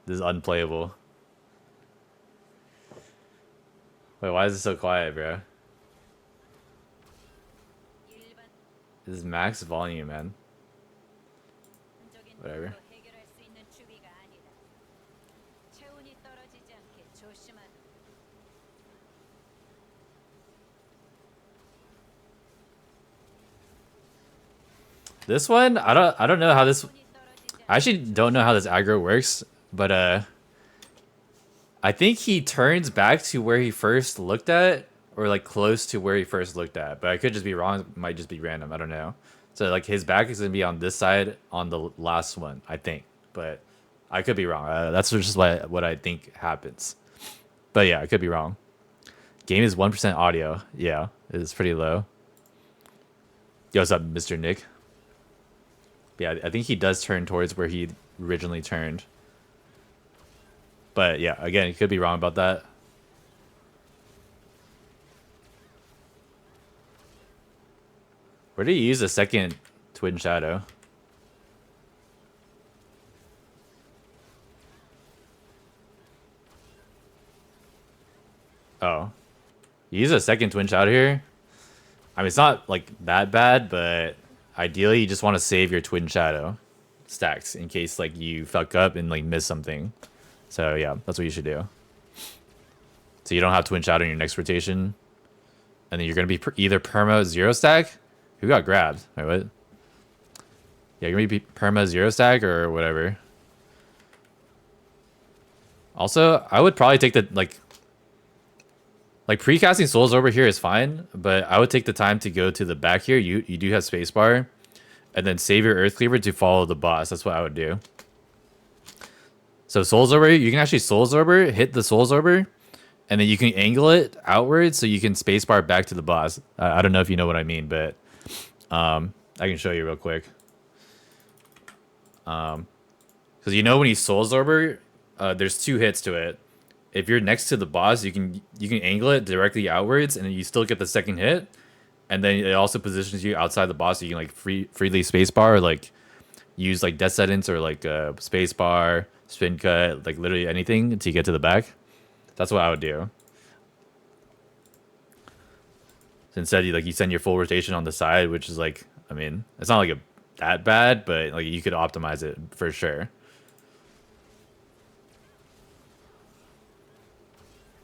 This is unplayable. Wait, why is it so quiet, bro? This is max volume, man. Whatever. This one, I don't know how this. I actually don't know how this aggro works, but I think he turns back to where he first looked at, or like close to where he first looked at. But I could just be wrong. It might just be random. I don't know. So like his back is gonna be on this side on the last one, I think. But I could be wrong. That's just what I think happens. But yeah, I could be wrong. Game is 1% audio. Yeah, it's pretty low. Yo, what's up, Mr. Nick? Yeah, I think he does turn towards where he originally turned. But yeah, again, you could be wrong about that. Where do you use a second twin shadow? Oh. You use a second twin shadow here? I mean, it's not like that bad, but ideally you just want to save your twin shadow stacks in case like you fuck up and like miss something. So yeah, that's what you should do. So you don't have twin shadow in your next rotation, and then you're gonna be either perma zero stack. Who got grabbed? Wait, what? Yeah, you're gonna be perma zero stack or whatever. Also, I would probably take the like pre-casting souls over here is fine, but I would take the time to go to the back here. You do have spacebar, and then save your earth cleaver to follow the boss. That's what I would do. So souls over, you can actually souls over, hit the souls over, and then you can angle it outwards so you can spacebar back to the boss. I don't know if you know what I mean, but I can show you real quick. Because you know when you souls over, there's 2 hits to it. If you're next to the boss, you can angle it directly outwards, and then you still get the second hit. And then it also positions you outside the boss, so you can like freely spacebar, or like use like death sentence or like spacebar, spin cut, like literally anything to get to the back. That's what I would do. So instead, you send your full rotation on the side, which is like, I mean, it's not like that bad, but like you could optimize it for sure.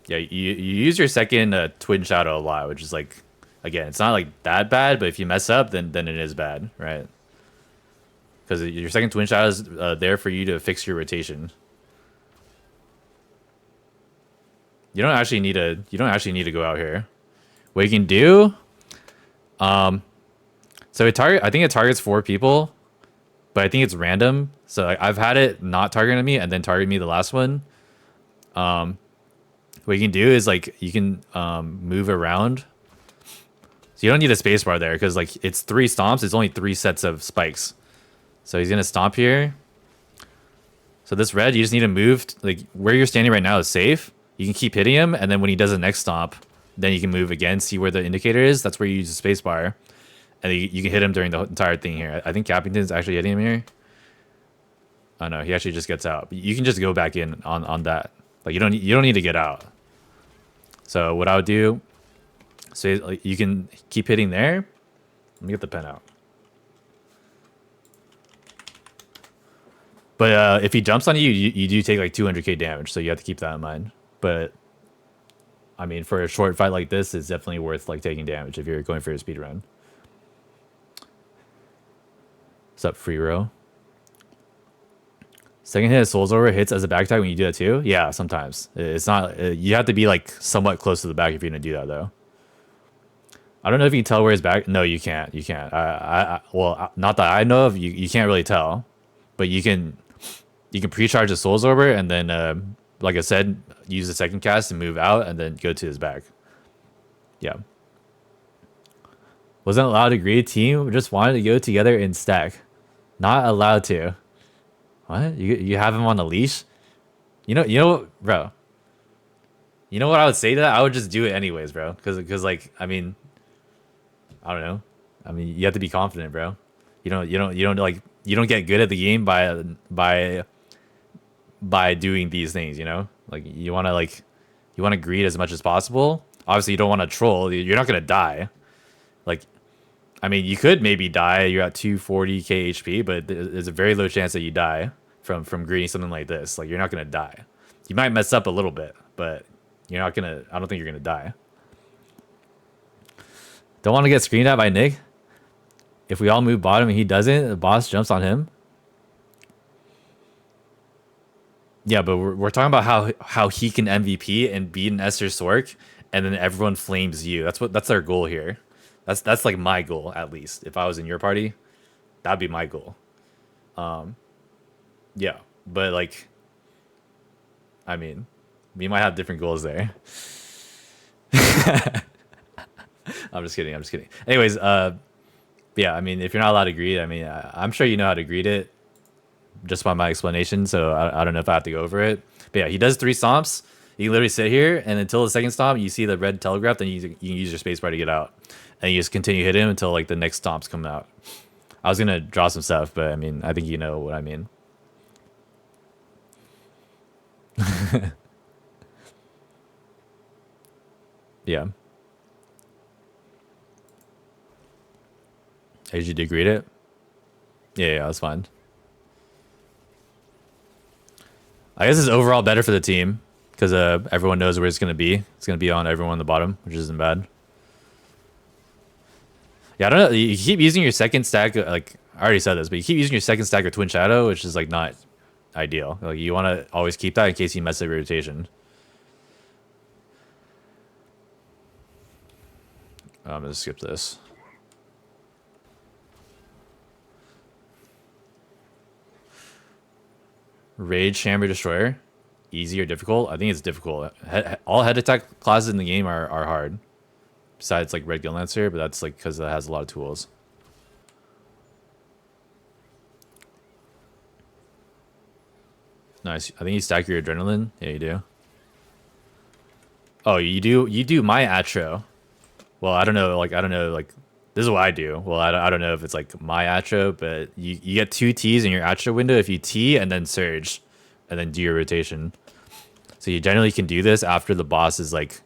Yeah, you use your second twin shadow a lot, which is like, again, it's not like that bad, but if you mess up, then it is bad, right? Because your second twin shadow is there for you to fix your rotation. You don't actually need to go out here. What you can do, so I think it targets 4 people, but I think it's random. So like, I've had it not targeting me and then target me the last one. What you can do is like you can move around. So you don't need a spacebar there because like it's 3 stomps. It's only 3 sets of spikes. So he's gonna stomp here. So this red, you just need to move like where you're standing right now is safe. You can keep hitting him, and then when he does the next stomp, then you can move again, see where the indicator is. That's where you use the spacebar, and you can hit him during the entire thing here. I think Cappington's actually hitting him here. Oh no, he actually just gets out. You can just go back in on that. Like you don't need to get out. So what I would do, so like, you can keep hitting there. Let me get the pen out. But if he jumps on you, you do take like 200k damage, so you have to keep that in mind. But I mean, for a short fight like this, it's definitely worth like taking damage if you're going for a speed run. What's up, free row? Second hit of souls over hits as a back attack when you do that too. Yeah, sometimes it's not. You have to be like somewhat close to the back if you're gonna do that though. I don't know if you can tell where his back. No, you can't. You can't. Well, not that I know of. You can't really tell, but you can pre-charge the souls over and then like I said, use the second cast and move out and then go to his back. Yeah. Wasn't allowed to agree team. We just wanted to go together in stack. Not allowed to. What? You have him on a leash? You know, bro. You know what I would say to that? I would just do it anyways, bro. Because like, I mean, I don't know. I mean, you have to be confident, bro. You don't like you don't get good at the game by by doing these things, you know? Like you want to greed as much as possible. Obviously, you don't want to troll. You're not going to die. Like I mean, you could maybe die. You're at 240k HP, but there's a very low chance that you die from greeting something like this. Like you're not going to die. You might mess up a little bit, but you're not going to I don't think you're going to die. Don't want to get screened at by Nick. If we all move bottom and he doesn't, the boss jumps on him. Yeah, but we're talking about how he can MVP and beat an Esther Sork, and then everyone flames you. That's our goal here. That's like my goal, at least. If I was in your party, that'd be my goal. Yeah, but like, I mean, we might have different goals there. I'm just kidding. I'm just kidding. Anyways, yeah, I mean, if you're not allowed to greet, I mean, I'm sure you know how to greet it just by my explanation, so I don't know if I have to go over it. But yeah, he does 3 stomps. You can literally sit here, and until the second stomp, you see the red telegraph, then you can use your spacebar to get out. And you just continue hitting him until like the next stomps come out. I was gonna draw some stuff, but I mean, I think you know what I mean. Yeah. Did you degrade it? Yeah, that's fine. I guess it's overall better for the team because everyone knows where it's gonna be. It's gonna be on everyone on the bottom, which isn't bad. Yeah, I don't know. You keep using your second stack. Like I already said this, but you keep using your second stack of twin shadow, which is like not ideal. Like you want to always keep that in case you mess up your rotation. I'm gonna skip this. Rage Chamber Destroyer, easy or difficult? I think it's difficult. All head attack classes in the game are hard. Besides like Red Gun Lancer, but that's like because it has a lot of tools. Nice. I think you stack your adrenaline. Yeah, you do. Oh, you do. You do my Atro. Well, I don't know. Like I don't know. Like this is what I do. Well, I don't know if it's like my Atro, but you get 2 T's in your Atro window if you T and then surge, and then do your rotation. So you generally can do this after the boss is like,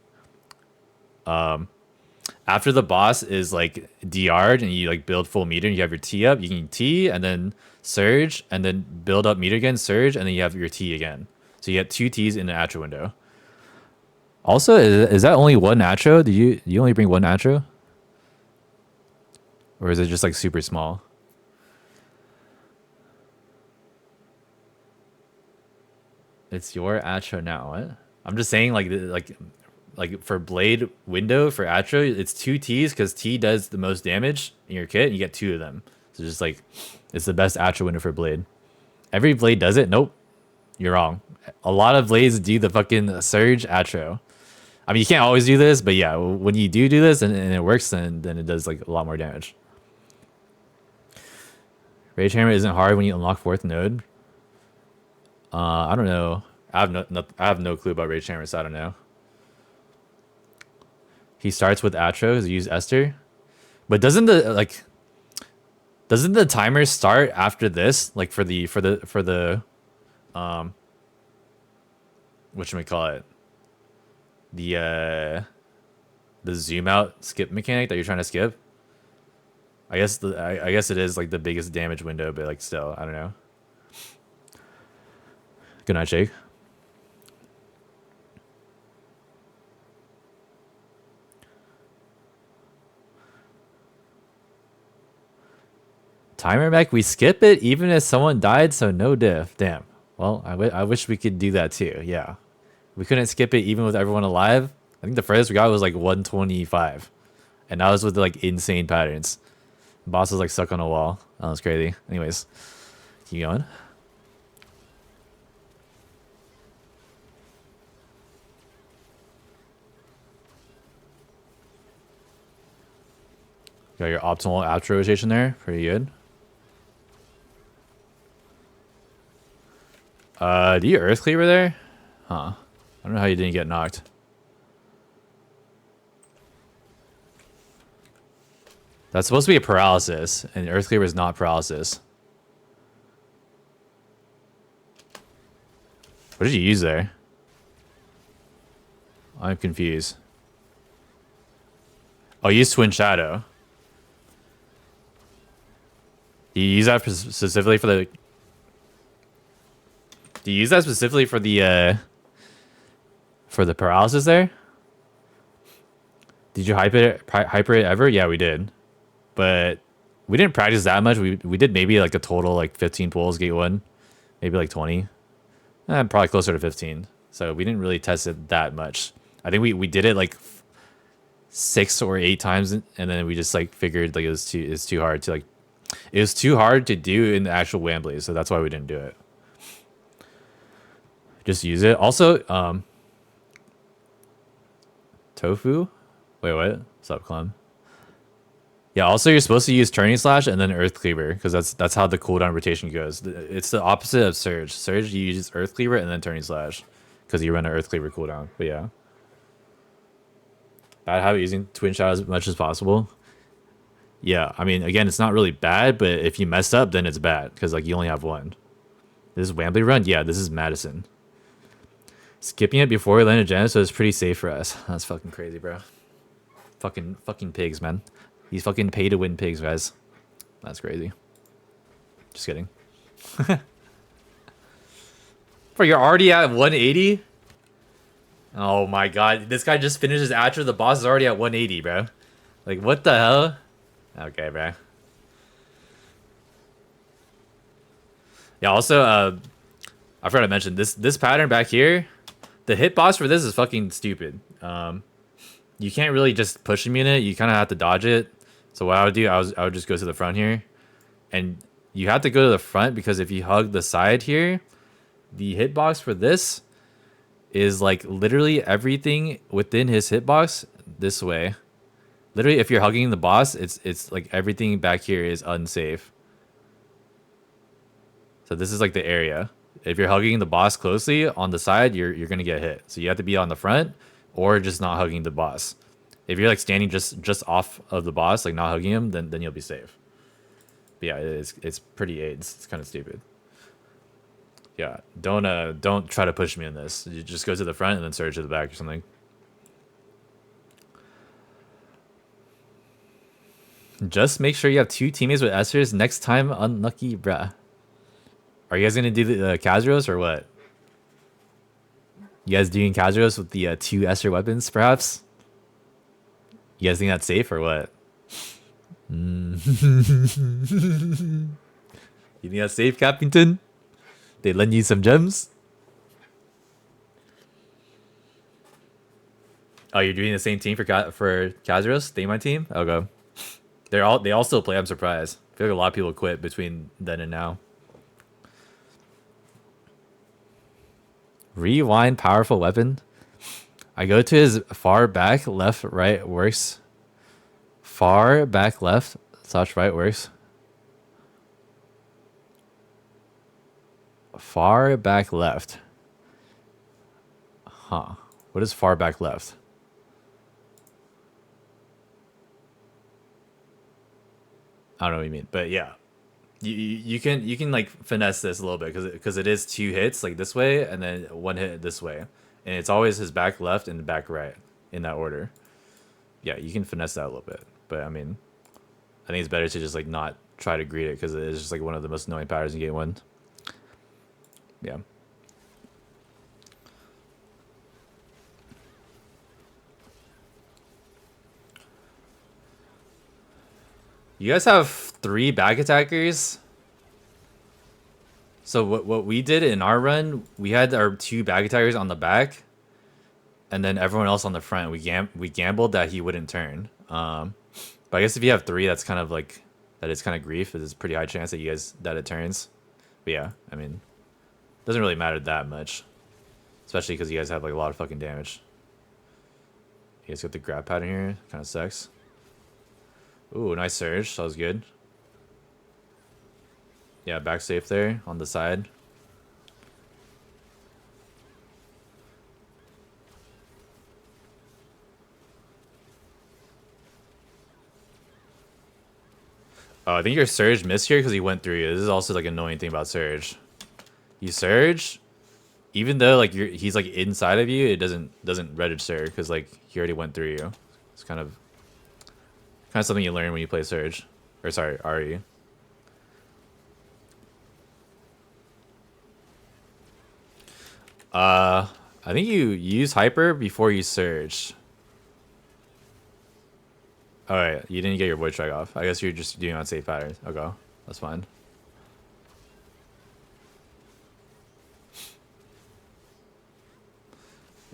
after the boss is like DR'd and you like build full meter and you have your T up, you can T and then surge and then build up meter again, surge, and then you have your T again. So you get 2 T's in the Atro window. Also, is that only one Atro? Do you only bring one Atro? Or is it just like super small? It's your Atro now. What? I'm just saying like for blade window for Atro, it's 2 T's because T does the most damage in your kit and you get 2 of them. So just like it's the best Atro window for blade. Every blade does it? Nope. You're wrong. A lot of blades do the fucking surge Atro. I mean, you can't always do this, but yeah, when you do this and it works, then it does like a lot more damage. Rage Hammer isn't hard when you unlock 4th node. I don't know. I have no clue about Rage Hammer, so I don't know. He starts with Atro to use Esther, but doesn't the timer start after this? Like for the whatchamacallit? The zoom out skip mechanic that you're trying to skip. I guess I guess it is like the biggest damage window, but like still, I don't know. Good night, Jake. Timer mech, we skip it even if someone died, so no diff. Damn. Well, I wish we could do that too. Yeah. We couldn't skip it even with everyone alive. I think the furthest we got was like 125. And that was with like insane patterns. Boss was like stuck on a wall. That was crazy. Anyways, keep going. Got your optimal Atro rotation there. Pretty good. Do you Earth Cleaver there? Huh. I don't know how you didn't get knocked. That's supposed to be a paralysis, and Earth Cleaver is not paralysis. What did you use there? I'm confused. Oh, you use Twin Shadow. Do you use that specifically for the... Do you use that specifically for the paralysis there? Did you hyper it ever? Yeah, we did. But we didn't practice that much. We did maybe like a total like 15 pulls gate 1. Maybe like 20. Probably closer to 15. So we didn't really test it that much. I think we did it like 6 or 8 times, and then we just like figured like it's too hard to like... It was too hard to do in the actual whambly, so that's why we didn't do it. Just use it. Also, tofu? Wait, what? What's up, Clem? Yeah, also you're supposed to use turning slash and then earth cleaver, because that's how the cooldown rotation goes. It's the opposite of surge. Surge, you use earth cleaver and then turning slash, because you run an earth cleaver cooldown. But yeah. Bad habit using twin shadow as much as possible. Yeah, I mean, again, it's not really bad, but if you mess up, then it's bad, because like you only have one. This is whambly run? Yeah, this is Madisson. Skipping it before we land Agena, so it's pretty safe for us. That's fucking crazy, bro. Fucking pigs, man. These fucking pay-to-win pigs, guys. That's crazy. Just kidding. Bro, you're already at 180? Oh my god. This guy just finished his Atro. The boss is already at 180, bro. Like, what the hell? Okay, bro. Yeah, also, I forgot to mention, this pattern back here, the hitbox for this is fucking stupid. You can't really just push him in it. You kind of have to dodge it. So what I would do, I would just go to the front here. And you have to go to the front, because if you hug the side here, the hitbox for this is like literally everything within his hitbox this way. Literally, if you're hugging the boss, it's like everything back here is unsafe. So this is like the area. If you're hugging the boss closely on the side, you're gonna get hit. So you have to be on the front or just not hugging the boss. If you're like standing just off of the boss, like not hugging him, then you'll be safe. But yeah, it's pretty AIDS. It's kind of stupid. Yeah, don't try to push me in this. You just go to the front and then surge to the back or something. Just make sure you have 2 teammates with Essers next time. Unlucky, bruh. Are you guys gonna do the Kazros or what? You guys doing Kazros with the 2 Esser weapons, perhaps? You guys think that's safe or what? You think that's safe, Capington? They lend you some gems? Oh, you're doing the same team for Kazros? They my team? Okay. They all still play. I'm surprised. I feel like a lot of people quit between then and now. Rewind powerful weapon. I go to his far back left right works. Far back left slash right works. Far back left. Huh. What is far back left? I don't know what you mean, but yeah. You can like finesse this a little bit, because it is 2 hits like this way and then 1 hit this way, and it's always his back left and back right in that order. Yeah, you can finesse that a little bit, but I mean, I think it's better to just like not try to greet it, because it is just like one of the most annoying patterns in Game 1. Yeah. You guys have 3 back attackers. So what we did in our run, we had our 2 back attackers on the back, and then everyone else on the front. We gambled that he wouldn't turn. But I guess if you have 3, that's kind of like, that is kind of grief. There's a pretty high chance that it turns. But yeah, I mean, it doesn't really matter that much, especially because you guys have like a lot of fucking damage. You guys got the grab pattern here. Kind of sucks. Ooh, nice surge. That was good. Yeah, back safe there on the side. Oh, I think your surge missed here because he went through you. This is also like an annoying thing about surge. You surge, even though like he's like inside of you, it doesn't register because like he already went through you. It's kind of something you learn when you play Surge, or sorry, RE. I think you use Hyper before you Surge. All right, you didn't get your void strike off. I guess you're just doing unsafe patterns. Okay, that's fine.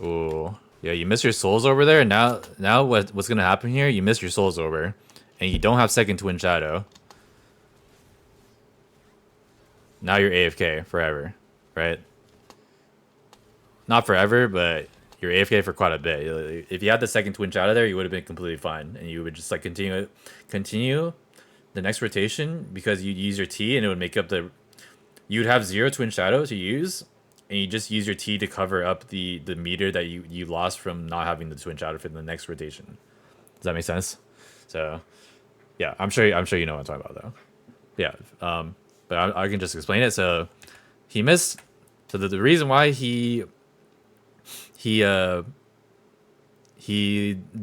Ooh, yeah, you missed your souls over there. Now what's gonna happen here? You missed your souls over, and you don't have second twin shadow. Now you're AFK forever, right? Not forever, but you're AFK for quite a bit. If you had the second twin shadow there, you would have been completely fine, and you would just like continue the next rotation because you'd use your T, and it would make up the. You'd have 0 twin shadow to use, and you just use your T to cover up the meter that you lost from not having the twin shadow for the next rotation. Does that make sense? So, yeah, I'm sure you know what I'm talking about though. Yeah, but I can just explain it. So, he missed. So the reason why he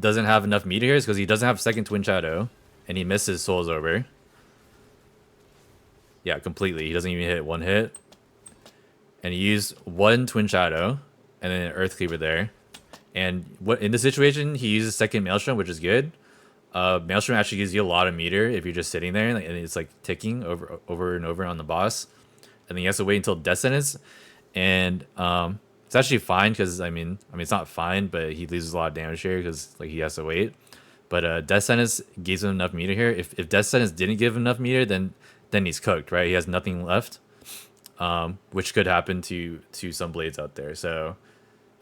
doesn't have enough meter here is because he doesn't have second twin shadow, and he misses souls over. Yeah, completely. He doesn't even hit one hit. And he used 1 twin shadow and then an earth cleaver there. And what in this situation he uses second maelstrom, which is good. Maelstrom actually gives you a lot of meter if you're just sitting there and it's like ticking over and over on the boss. And then he has to wait until death sentence. And it's actually fine because I mean it's not fine, but he loses a lot of damage here because like he has to wait. But death sentence gives him enough meter here. If death sentence didn't give him enough meter, then he's cooked, right? He has nothing left, which could happen to some blades out there. So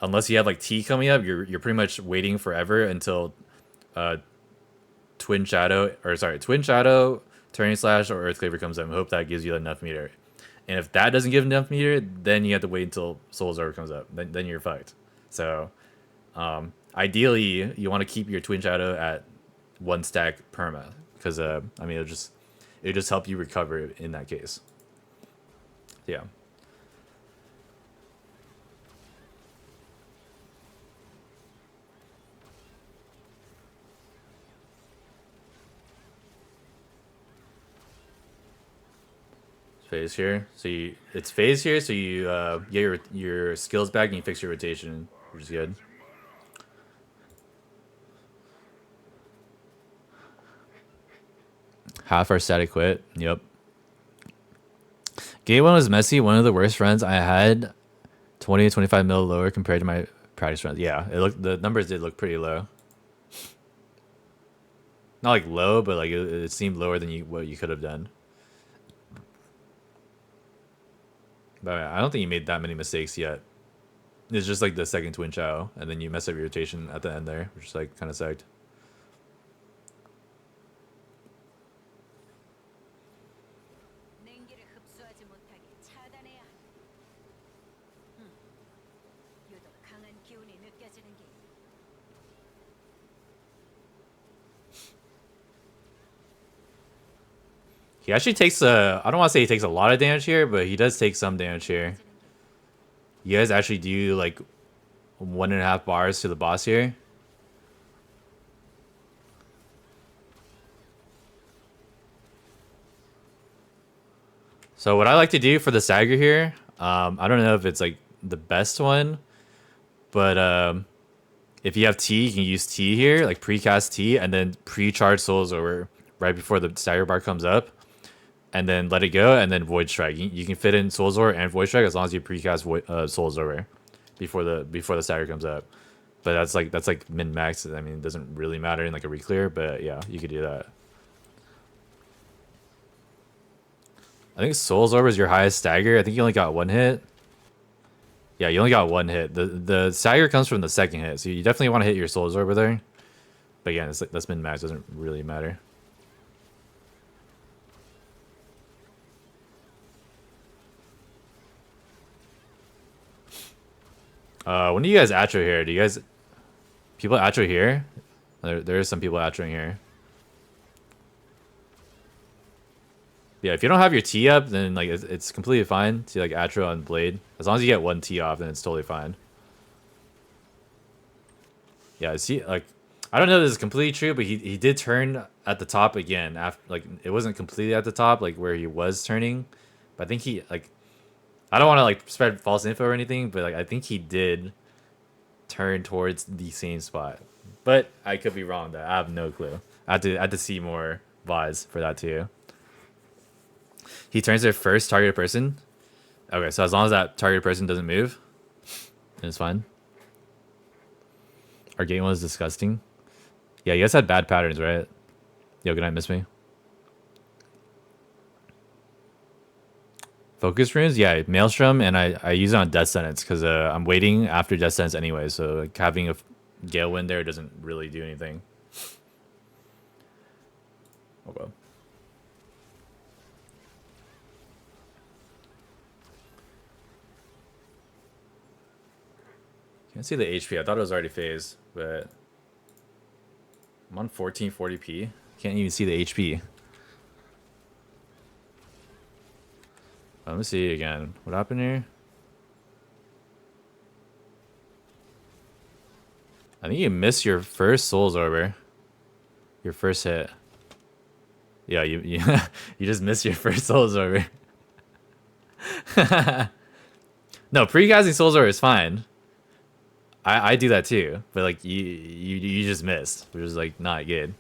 unless you have like T coming up, you're pretty much waiting forever until twin shadow, turning slash, or earth cleaver comes up. And hope that gives you enough meter. And if that doesn't give enough meter, then you have to wait until Soul's Orb comes up. Then you're fucked. So ideally, you want to keep your twin shadow at 1 stack perma because I mean it'll just help you recover in that case. Yeah. Phase here, so it's phase here, so you get your skills back and you fix your rotation, which is good. Half our static quit. Yep. Game 1 was messy. One of the worst runs I had. 20 to 25 mil lower compared to my practice runs. Yeah, the numbers did look pretty low. Not like low, but like it seemed lower than what you could have done. But I don't think you made that many mistakes yet. It's just like the second twin chow, and then you mess up your rotation at the end there, which is like kind of sucked. He actually takes I don't want to say he takes a lot of damage here, but he does take some damage here. You guys actually do like 1.5 bars to the boss here. So what I like to do for the stagger here, I don't know if it's like the best one, but if you have T, you can use T here, like precast T, and then pre-charge souls over right before the stagger bar comes up. And then let it go, and then Void Strike. You can fit in Soul's Over and Void Strike as long as you precast Soul's Over before the stagger comes up. But that's like min max. I mean, it doesn't really matter in like a reclear, but yeah, you could do that. I think Soul's Over is your highest stagger. I think you only got 1 hit. Yeah, you only got 1 hit. The stagger comes from the second hit, so you definitely want to hit your Soul's Over there. But again, it's like, that's min max. Doesn't really matter. When do you guys Atro here? Do you guys... People Atro here? There are some people Atroing here. Yeah, if you don't have your T up, then like it's completely fine to like Atro on Blade. As long as you get one T off, then it's totally fine. Yeah, see, like I don't know if this is completely true, but he did turn at the top again after like it wasn't completely at the top like where he was turning, but I think he like I don't want to like spread false info or anything, but like I think he did turn towards the same spot, but I could be wrong. That I have no clue. I had to see more VODs for that too. He turns their first targeted person. Okay, so as long as that targeted person doesn't move, then it's fine. Our game was disgusting. Yeah, you guys had bad patterns, right? Yo, good night, miss me. Focus runes, yeah, Maelstrom, and I use it on Death Sentence because I'm waiting after Death Sentence anyway, so like having a Gale Wind there doesn't really do anything. Okay. Can't see the HP. I thought it was already phased, but I'm on 1440p. Can't even see the HP. Let me see again. What happened here? I think you missed your first Souls Orber. Your first hit. Yeah, you you just missed your first Souls Orber. No, pre-casting Souls Orber is fine. I do that too, but like you just missed, which is like not good.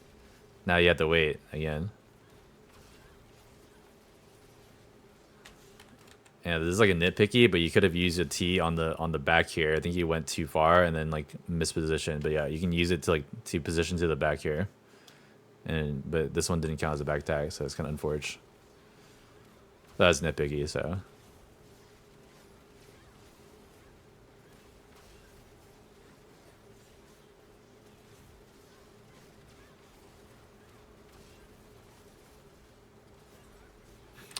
Now you have to wait again. Yeah, this is like a nitpicky, but you could have used a T on the back here. I think you went too far and then like mispositioned. But yeah, you can use it to like to position to the back here. But this one didn't count as a back tag, so it's kind of unfortunate. That was nitpicky, so.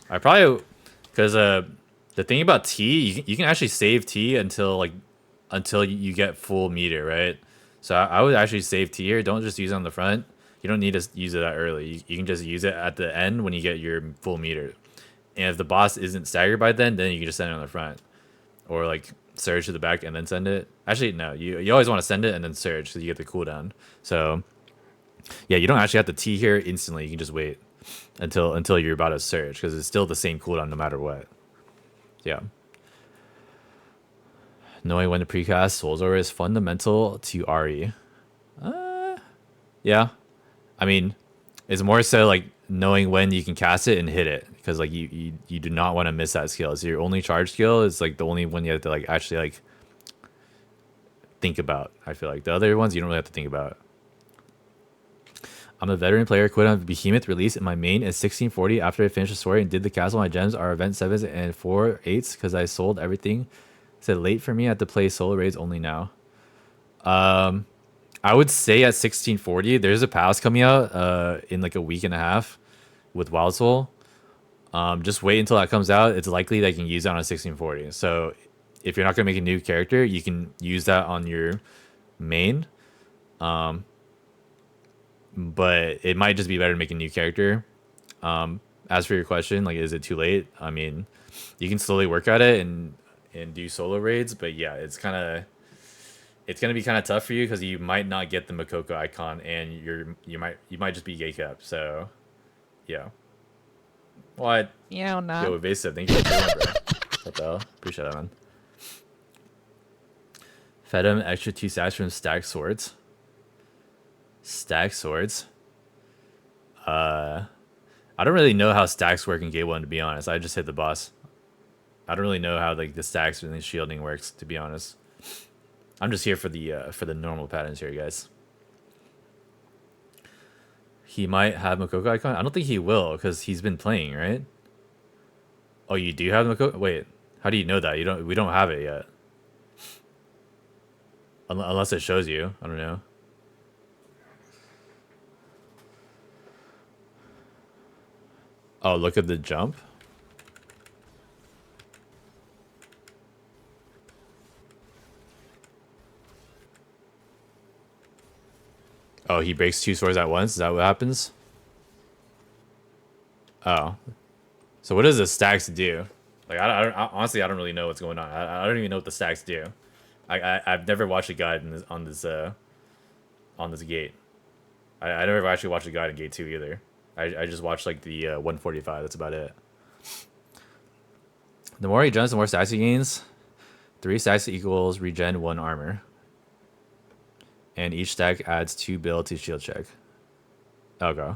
I probably because the thing about T, you can actually save T until you get full meter, right? So I would actually save T here. Don't just use it on the front. You don't need to use it that early. You can just use it at the end when you get your full meter. And if the boss isn't staggered by then you can just send it on the front, or like surge to the back and then send it. Actually, no, you always want to send it and then surge so you get the cooldown. So yeah, you don't actually have to T here instantly. You can just wait until you're about to surge because it's still the same cooldown no matter what. Yeah. Knowing when to precast Souls Orber is fundamental to RE. Yeah. I mean, it's more so like knowing when you can cast it and hit it because like you do not want to miss that skill. So your only charge skill is like the only one you have to like actually like think about. I feel like the other ones you don't really have to think about. I'm a veteran player, quit on Behemoth release, and my main is 1640 after I finished the story and did the castle. My gems are event 7s and 4 8s because I sold everything. Said late for me, I have to play solo raids only now. I would say at 1640, there's a pass coming out in like a week and a half with Wild Soul. Just wait until that comes out. It's likely that you can use that on a 1640. So if you're not going to make a new character, you can use that on your main. But it might just be better to make a new character. As for your question, like, is it too late? I mean, you can slowly work at it and do solo raids, but yeah, it's gonna be kind of tough for you because you might not get the Makoko icon, and you might just be gate up. So, yeah. What? Yeah, not. Yo, evasive. Thank you for doing bro. What the hell? Appreciate that, man. Fed him extra 2 stacks from stack swords. Stack swords. I don't really know how stacks work in Gate 1, to be honest. I just hit the boss. I don't really know how like the stacks and the shielding works, to be honest. I'm just here for the normal patterns here, guys. He might have Makoko icon. I don't think he will because he's been playing, right? Oh, you do have Makoko? Wait, how do you know that? You don't. We don't have it yet. Unless it shows you. I don't know. Oh, look at the jump. Oh, he breaks 2 swords at once? Is that what happens? Oh. So what does the stacks do? Like honestly, I don't really know what's going on. I don't even know what the stacks do. I've never watched a guide in on this gate. I never actually watched a guide in gate 2 either. I just watched like the 145. That's about it. The more he jumps, the more stacks he gains. 3 stacks equals regen 1 armor. And each stack adds 2 build to shield check. Okay.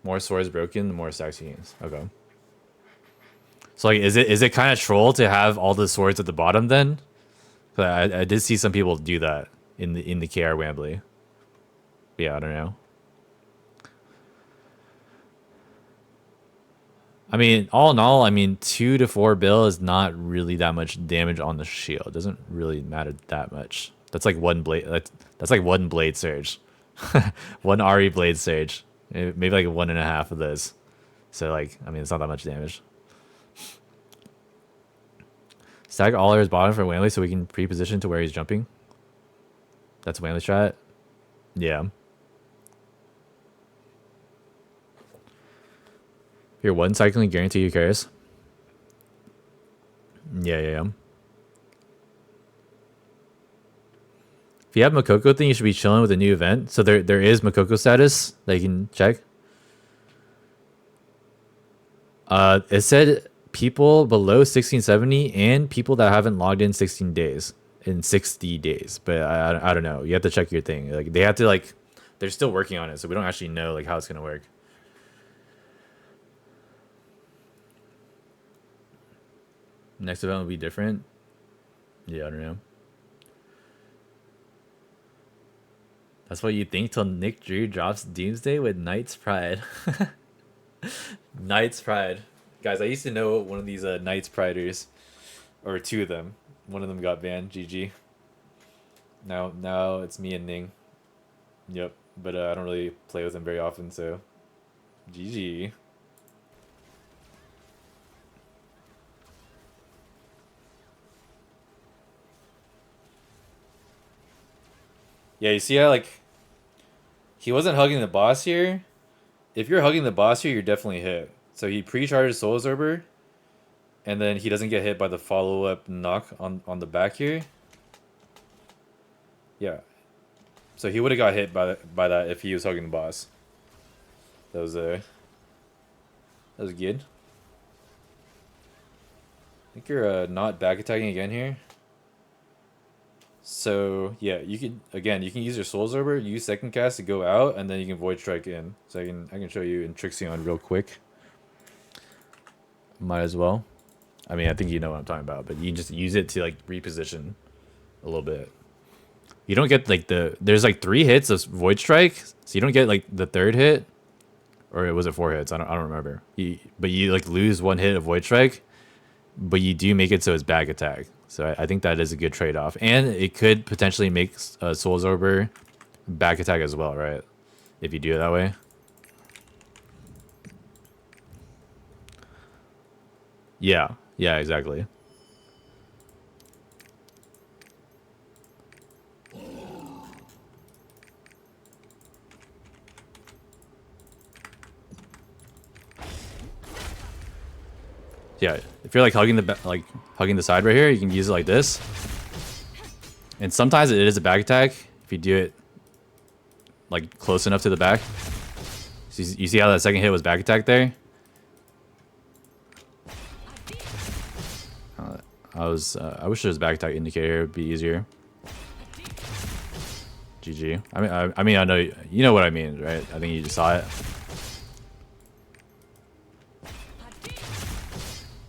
More swords broken, the more stacks he gains. Okay. So like, is it kind of troll to have all the swords at the bottom then? I did see some people do that in the KR whambly. Yeah, I don't know. I mean, all in all, I mean, 2 to 4 bill is not really that much damage on the shield. It doesn't really matter that much. That's like one blade. That's like one blade surge, one RE blade surge. Maybe like 1.5 of this. So like, I mean, it's not that much damage. Stack all his bottom for whambly so we can pre-position to where he's jumping. That's whambly strat. Yeah. You're one cycling guarantee you cares. Yeah. If you have Makoko thing, you should be chilling with a new event. So there is Makoko status that you can check. It said people below 1670 and people that haven't logged in 16 days in 60 days. But I don't know. You have to check your thing. Like they have to like, they're still working on it, so we don't actually know like how it's gonna work. Next event will be different. Yeah, I don't know. That's what you think till Nick Drew drops Doomsday with Knight's Pride. Knight's Pride. Guys, I used to know one of these Knight's Priders. Or 2 of them. One of them got banned. GG. Now it's me and Ning. Yep. But I don't really play with him very often, so GG. Yeah, you see how, like, he wasn't hugging the boss here. If you're hugging the boss here, you're definitely hit. So he pre-charges Soul Absorber, and then he doesn't get hit by the follow-up knock on the back here. Yeah. So he would have got hit by that if he was hugging the boss. That was good. I think you're not back attacking again here. So yeah, you can use your Soul Absorber, use second cast to go out, and then you can Void Strike in. So I can show you in Trixion real quick. Might as well. I mean, I think you know what I'm talking about, but you can just use it to like reposition a little bit. You don't get like there's like 3 hits of Void Strike, so you don't get like the 3rd hit, or was it 4 hits? I don't remember. But you like lose 1 hit of Void Strike, but you do make it so it's back attack. So I think that is a good trade-off. And it could potentially make Soul Absorber back attack as well, right? If you do it that way. Yeah, exactly. Yeah, if you're like hugging the side right here, you can use it like this. And sometimes it is a back attack if you do it like close enough to the back. So you see how that second hit was back attack there? I wish there was back attack indicator. It'd be easier. GG. I mean, I know you know what I mean, right? I think you just saw it.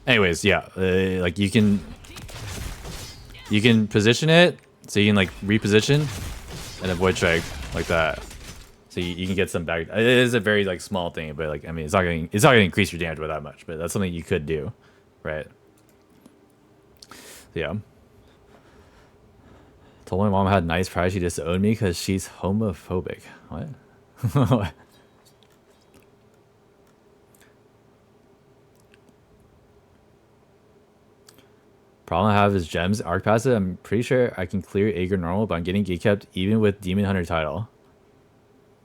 Anyways, yeah, like you can position it so you can like reposition and avoid strike like that. So you can get some back. It is a very like small thing, but like I mean, it's not gonna increase your damage by that much. But that's something you could do, right? Yeah. Told my mom I had nice pride. She disowned me because she's homophobic. What? What? Problem I have is gems arc passive. I'm pretty sure I can clear Aegir normal, but I'm getting gatekept even with Demon Hunter title.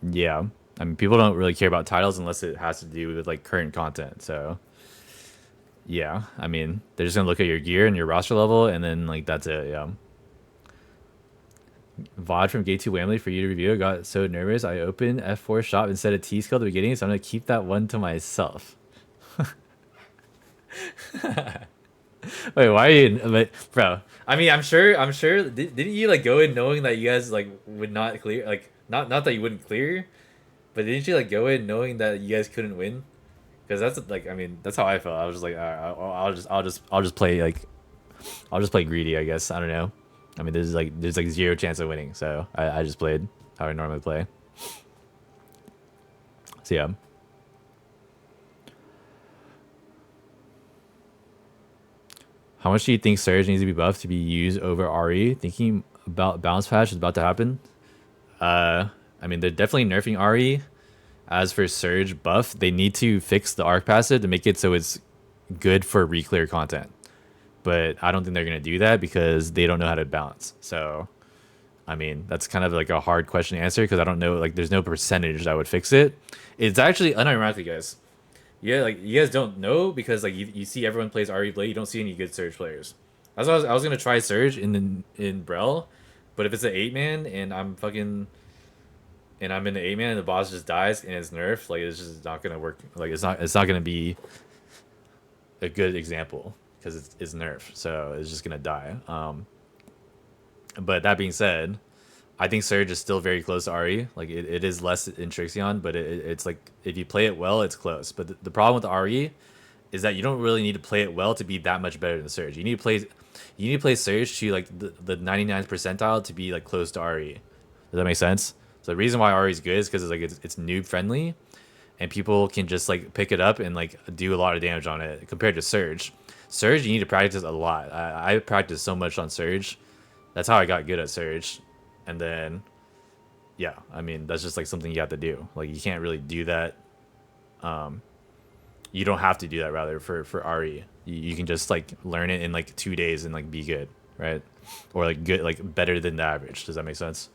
Yeah. I mean, people don't really care about titles unless it has to do with like current content. So yeah, I mean, they're just gonna look at your gear and your roster level, and then like that's it. Yeah. VOD from Gate 2 Whambly for you to review. I got so nervous. I opened F4 shop instead of T skill at the beginning, so I'm gonna keep that one to myself. Wait, why are you? But bro, I mean, I'm sure. Didn't you like go in knowing that you guys like would not clear? Like, not that you wouldn't clear, but didn't you like go in knowing that you guys couldn't win? Because that's like, I mean, that's how I felt. I was just like, I'll just play like, I'll just play greedy. I guess I don't know. I mean, there's like zero chance of winning, so I just played how I normally play. So yeah. How much do you think Surge needs to be buffed to be used over RE? Thinking about balance patch is about to happen. I mean, they're definitely nerfing RE. As for Surge buff, they need to fix the arc passive to make it so it's good for reclear content. But I don't think they're gonna do that because they don't know how to balance. So, I mean, that's kind of like a hard question to answer because I don't know. Like, there's no percentage that would fix it. It's actually unironically, guys. Yeah, like you guys don't know because like you see everyone plays RE Blade, you don't see any good Surge players. That's why I was gonna try Surge in Brel, but if it's an 8-man and I'm in the 8-man and the boss just dies and it's nerfed, like it's just not gonna work. Like it's not gonna be a good example because it's nerfed, so it's just gonna die. But that being said, I think Surge is still very close to RE. Like it is less in Trixion, but it's like if you play it well, it's close. But the problem with the RE is that you don't really need to play it well to be that much better than Surge. You need to play Surge to like the 99th percentile to be like close to RE. Does that make sense? So the reason why RE is good is because it's noob friendly, and people can just like pick it up and like do a lot of damage on it compared to Surge. Surge, you need to practice a lot. I practiced so much on Surge. That's how I got good at Surge. And then, yeah, I mean, that's just like something you have to do. Like, you can't really do that. You don't have to do that, rather, for RE. You can just like learn it in like 2 days and like be good, right? Or like good, like better than the average. Does that make sense?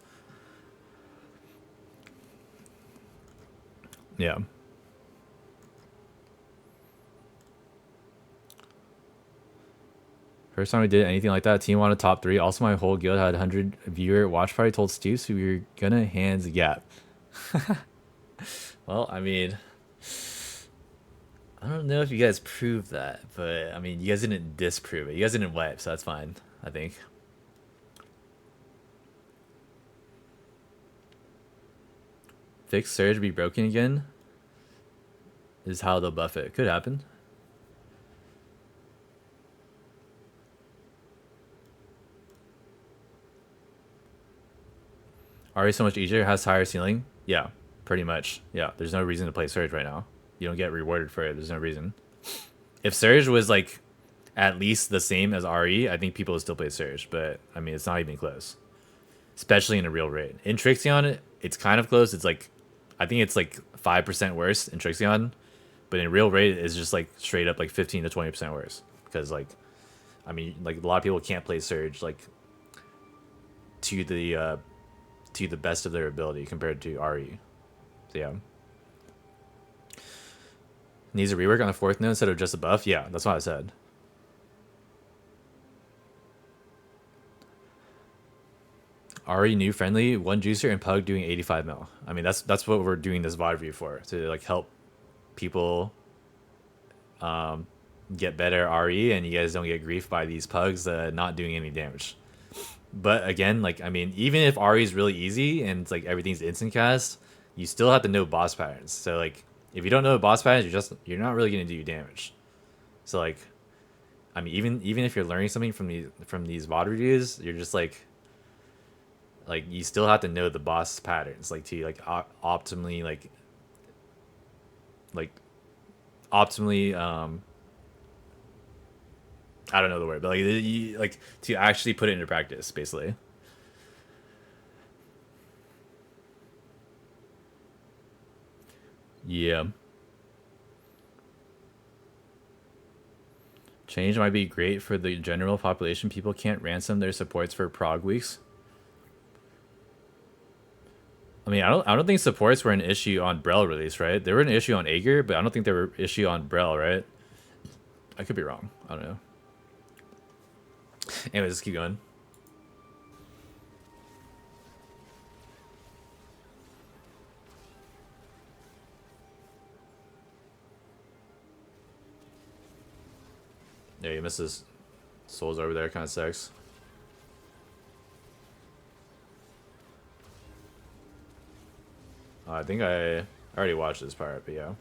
Yeah. First time we did anything like that, team wanted top 3. Also, my whole guild had 100 viewer watch party. Told Stu, so we were gonna hands gap. Well, I mean, I don't know if you guys proved that, but I mean, you guys didn't disprove it. You guys didn't wipe, so that's fine, I think. Fix Surge be broken again is how they'll buff it. Could happen. RE so much easier, has higher ceiling. Yeah, pretty much. Yeah, there's no reason to play Surge right now. You don't get rewarded for it. There's no reason. If Surge was like at least the same as RE, I think people would still play Surge. But I mean, it's not even close, especially in a real raid. In Trixion, it's kind of close. It's like, I think it's like 5% worse in Trixion, but in real raid, it's just like straight up like 15 to 20% worse because like, I mean, like a lot of people can't play Surge like to the best of their ability compared to RE. So yeah. Needs a rework on the 4th node instead of just a buff? Yeah, that's what I said. RE new friendly, 1 juicer and Pug doing 85 mil. I mean, that's what we're doing this VOD review for, to like help people get better RE and you guys don't get grief by these Pugs not doing any damage. But again, like, I mean, even if RE is really easy and it's like everything's instant cast, you still have to know boss patterns. So like, if you don't know boss patterns, you're not really gonna do damage. So like, I mean, even if you're learning something from these VOD reviews, you're just like you still have to know the boss patterns, like to like optimally optimally I don't know the word, but like to actually put it into practice, basically. Yeah. Change might be great for the general population. People can't ransom their supports for prog weeks. I mean, I don't think supports were an issue on Brel release, right? They were an issue on Aegir, but I don't think they were an issue on Brel, right? I could be wrong. I don't know. Anyways, let's keep going. Yeah, you missed his souls over there, kind of sucks. I think I already watched this part, but yeah.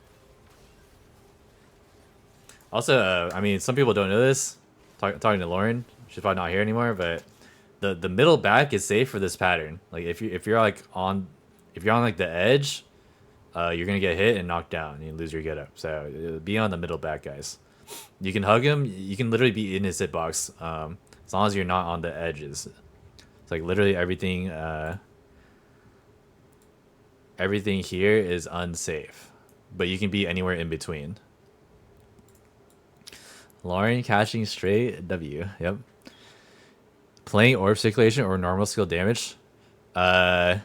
Also, I mean, some people don't know this. Talking to Lauren, she's probably not here anymore, but the middle back is safe for this pattern. Like if you're like on like the edge, you're gonna get hit and knocked down and you lose your get up. So be on the middle back, guys. You can hug him. You can literally be in his hitbox, as long as you're not on the edges. It's like literally everything. Everything here is unsafe, but you can be anywhere in between. Lauren cashing straight W. Yep. Playing orb circulation or normal skill damage. I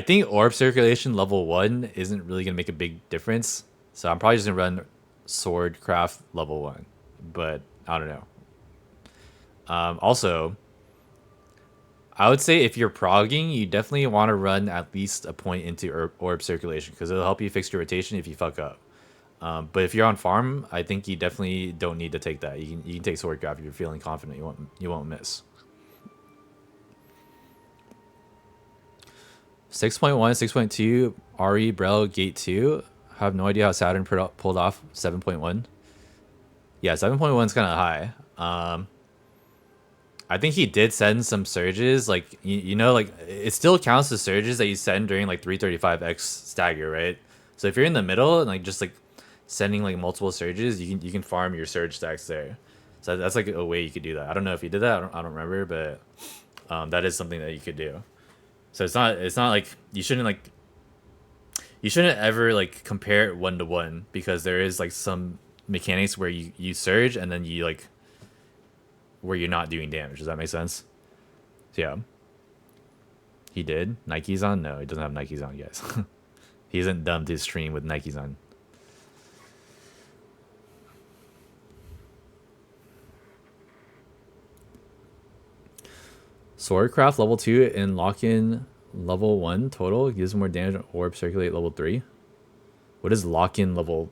think orb circulation level 1 isn't really gonna make a big difference, so I'm probably just gonna run swordcraft level 1, but I don't know. Also, I would say if you're progging, you definitely want to run at least a point into orb circulation because it'll help you fix your rotation if you fuck up. But if you're on farm, I think you definitely don't need to take that. You can take swordcraft if you're feeling confident you won't miss. 6.1, 6.2, RE Brel Gate 2. I have no idea how Saturn pulled off 7.1. Yeah, 7.1 is kind of high. I think he did send some surges, like you know, like it still counts the surges that you send during like 335x stagger, right? So if you're in the middle and like just like sending like multiple surges, you can farm your surge stacks there. So that's like a way you could do that. I don't know if you did that. I don't remember, but that is something that you could do. So it's not like you shouldn't ever like compare it 1-to-1 because there is like some mechanics where you surge and then you like where you're not doing damage. Does that make sense? So yeah. He did. Nikes on? No, he doesn't have Nikes on, guys. He isn't dumb to stream with Nikes on. Swordcraft level 2 and lock-in level 1 total gives more damage on orb circulate level 3. What is lock-in level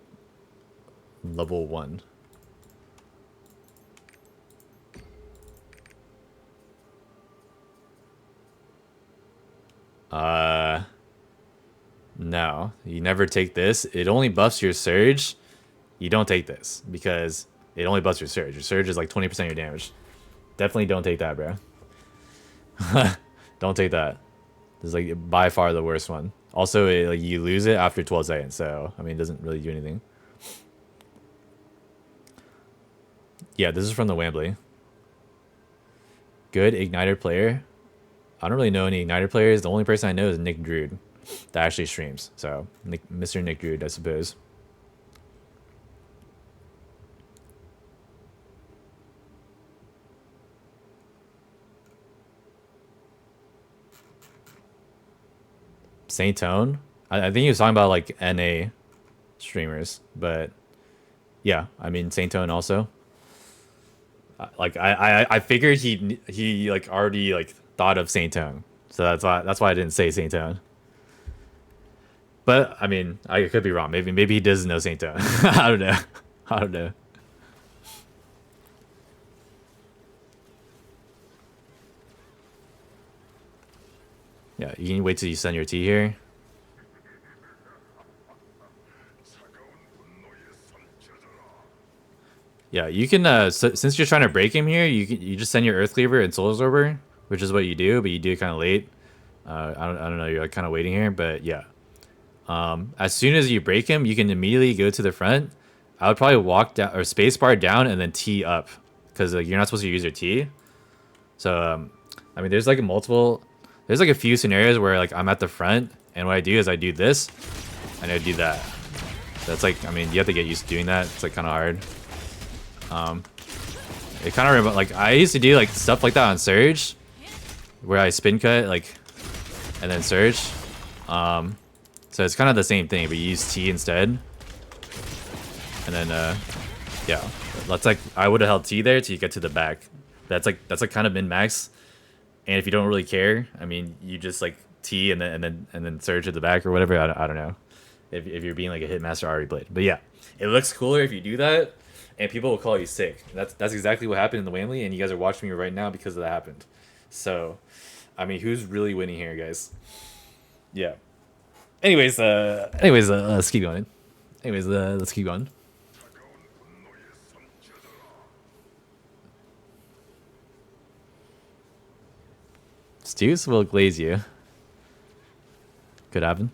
1? No, you never take this. It only buffs your surge. You don't take this because it only buffs your surge. Your surge is like 20% of your damage. Definitely don't take that, bro. Don't take that. This is like by far the worst one. Also, like you lose it after 12 seconds, so I mean, it doesn't really do anything. Yeah, this is from the whambly. Good igniter player. I don't really know any igniter players. The only person I know is Nick Druid that actually streams. So, Mr. Nick Druid, I suppose. Saint Tone? I think he was talking about like NA streamers, but yeah, I mean Saint Tone also. Like I figured he like already like thought of Saint Tone, so that's why I didn't say Saint Tone. But I mean, I could be wrong. Maybe he doesn't know Saint Tone. I don't know. I don't know. Yeah, you can wait till you send your T here. Yeah, you can. Since you're trying to break him here, you just send your Earth Cleaver and Soul Absorber, which is what you do, but you do it kind of late. I don't know. You're like kind of waiting here, but yeah. As soon as you break him, you can immediately go to the front. I would probably walk down or spacebar down and then T up, because like, you're not supposed to use your T. So I mean, there's like a few scenarios where like I'm at the front, and what I do is I do this, and I do that. That's like, I mean, you have to get used to doing that. It's like kind of hard. It kind of like I used to do like stuff like that on Surge, where I spin cut like and then surge. So it's kind of the same thing, but you use T instead. And then yeah, that's like I would have held T there till you get to the back. That's like kind of min max. And if you don't really care, I mean, you just like T and then surge at the back or whatever. I don't know if you're being like a hitmaster Ari Blade, but yeah, it looks cooler if you do that, and people will call you sick. That's exactly what happened in the whambly, and you guys are watching me right now because that happened. So, I mean, who's really winning here, guys? Yeah. Anyways, let's keep going. Let's keep going. Zeus will glaze you. Could happen.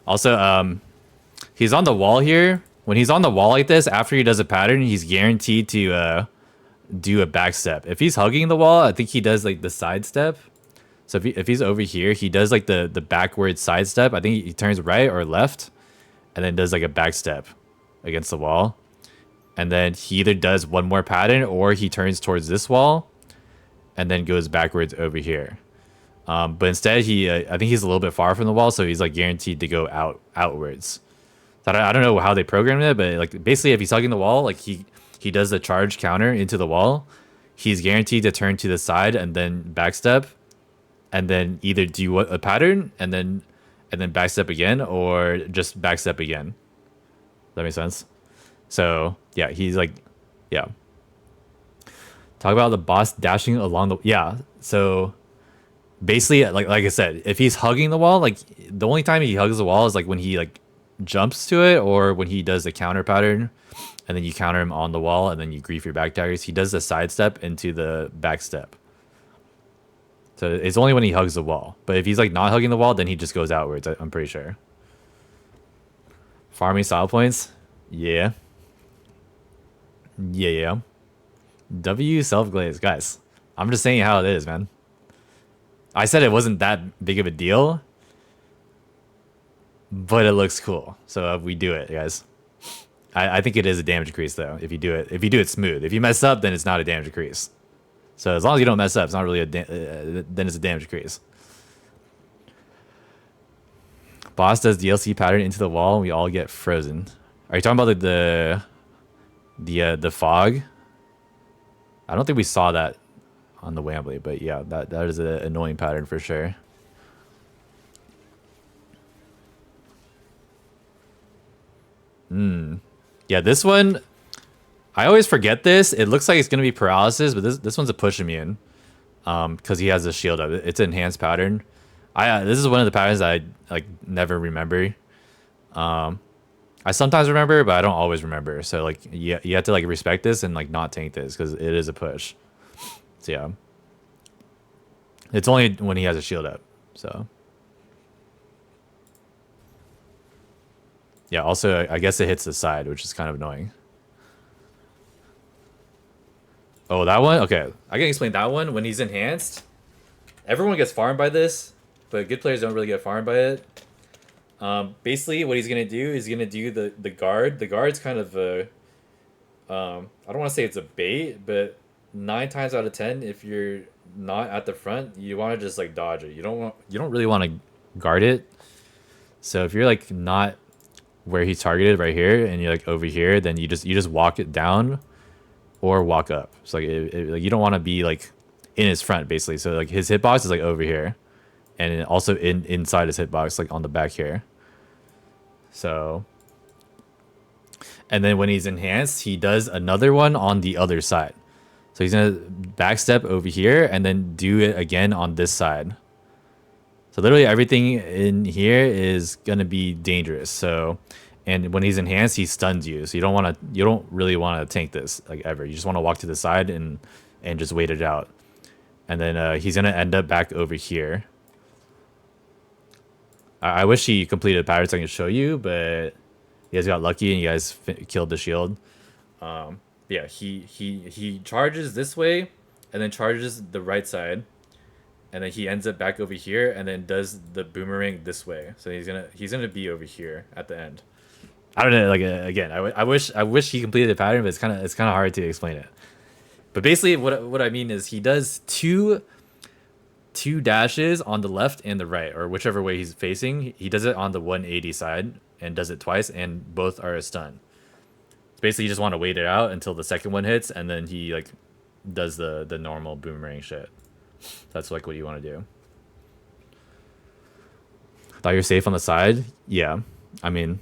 Also, he's on the wall here. When he's on the wall like this, after he does a pattern, he's guaranteed to do a backstep. If he's hugging the wall, I think he does like the sidestep. So if he's over here, he does like the backward sidestep. I think he turns right or left, and then does like a backstep against the wall. And then he either does one more pattern or he turns towards this wall and then goes backwards over here. But instead, I think he's a little bit far from the wall, so he's like guaranteed to go outwards. So I don't know how they programmed it, but like basically, if he's hugging the wall, like he does the charge counter into the wall, he's guaranteed to turn to the side and then backstep, and then either do a pattern and then backstep again, or just backstep again. Does that make sense? So yeah, he's like, yeah. Talk about the boss dashing along the, yeah. So basically, like I said, if he's hugging the wall, like the only time he hugs the wall is like when he like jumps to it, or when he does the counter pattern, and then you counter him on the wall, and then you grief your back daggers. He does the sidestep into the backstep. So it's only when he hugs the wall. But if he's like not hugging the wall, then he just goes outwards. I'm pretty sure. Farming style points, yeah. Yeah. W self glaze, guys. I'm just saying how it is, man. I said it wasn't that big of a deal, but it looks cool. So we do it, guys. I think it is a damage decrease though. If you do it smooth. If you mess up, then it's not a damage decrease. So as long as you don't mess up, it's not really then it's a damage decrease. Boss does DLC pattern into the wall, and we all get frozen. Are you talking about the fog? I don't think we saw that on the whambly, but yeah, that is an annoying pattern for sure. Yeah, this one, I always forget this. It looks like it's gonna be paralysis, but this one's a push immune, because he has a shield up. It's an enhanced pattern. This is one of the patterns that I like never remember. I sometimes remember, but I don't always remember. So like, you have to like respect this and like not tank this because it is a push. So yeah, it's only when he has a shield up. So yeah. Also, I guess it hits the side, which is kind of annoying. Oh, that one. Okay, I can explain that one. When he's enhanced, everyone gets farmed by this, but good players don't really get farmed by it. Basically what he's gonna do is gonna do the guard. The guard's kind of a I don't want to say it's a bait, but 9 times out of 10, if you're not at the front, you want to just like dodge it. You don't really want to guard it. So if you're like not where he's targeted right here, and you're like over here, then you just walk it down or walk up. So like, like you don't want to be like in his front basically. So like his hitbox is like over here. And also inside his hitbox, like on the back here. So, and then when he's enhanced, he does another one on the other side. So he's gonna backstep over here and then do it again on this side. So literally everything in here is gonna be dangerous. So, and when he's enhanced, he stuns you. So you don't really want to tank this like ever. You just want to walk to the side and just wait it out. And then he's gonna end up back over here. I wish he completed a pattern so I can show you, but you guys got lucky and you guys killed the shield. Yeah, he charges this way and then charges the right side, and then he ends up back over here and then does the boomerang this way. So he's gonna be over here at the end. I don't know. Like again, I wish he completed the pattern, but it's kind of hard to explain it. But basically, what I mean is he does two dashes on the left and the right, or whichever way he's facing. He does it on the 180 side and does it twice, and both are a stun. So basically, you just want to wait it out until the second one hits, and then he like does the normal boomerang shit. That's like what you want to do. Thought you're safe on the side? Yeah. I mean,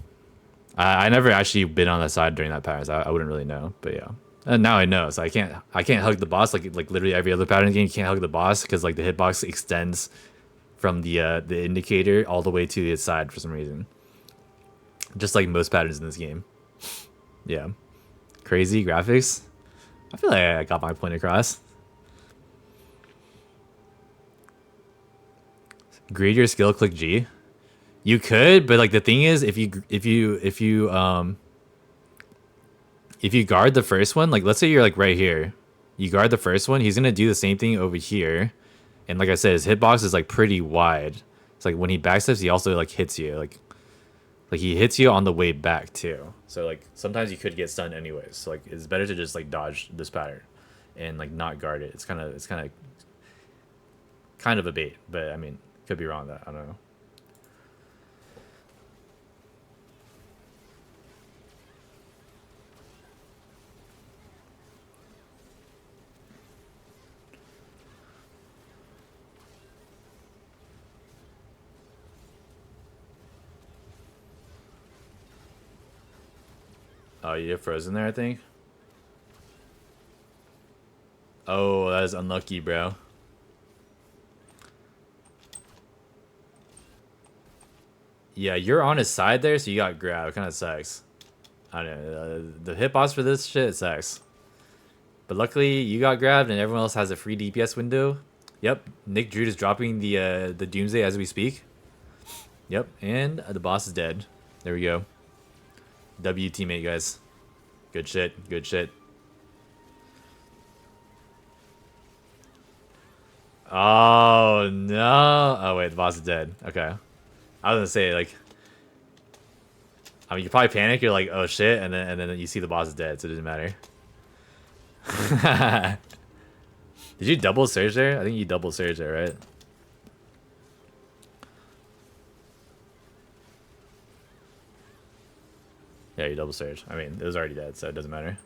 I never actually been on that side during that pattern, so I wouldn't really know. But yeah, and now I know. So I can't hug the boss like literally every other pattern game. You can't hug the boss because like the hitbox extends from the indicator all the way to its side for some reason. Just like most patterns in this game. Yeah. Crazy graphics. I feel like I got my point across. Grade your skill, click G. You could, but like the thing is, if you guard the first one, like let's say you're like right here, you guard the first one, he's gonna do the same thing over here, and like I said, his hitbox is like pretty wide. It's like when he backsteps, he also like hits you, like he hits you on the way back too. So like sometimes you could get stunned anyways. So like it's better to just like dodge this pattern, and like not guard it. It's kind of a bait, but I mean, could be wrong. That I don't know. Oh, you get frozen there, I think. Oh, that is unlucky, bro. Yeah, you're on his side there, so you got grabbed. Kind of sucks. I don't know. The hitbox for this shit sucks. But luckily, you got grabbed, and everyone else has a free DPS window. Yep, Nick Drude is dropping the Doomsday as we speak. Yep, and the boss is dead. There we go. W teammate, guys. Good shit. Good shit. Oh no! Oh wait, the boss is dead. Okay, I was gonna say like, I mean, you probably panic. You're like, oh shit, and then you see the boss is dead, so it doesn't matter. Did you double surge there? I think you double surge there, right? Yeah, you double surge. I mean, it was already dead, so it doesn't matter.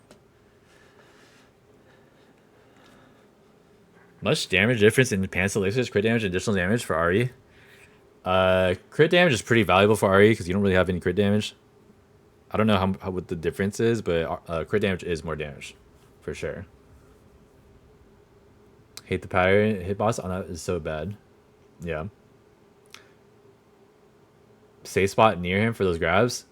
Much damage difference in pants elixirs, crit damage, and additional damage for RE. Crit damage is pretty valuable for RE because you don't really have any crit damage. I don't know how what the difference is, but crit damage is more damage, for sure. Hate the pattern. Hit boss on that is so bad. Yeah. Safe spot near him for those grabs.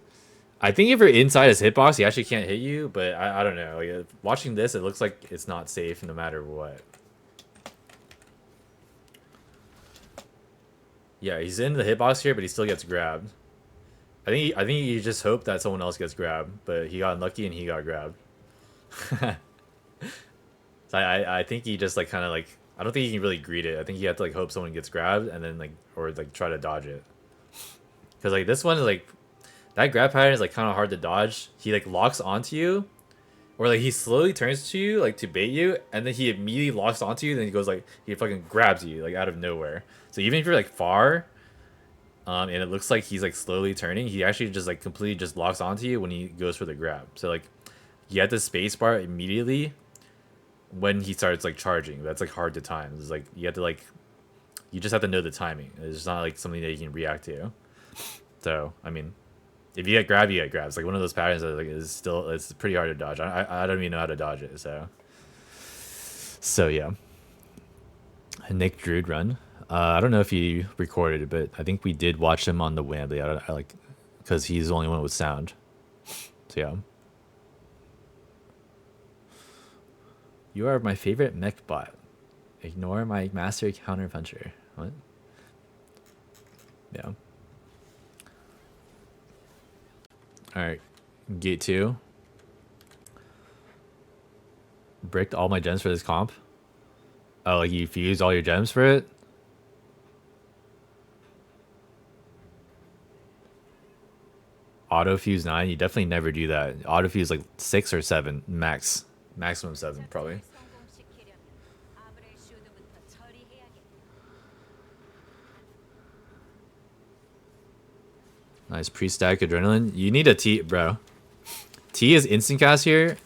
I think if you're inside his hitbox, he actually can't hit you, but I don't know. Like, watching this, it looks like it's not safe no matter what. Yeah, he's in the hitbox here, but he still gets grabbed. I think he just hoped that someone else gets grabbed, but he got unlucky and he got grabbed. So I think he just like kind of like, I don't think he can really greet it. I think he had to like hope someone gets grabbed and then like, or like try to dodge it. Because like this one is like, that grab pattern is like kind of hard to dodge. He like locks onto you, or like he slowly turns to you like to bait you, and then he immediately locks onto you. Then he goes like he fucking grabs you like out of nowhere. So even if you're like far, and it looks like he's like slowly turning, he actually just like completely just locks onto you when he goes for the grab. So like you have the space bar immediately when he starts like charging. That's like hard to time. It's like you have to like, you just have to know the timing. It's not like something that you can react to. So I mean, if you get grab, you get grabs. Like one of those patterns that like is still, it's pretty hard to dodge. I don't even know how to dodge it. So yeah. Nick Drude run. I don't know if he recorded it, but I think we did watch him on the whambly. I like, because he's the only one with sound. So yeah. You are my favorite mech bot. Ignore my master counter puncher. What? Yeah. Alright. Gate 2. Bricked all my gems for this comp. Oh, like you fused all your gems for it? Auto fuse 9? You definitely never do that. Auto fuse like 6 or 7 max. Maximum 7 probably. Nice pre-stack adrenaline. You need a T, bro. T is instant cast here.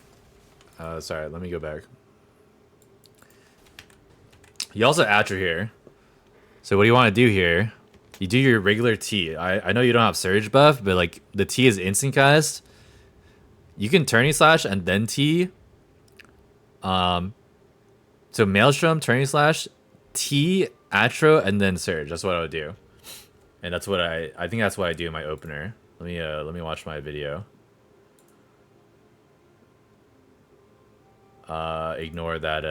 Sorry, let me go back. You also Atro here. So what do you want to do here? You do your regular T. I know you don't have surge buff, but like the T is instant cast. You can turning slash and then T. So Maelstrom, turning slash, T, Atro, and then surge. That's what I would do. And that's what I think that's what I do in my opener. Let me watch my video. Ignore that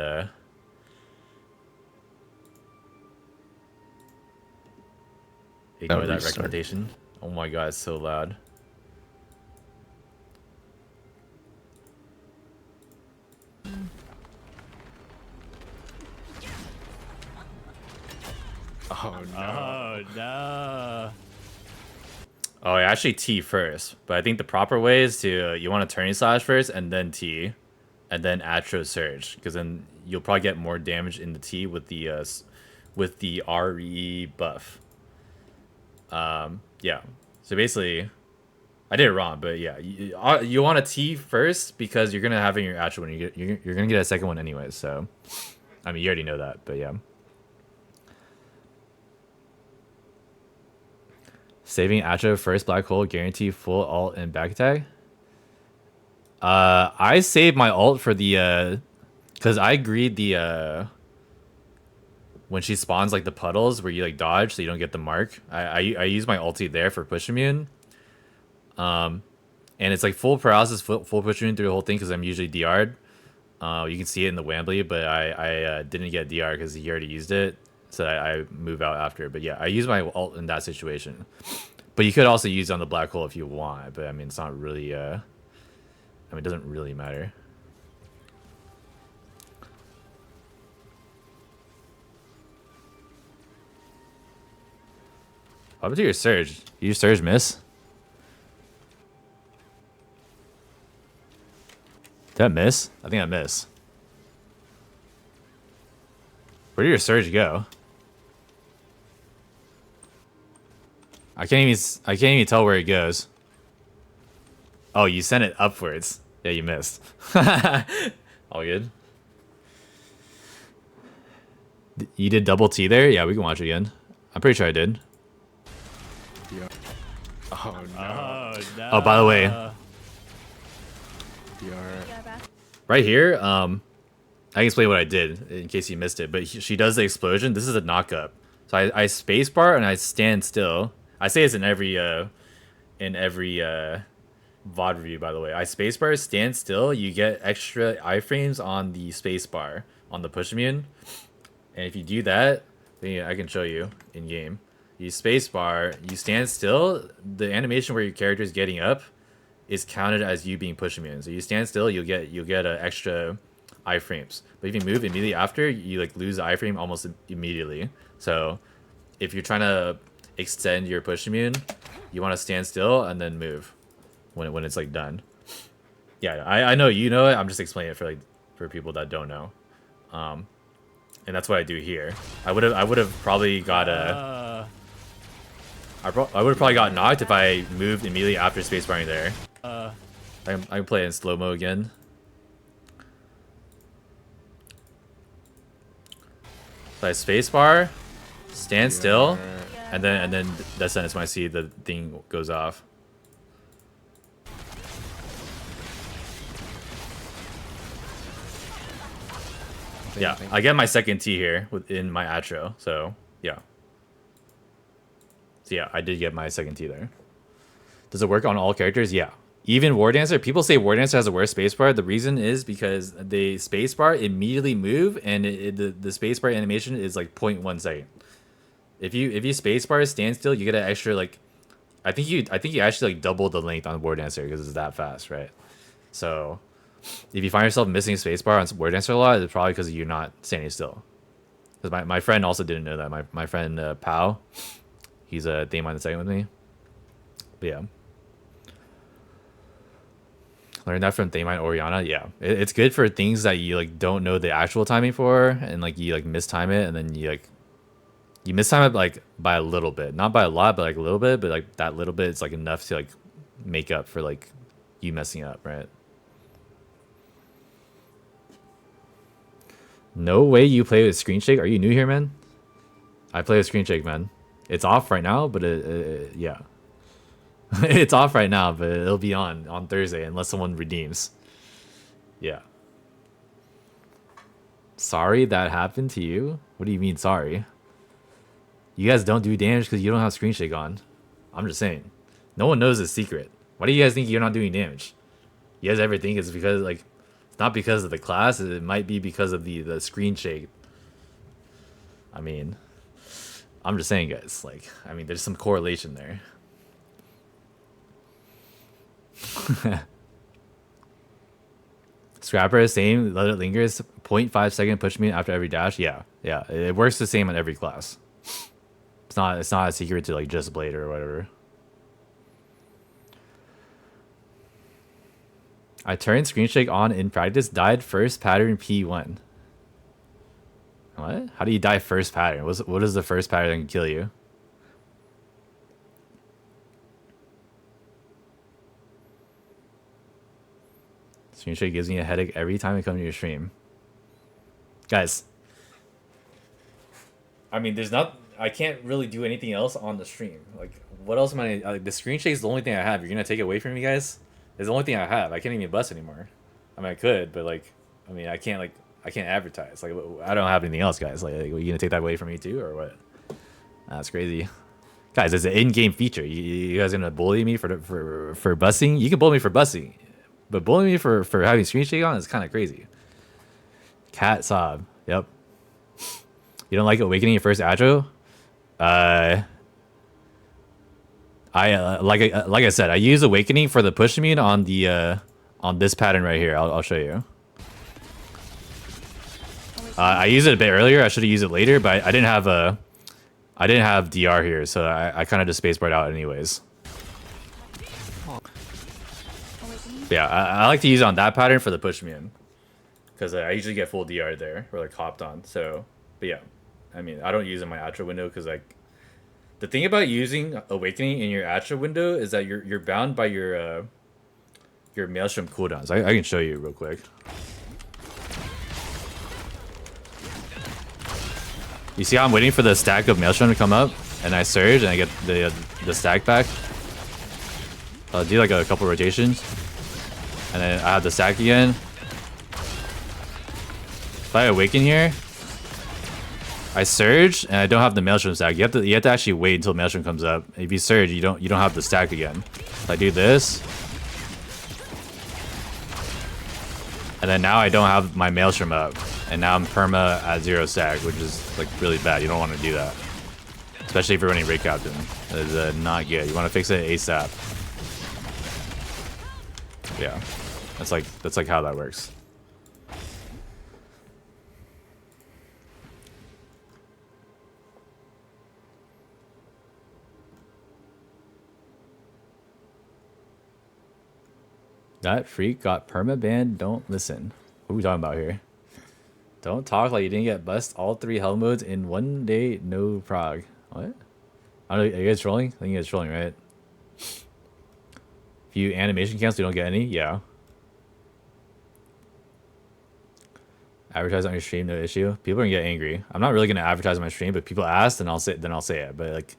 ignore that recommendation. Oh my god, it's so loud. Oh no. Oh no. Oh, yeah, actually T first. But I think the proper way is to you want to turning slash first and then T, and then Atro surge, because then you'll probably get more damage in the T with the RE buff. Yeah. So basically, I did it wrong, but yeah, you want a T first because you're gonna have it in your Atro when you're gonna get a second one anyways. So, I mean, you already know that, but yeah. Saving Atro first black hole, guarantee full ult and back attack. I saved my ult for the because I agreed the when she spawns like the puddles where you like dodge so you don't get the mark. I use my ulti there for push immune. And it's like full paralysis, full push immune through the whole thing because I'm usually DR'd. You can see it in the whambly, but I didn't get DR because he already used it. So I move out after. But yeah, I use my ult in that situation. But you could also use it on the black hole if you want. But I mean, it's not really... I mean, it doesn't really matter. What happened to your surge? You surge miss? Did that miss? I think I miss. Where did your surge go? I can't even tell where it goes. Oh, you sent it upwards. Yeah, you missed. All good. You did double T there? Yeah, we can watch it again. I'm pretty sure I did. Yeah. Oh no. Oh no. Oh, by the way, DR. right here, I can explain what I did in case you missed it. But she does the explosion. This is a knock up. So I spacebar and I stand still. I say this in every VOD review, by the way. I spacebar, stand still. You get extra iframes on the spacebar on the push immune. And if you do that, then I can show you in game. You spacebar, you stand still. The animation where your character is getting up is counted as you being push immune. So you stand still, you'll get extra iframes. But if you move immediately after, you like lose the iframe almost immediately. So if you're trying to extend your push immune, you want to stand still and then move when it's like done. Yeah, I know you know it. I'm just explaining it for people that don't know. And that's what I do here. I would have probably got a I would have probably got knocked if I moved immediately after spacebarring there. I can play it in slow mo again. So I spacebar, stand still, and then that's when I see the thing goes off. Yeah, I get my second T here within my Atro, so yeah. So yeah, I did get my second T there. Does it work on all characters? Yeah. Even War Dancer, people say War Dancer has a worse spacebar. The reason is because the spacebar immediately move, and the spacebar animation is like 0.1 second. If you spacebar stand still, you get an extra like, I think you actually like double the length on War Dancer because it's that fast, right? So if you find yourself missing spacebar on War Dancer a lot, it's probably because you're not standing still. Because my friend also didn't know that. My friend Pao, he's a Theme on the second with me. But yeah. Learned that from Thaemine Oriana. Yeah, it's good for things that you like don't know the actual timing for, and like you like mistime it, and then you You mistime it like by a little bit, not by a lot, but like a little bit. But like that little bit, it's like enough to like make up for like you messing up, right? No way you play with screen shake. Are you new here, man? I play with screen shake, man. It's off right now, but yeah, it's off right now, but it'll be on Thursday unless someone redeems. Yeah. Sorry that happened to you. What do you mean sorry? You guys don't do damage because you don't have screen shake on. I'm just saying. No one knows the secret. Why do you guys think you're not doing damage? You guys ever think it's because like it's not because of the class? It might be because of the screen shake. I mean, I'm just saying, guys. Like, I mean, there's some correlation there. Scrapper, same. Let it lingers. 0.5 second push me after every dash. Yeah, yeah. It works the same on every class. It's not a secret to like just Blade or whatever. I turned screen shake on in practice. Died first pattern P1. What? How do you die first pattern? What is the first pattern that can kill you? Screen shake gives me a headache every time I come to your stream. Guys, I mean, I can't really do anything else on the stream. Like, what else am I? The screen shake is the only thing I have. You're gonna take it away from me, guys? It's the only thing I have. I can't even bust anymore. I mean, I could, but like, I mean, I can't advertise. Like, I don't have anything else, guys. Like, are you gonna take that away from me too, or what? That's crazy, guys. It's an in-game feature. You guys gonna bully me for busing? You can bully me for busing, but bullying me for having screen shake on is kind of crazy. Cat sob. Yep. You don't like awakening your first Atro? Like I said, I use awakening for the push immune on the on this pattern right here. I'll show you. I used it a bit earlier. I should have used it later, but I didn't have DR here, so I kind of just spacebarred out anyways. Yeah, I like to use it on that pattern for the push immune because I usually get full DR there or like hopped on. So, but yeah, I mean, I don't use it in my Atro window because like. The thing about using Awakening in your Atro window is that you're bound by your Maelstrom cooldowns. I can show you real quick. You see how I'm waiting for the stack of Maelstrom to come up, and I surge and I get the stack back. I'll do like a couple rotations, and then I have the stack again. If I Awaken here, I surge and I don't have the Maelstrom stack. You have to actually wait until Maelstrom comes up. If you surge, you don't have the stack again. So I do this, and then now I don't have my Maelstrom up, and now I'm perma at 0 stack, which is like really bad. You don't want to do that, especially if you're running Raid Captain. That is not good. You want to fix it ASAP. Yeah, that's like how that works. That freak got perma-banned. Don't listen. What are we talking about here? Don't talk like you didn't get bust all 3 hell modes in 1 day. No prog. What? I don't know. Are you guys trolling? I think you guys trolling, right? If you animation cancel, you don't get any. Yeah. Advertise on your stream, no issue. People are gonna get angry. I'm not really gonna advertise on my stream, but people ask, and I'll say it. But like,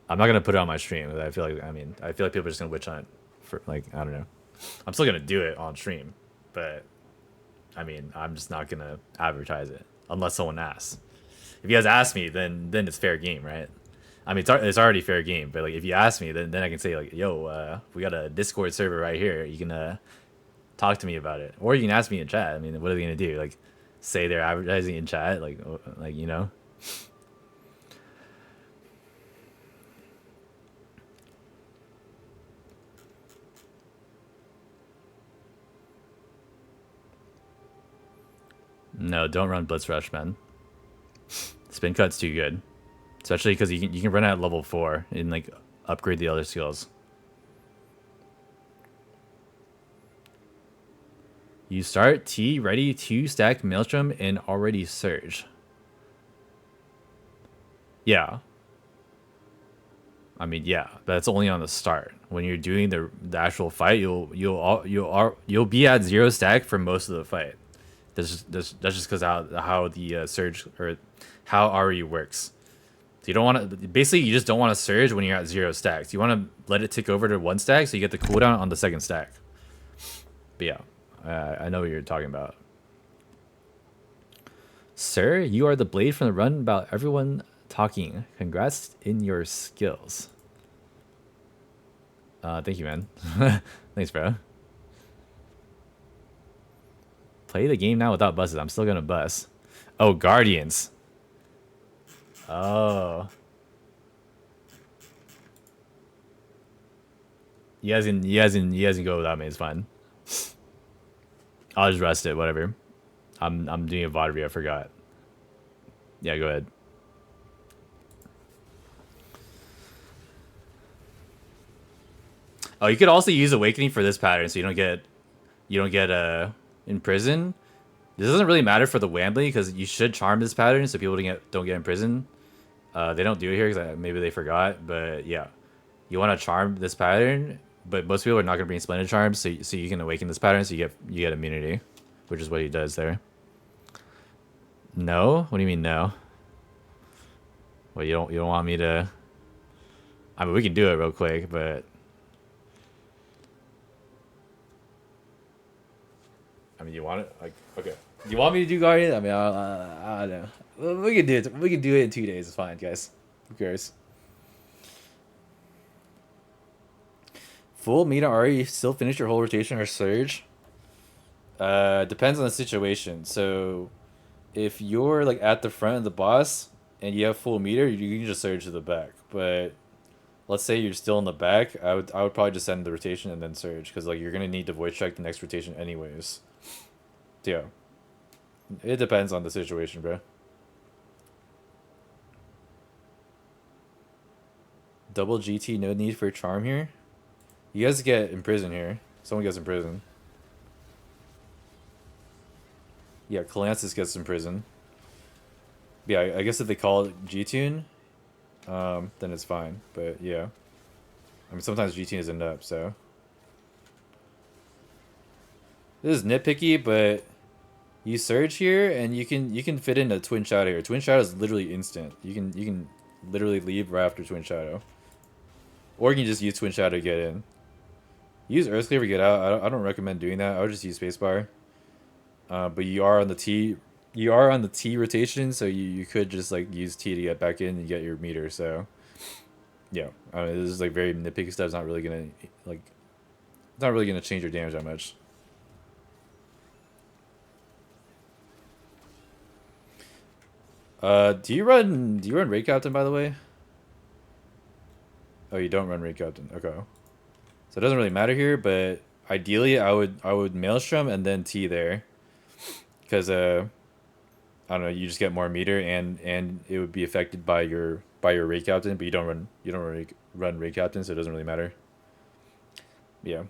I'm not gonna put it on my stream. I feel like people are just gonna witch hunt. For like, I don't know. I'm still gonna do it on stream, but I mean, I'm just not gonna advertise it unless someone asks. If you guys ask me, then it's fair game, right? I mean, it's already fair game, but like if you ask me, then I can say like, yo, we got a Discord server right here. You can talk to me about it, or you can ask me in chat. I mean, what are they gonna do? Like, say they're advertising in chat, like you know. No, don't run Blitz Rush, man. Spincut's too good. Especially because you can run at level 4 and like upgrade the other skills. You start T ready to stack Maelstrom and already surge. Yeah. I mean, yeah, that's only on the start. When you're doing the actual fight, you'll be at 0 stack for most of the fight. That's just because how the surge or how RE works. So you don't want to basically you just don't want to surge when you're at 0 stacks. You want to let it tick over to 1 stack so you get the cooldown on the 2nd stack. But yeah, I know what you're talking about. Sir, you are the blade from the run about everyone talking. Congrats in your skills. Thank you, man. Thanks, bro. Play the game now without buses. I'm still gonna bus. Oh, Guardians. Oh. You guys can go without me. It's fine. I'll just rest it. Whatever. I'm doing a VOD. I forgot. Yeah, go ahead. Oh, you could also use Awakening for this pattern, so you don't get in prison. This doesn't really matter for the whambly because you should charm this pattern so people don't get in prison. They don't do it here because maybe they forgot, but yeah, you want to charm this pattern, but most people are not going to bring splendid charms, so you can awaken this pattern so you get immunity, which is what he does there. No, what do you mean no? Well, you don't want me to? I mean, we can do it real quick, but. I mean, you want it? Like, okay. You want me to do Guardian? I mean, I don't know. We can do it. We can do it in 2 days. It's fine, guys. Who cares? Full meter RE, still finish your whole rotation or surge? Depends on the situation. So, if you're like at the front of the boss and you have full meter, you can just surge to the back. But let's say you're still in the back, I would probably just send the rotation and then surge because like you're gonna need to voice check the next rotation anyways. Yeah, it depends on the situation, bro. Double GT, no need for charm here. You guys get in prison here. Someone gets in prison. Yeah, Calansis gets in prison. Yeah, I guess if they call it G-Tune, then it's fine. But yeah, I mean sometimes G-Tune isn't up, so this is nitpicky, but you surge here and you can fit in a twin shadow here. Twin shadow is literally instant. You can literally leave right after twin shadow, or you can just use twin shadow to get in. Use Earth Cleaver to get out. I don't recommend doing that. I would just use Spacebar. But you are on the T rotation, so you could just like use T to get back in and get your meter. So yeah, I mean, this is like very nitpicky stuff. It's not really gonna change your damage that much. Do you run Raid Captain, by the way? Oh, you don't run Raid Captain. Okay. So it doesn't really matter here, but ideally I would Maelstrom and then T there. Because I don't know, you just get more meter and it would be affected by your Raid Captain, but you don't run Raid Captain, so it doesn't really matter. Yeah.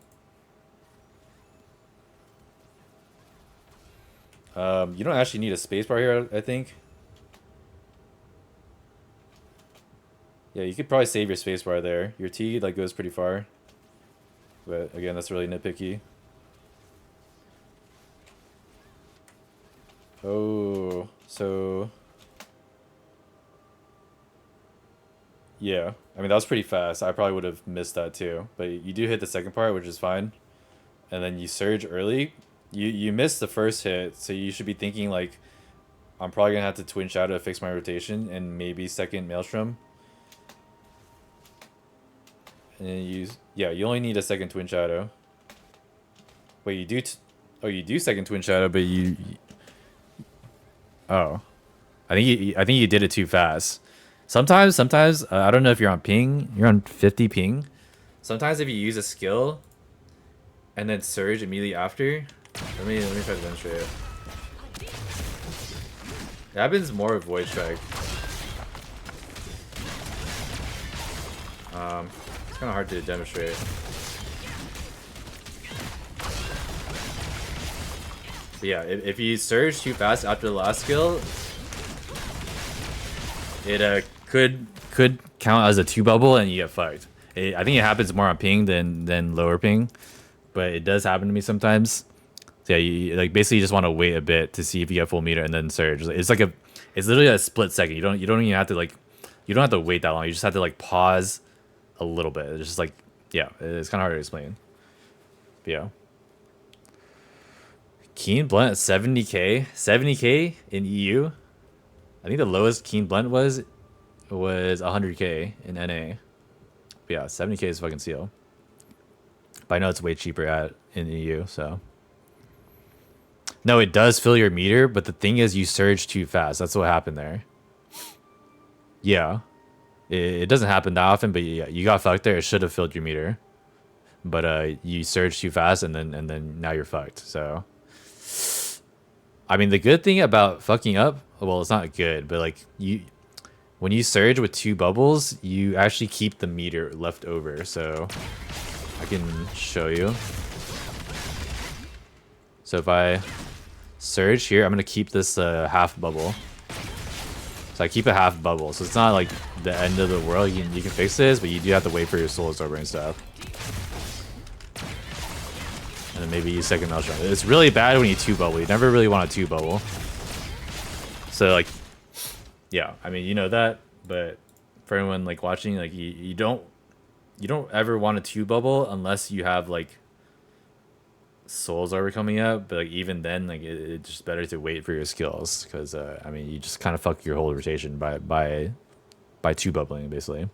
You don't actually need a spacebar here, I think. Yeah, you could probably save your spacebar there. Your T like goes pretty far. But again, that's really nitpicky. Oh, so yeah. I mean, that was pretty fast. I probably would have missed that too. But you do hit the second part, which is fine. And then you surge early. You missed the first hit, so you should be thinking like, I'm probably gonna have to twin shadow to fix my rotation and maybe second Maelstrom. And then you only need a second twin shadow. Wait, you do you do second twin shadow, but oh, I think you did it too fast. Sometimes I don't know if you're on ping. You're on 50 ping. Sometimes if you use a skill and then surge immediately after. Let me try to demonstrate it. It happens more with void strike. It's kind of hard to demonstrate. But yeah, if you surge too fast after the last skill, it could count as a 2 bubble and you get fucked. I think it happens more on ping than lower ping, but it does happen to me sometimes. So yeah, you like basically just want to wait a bit to see if you get full meter and then surge. It's like it's literally a split second. You don't even have to like, you don't have to wait that long. You just have to like pause a little bit. It's just like, yeah, it's kind of hard to explain. But yeah. Keen blunt at 70k in EU. I think the lowest keen blunt was 100k in NA. But yeah, 70k is fucking seal. But I know it's way cheaper in EU, so. No, it does fill your meter, but the thing is you surge too fast. That's what happened there. Yeah. It doesn't happen that often, but yeah, you got fucked there. It should have filled your meter. But you surged too fast and then now you're fucked. So I mean the good thing about fucking up, well it's not good, but like when you surge with 2 bubbles, you actually keep the meter left over. So I can show you. So if I surge here, I'm gonna keep this half bubble. So I keep a half bubble. So it's not like the end of the world. You can fix this, but you do have to wait for your soul absorber and stuff. And then maybe use second maelstrom. It's really bad when you 2 bubble. You never really want a 2 bubble. So like, yeah, I mean you know that, but for anyone like watching, like you don't ever want a 2 bubble unless you have like souls are coming up, but like even then, like it's just better to wait for your skills because I mean you just kind of fuck your whole rotation by 2 bubbling basically.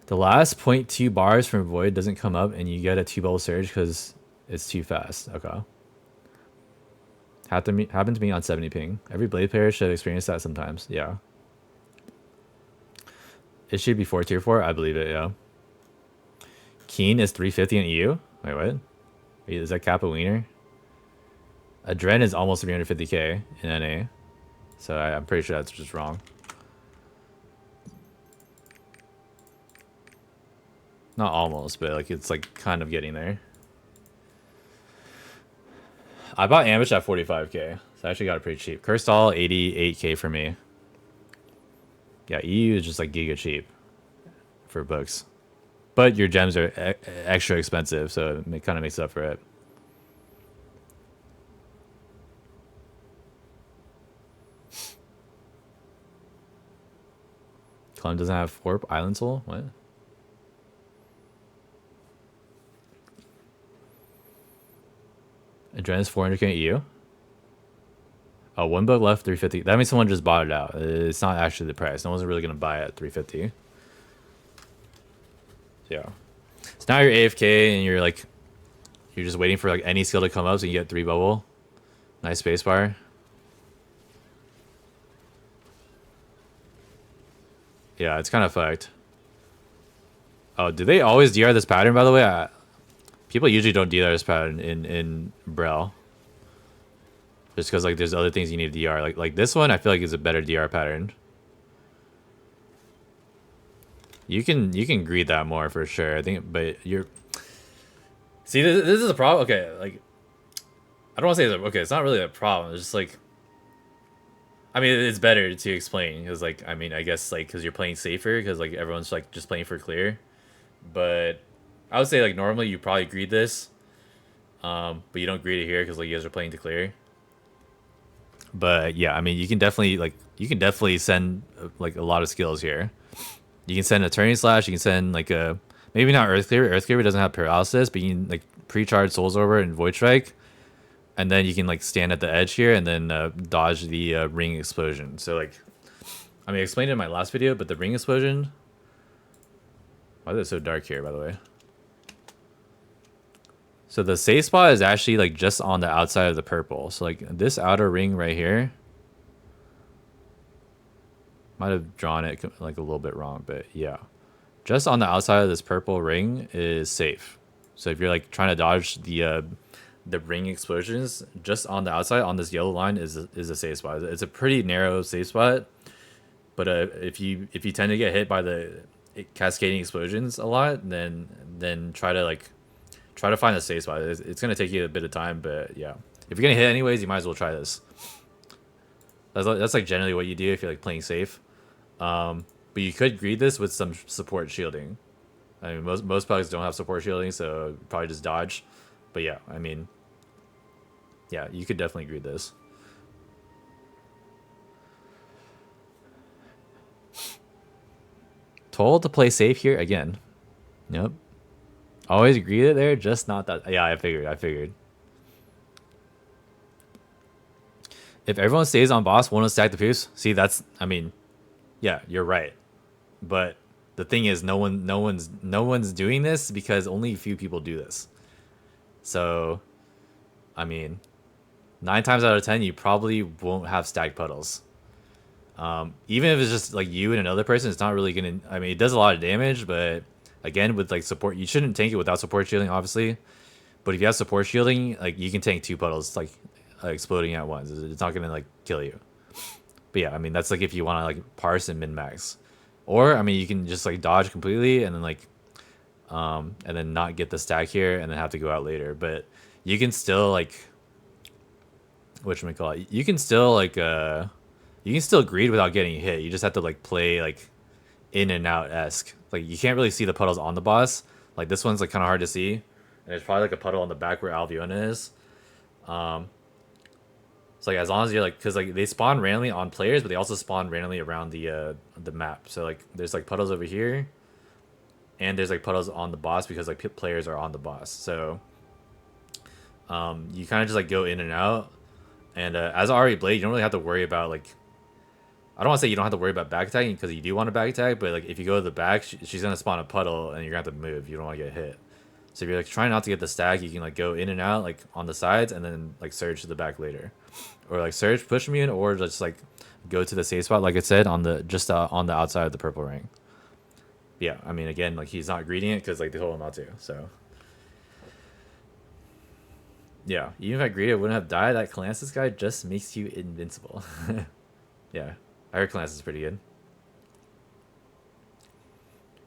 The last 0.2 bars from void doesn't come up and you get a 2 bubble surge because it's too fast. Okay. Happened to me on 70 ping. Every blade player should experience that sometimes. Yeah. It should be 4 tier 4. I believe it. Yeah. Keen is 350 in EU. Wait, what? Wait, is that Kappa Wiener? Adren is almost 350k in NA. So I'm pretty sure that's just wrong. Not almost, but like it's like kind of getting there. I bought Ambush at 45k. So I actually got it pretty cheap. Cursed All 88k for me. Yeah, EU is just like giga cheap for books. But your gems are extra expensive, so it kind of makes up for it. Clone doesn't have Warp Island Soul? What? Adrena's 400k EU. Oh, 1 book left, 350. That means someone just bought it out. It's not actually the price. No one's really going to buy it at 350. Yeah. So now you're AFK and you're like, you're just waiting for like any skill to come up so you get 3 bubble. Nice spacebar. Yeah, it's kind of fucked. Oh, do they always DR this pattern, by the way? People usually don't DR this pattern in Brel. Just because like there's other things you need to DR. Like this one, I feel like is a better DR pattern. You can greed that more for sure. I think, but you're. See, this is a problem. Okay, like I don't want to say okay. It's not really a problem. It's just like. I mean, it's better to explain because, like, I mean, I guess like because you're playing safer because like everyone's like just playing for clear. But I would say like normally you probably greed this, but you don't greed it here because like you guys are playing to clear. But yeah, I mean, you can definitely send like a lot of skills here. You can send a turning slash. You can send like a maybe not earth cleaver. Earth cleaver doesn't have paralysis, but you can like pre-charge Soul Absorber and Void Strike, and then you can like stand at the edge here and then dodge the ring explosion. So like, I mean, I explained it in my last video, but the ring explosion. Why is it so dark here, by the way? So the safe spot is actually like just on the outside of the purple. So like this outer ring right here. Might have drawn it like a little bit wrong, but yeah. Just on the outside of this purple ring is safe. So if you're like trying to dodge the ring explosions, just on the outside on this yellow line is a safe spot. It's a pretty narrow safe spot. But if you tend to get hit by the cascading explosions a lot, then try to find a safe spot. It's gonna take you a bit of time, but yeah. If you're gonna hit anyways, you might as well try this. That's like generally what you do if you're like playing safe. But you could greed this with some support shielding. I mean, most pugs don't have support shielding, so probably just dodge. But yeah, I mean, yeah, you could definitely greed this. Told to play safe here again. Yep. Always greed it there, just not that. Yeah, I figured. If everyone stays on boss, won't stack the Poos? See, that's, I mean, yeah, you're right. But the thing is, no one's doing this because only a few people do this. So, I mean, 9 times out of 10, you probably won't have stacked puddles. Even if it's just like you and another person, it's not really gonna. I mean, it does a lot of damage, but again, with like support, you shouldn't tank it without support shielding, obviously. But if you have support shielding, like you can tank 2 puddles like exploding at once. It's not gonna like kill you. But yeah, I mean that's like if you want to like parse and min max, or I mean you can just like dodge completely and then like, and then not get the stack here and then have to go out later. But you can still like, whatchamacallit, you can still like you can still greed without getting hit. You just have to like play like in and out esque. Like you can't really see the puddles on the boss. Like this one's like kind of hard to see, and there's probably like a puddle on the back where Alviona is. So like as long as you're like, because like they spawn randomly on players, but they also spawn randomly around the map. So like there's like puddles over here, and there's like puddles on the boss because like players are on the boss. So you kind of just like go in and out. And as Ari Blade, you don't really have to worry about like, I don't want to say you don't have to worry about back attacking because you do want to back attack, but like if you go to the back, she's gonna spawn a puddle and you're gonna have to move. You don't want to get hit. So if you're like trying not to get the stack, you can like go in and out like on the sides and then like surge to the back later, or like surge push immune, or just like go to the safe spot like I said on the just on the outside of the purple ring. Yeah, I mean again like he's not greeting it because like they told him not to. So yeah, even if I greeted, it wouldn't have died. That Calansis guy just makes you invincible. Yeah, I heard Calansis is pretty good.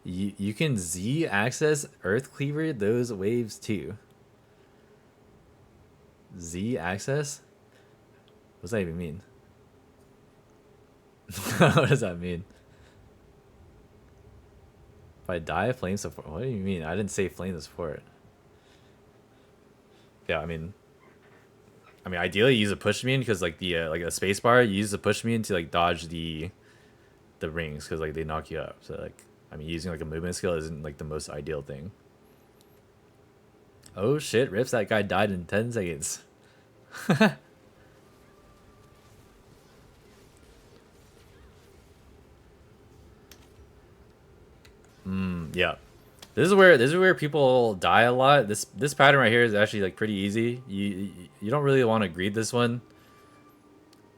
You can Z access Earth Cleaver those waves too. Z access? What does that even mean? What does that mean? If I die, flame support. What do you mean? I didn't say flame the support. Yeah, I mean, ideally use a push immune because like the like a spacebar, you use the push immune to like dodge the rings because like they knock you up. So like, I mean, using like a movement skill isn't like the most ideal thing. Oh shit, Rips, that guy died in 10 seconds. Yeah. This is where people die a lot. This pattern right here is actually like pretty easy. You don't really want to greed this one.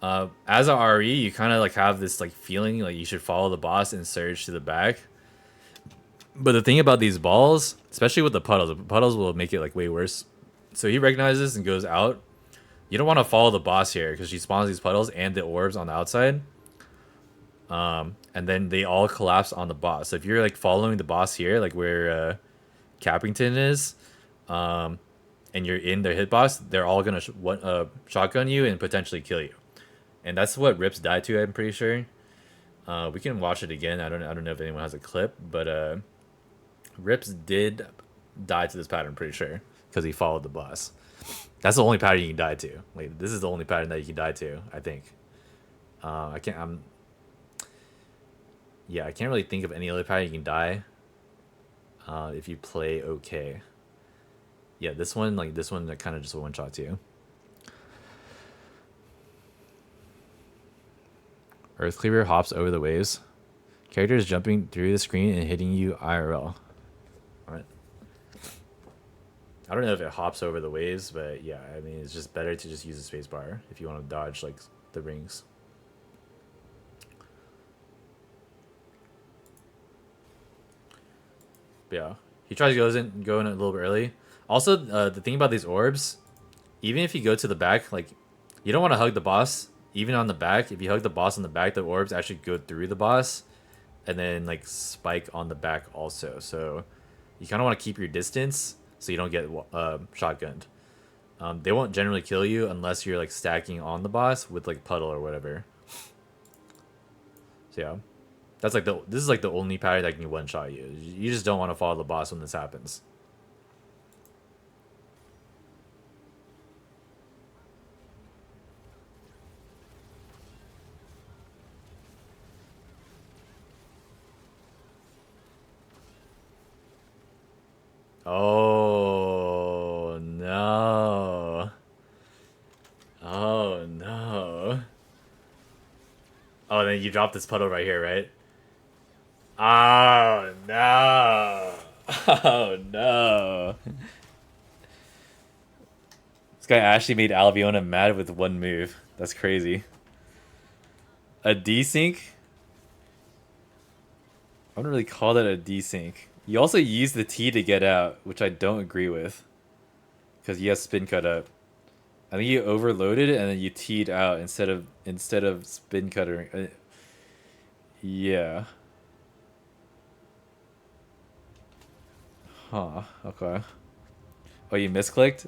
As a RE, you kind of like have this like feeling like you should follow the boss and surge to the back. But the thing about these balls, especially with the puddles will make it like way worse. So he recognizes and goes out. You don't want to follow the boss here because she spawns these puddles and the orbs on the outside. And then they all collapse on the boss. So if you're like following the boss here, like where Cappington is, and you're in their hitbox, they're all gonna shotgun you and potentially kill you. And that's what Rips died to. I'm pretty sure. We can watch it again. I don't know if anyone has a clip, but Rips did die to this pattern. I'm pretty sure because he followed the boss. That's the only pattern you can die to. Wait, this is the only pattern that you can die to. I think. I can't. Yeah, I can't really think of any other pattern you can die. If you play okay. Yeah, this one that kind of just one shot you. Earth Cleaver hops over the waves. Characters jumping through the screen and hitting you IRL. Alright. I don't know if it hops over the waves, but yeah, I mean it's just better to just use the spacebar if you want to dodge like the rings. Yeah, he tries to go in a little bit early. Also, the thing about these orbs, even if you go to the back, like you don't want to hug the boss. Even on the back, if you hug the boss on the back, the orbs actually go through the boss, and then like spike on the back also. So you kind of want to keep your distance so you don't get shotgunned. They won't generally kill you unless you're like stacking on the boss with like puddle or whatever. So yeah, that's like this is like the only parry that can one shot you. You just don't want to follow the boss when this happens. Oh no. Oh no. Oh, then you drop this puddle right here, right? Oh no. Oh no. This guy actually made Albiona mad with one move. That's crazy. A desync? I wouldn't really call that a desync. You also use the T to get out, which I don't agree with. Because you have spin cut up. I think you overloaded it and then you T'd out instead of spin cuttering. Yeah. Huh. Okay. Oh, you misclicked?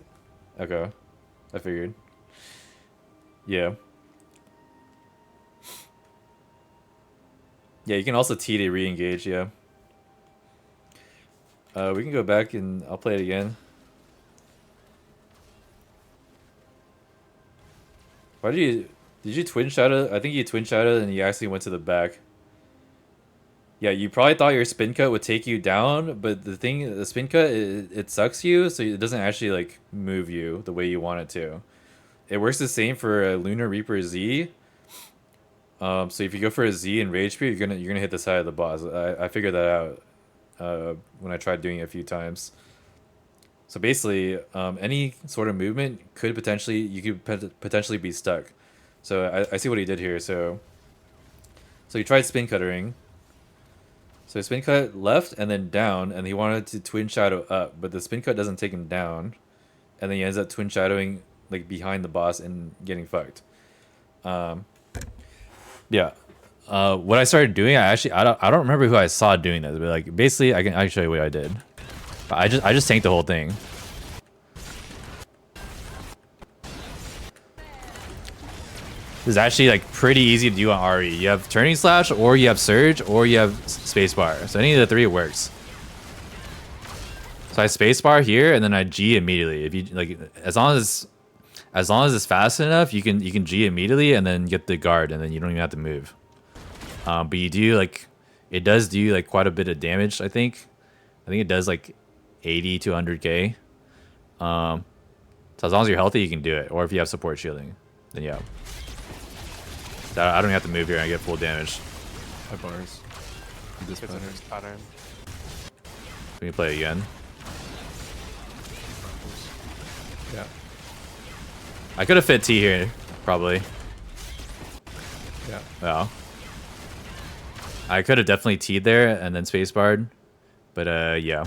Okay. I figured. Yeah. Yeah, you can also T to re-engage, yeah. We can go back and I'll play it again. Why did you twin shadow? I think you twin shadowed and you actually went to the back. Yeah, you probably thought your spin cut would take you down, but the spin cut, it sucks you, so it doesn't actually like move you the way you want it to. It works the same for a Lunar Reaper Z. So if you go for a Z and Rage Spear, you're gonna hit the side of the boss. I figured that out when I tried doing it a few times. So basically, any sort of movement you could potentially be stuck. So I see what he did here. So he tried spin cuttering. So spin cut left and then down, and he wanted to twin shadow up, but the spin cut doesn't take him down, and then he ends up twin shadowing like behind the boss and getting fucked. Yeah. What I started doing, I don't remember who I saw doing this, but like basically I can show you what I did. I just tanked the whole thing. This is actually like pretty easy to do on RE. You have turning slash, or you have surge, or you have spacebar. So any of the three works. So I spacebar here, and then I G immediately. If you like, as long as it's fast enough, you can G immediately, and then get the guard, and then you don't even have to move. But you do like, it does do like quite a bit of damage. I think it does like 80 to 100k. So as long as you're healthy, you can do it. Or if you have support shielding, then yeah. I don't have to move here and I get full damage. High bars. This pattern. We can play it again. Yeah. I could have fit T here, probably. Yeah. Well. I could have definitely T'd there and then spacebarred. But yeah.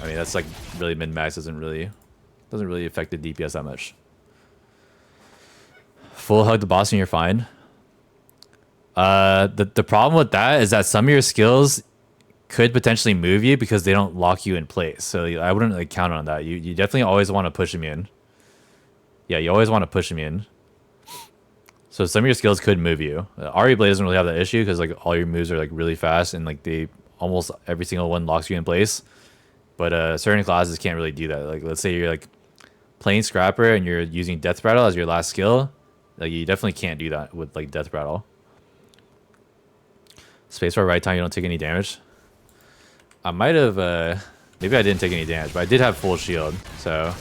I mean, that's like really min-max doesn't really affect the DPS that much. Full hug the boss and you're fine. The problem with that is that some of your skills could potentially move you because they don't lock you in place. So I wouldn't like count on that. You definitely always want to push him in. Yeah, you always want to push him in. So some of your skills could move you. RE Blade doesn't really have that issue because like all your moves are like really fast and like they almost every single one locks you in place. But certain classes can't really do that. Like let's say you're like playing Scrapper and you're using Death Rattle as your last skill. Like you definitely can't do that with like Death Rattle. Spacebar right time, you don't take any damage. I might have maybe I didn't take any damage, but I did have full shield, so.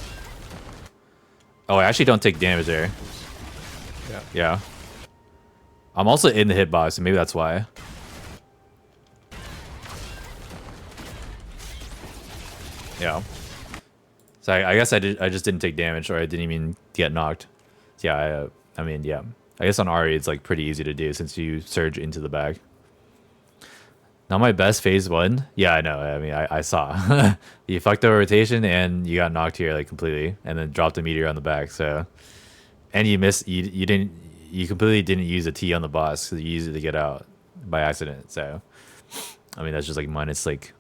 Oh, I actually don't take damage there. Yeah. I'm also in the hitbox, so maybe that's why. Yeah. So I guess I just didn't take damage, or I didn't even get knocked. So yeah, I mean, yeah. I guess on RE it's like pretty easy to do since you surge into the bag. Not my best phase one. Yeah, I know. I mean, I saw. You fucked up a rotation and you got knocked here like completely, and then dropped a meteor on the back. So, and you missed. You completely didn't use a T on the boss because you used it to get out by accident. So, I mean, that's just like minus like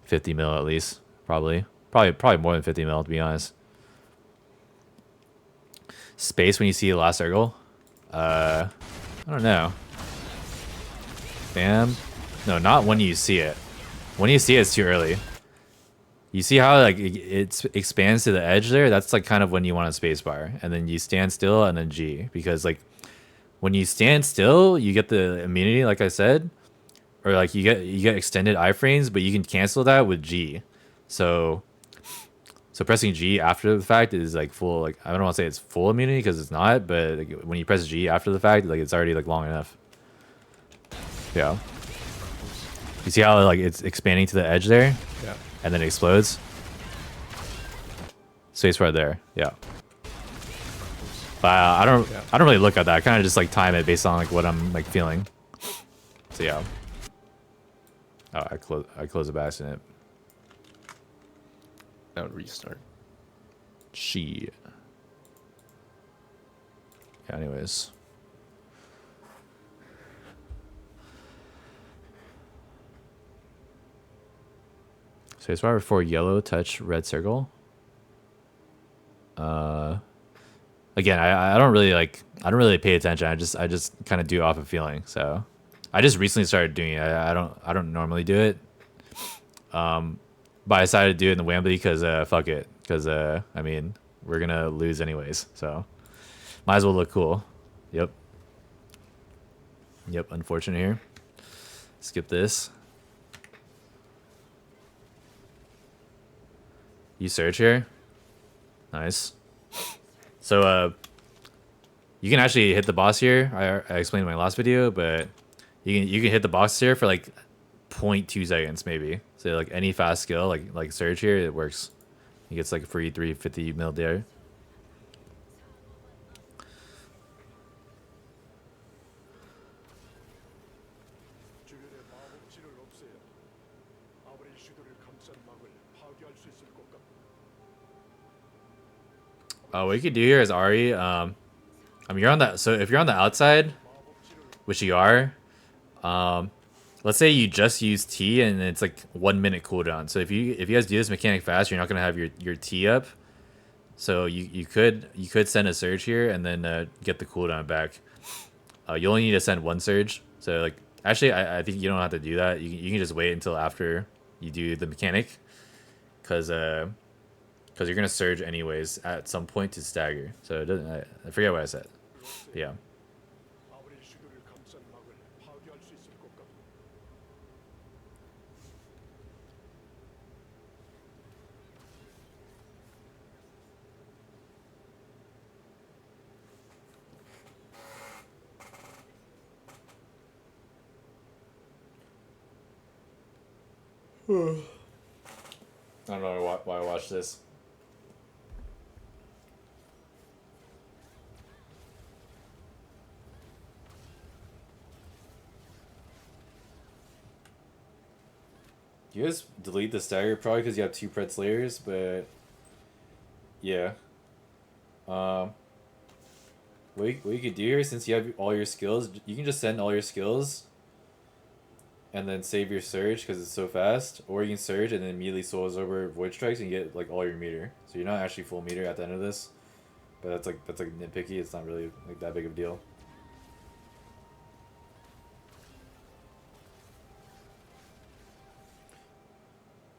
50 mil at least, probably more than 50 mil to be honest. Space when you see the last circle. I don't know. Bam. No, not when you see it. When you see it, it's too early. You see how like it expands to the edge there? That's like kind of when you want a spacebar. And then you stand still and then G. Because like when you stand still, you get the immunity, like I said. Or like you get extended iframes, but you can cancel that with G. So pressing G after the fact is like full, like I don't want to say it's full immunity because it's not, but like, when you press G after the fact, like it's already like long enough. Yeah. You see how like it's expanding to the edge there? Yeah. And then it explodes. Spacebar there. Yeah. But I don't really look at that. I kind of just like time it based on like what I'm like feeling. So yeah. Oh, I close the basket. That would restart. She. Yeah, anyways. Spacebar before yellow touch red circle. Again, I don't really pay attention. I just kind of do it off of feeling. So I just recently started doing it. I don't normally do it. But I decided to do it in the whambly because fuck it. Because I mean we're gonna lose anyways. So might as well look cool. Yep. Yep. Unfortunate here. Skip this. You search here. Nice. So you can actually hit the boss here. I explained in my last video, but you can hit the boss here for like 0.2 seconds maybe. So like any fast skill like surge here, it works. He gets like free 350 mil there. What you could do here is Ari. I mean, you're on that. So if you're on the outside, which you are, let's say you just use T and it's like 1 minute cooldown. So if you guys do this mechanic fast, you're not gonna have your T up. So you could send a surge here and then get the cooldown back. You only need to send one surge. So like actually, I think you don't have to do that. You can just wait until after you do the mechanic, because you're gonna surge anyways at some point to stagger. So it doesn't. I forget what I said. But yeah. I don't know why I watched this. You guys delete the stagger probably because you have 2 Pred Slayers, but yeah. What you could do here, since you have all your skills, you can just send all your skills and then save your surge because it's so fast, or you can surge and then immediately soul absorber void strikes and you get like all your meter. So you're not actually full meter at the end of this, but that's like nitpicky. It's not really like that big of a deal.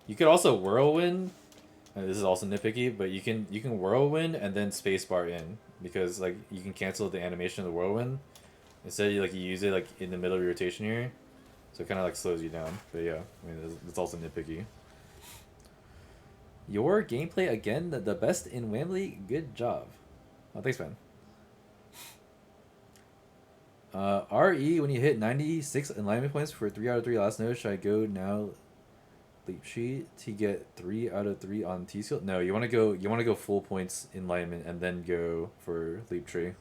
You could also whirlwind. And this is also nitpicky, but you can whirlwind and then spacebar in, because like you can cancel the animation of the whirlwind. Instead, you use it like in the middle of your rotation here, so it kind of like slows you down. But yeah, I mean it's also nitpicky. Your gameplay again, the best in whambly. Good job. Oh, thanks, man. RE, when you hit 96 alignment points for 3 out of 3 last node, should I go now? Leap sheet to get 3 out of 3 on T skill? No, you want to go full points in alignment and then go for leap tree.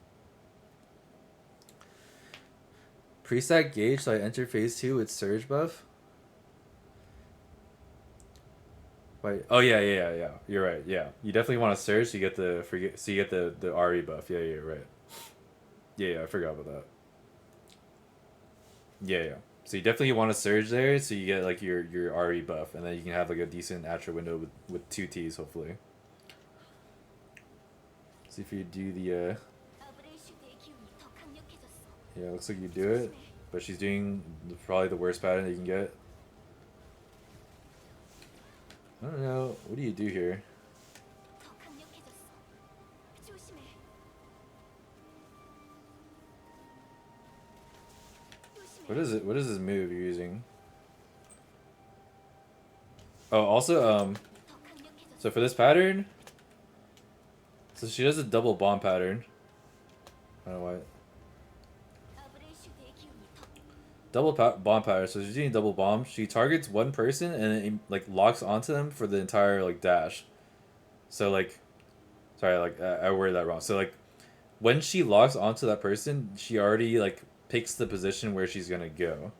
Preset gauge, so I enter phase 2 with surge buff. Wait, oh yeah. You're right. Yeah, you definitely want to surge so you get the RE buff. Yeah, you're right. Yeah, I forgot about that. Yeah. So you definitely want to surge there, so you get like your RE buff, and then you can have like a decent Atro window with 2 Ts hopefully. See if you do the yeah, looks like you do it, but she's doing probably the worst pattern that you can get. I don't know. What do you do here? What is it? What is this move you're using? Oh, also, so for this pattern, so she does a double bomb pattern. I don't know why. Bomb pattern. So she's doing double bomb. She targets one person and it like locks onto them for the entire like dash. So like, sorry, like I worded that wrong. So like, when she locks onto that person, she already like picks the position where she's gonna go.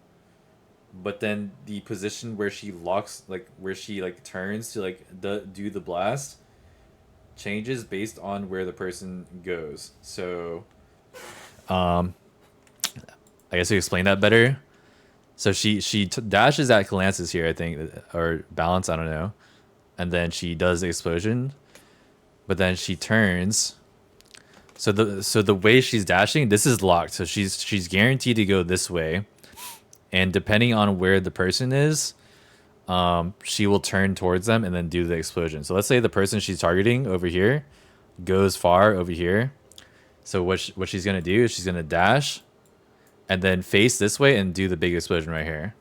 But then the position where she locks, like where she like turns to like do the blast, changes based on where the person goes. So, I guess to explain that better. So she dashes at Calansis here, I think, or balance, I don't know, and then she does the explosion, but then she turns. So the way she's dashing, this is locked. So she's guaranteed to go this way, and depending on where the person is, she will turn towards them and then do the explosion. So let's say the person she's targeting over here goes far over here. So what she's gonna do is she's gonna dash, and then face this way and do the big explosion right here.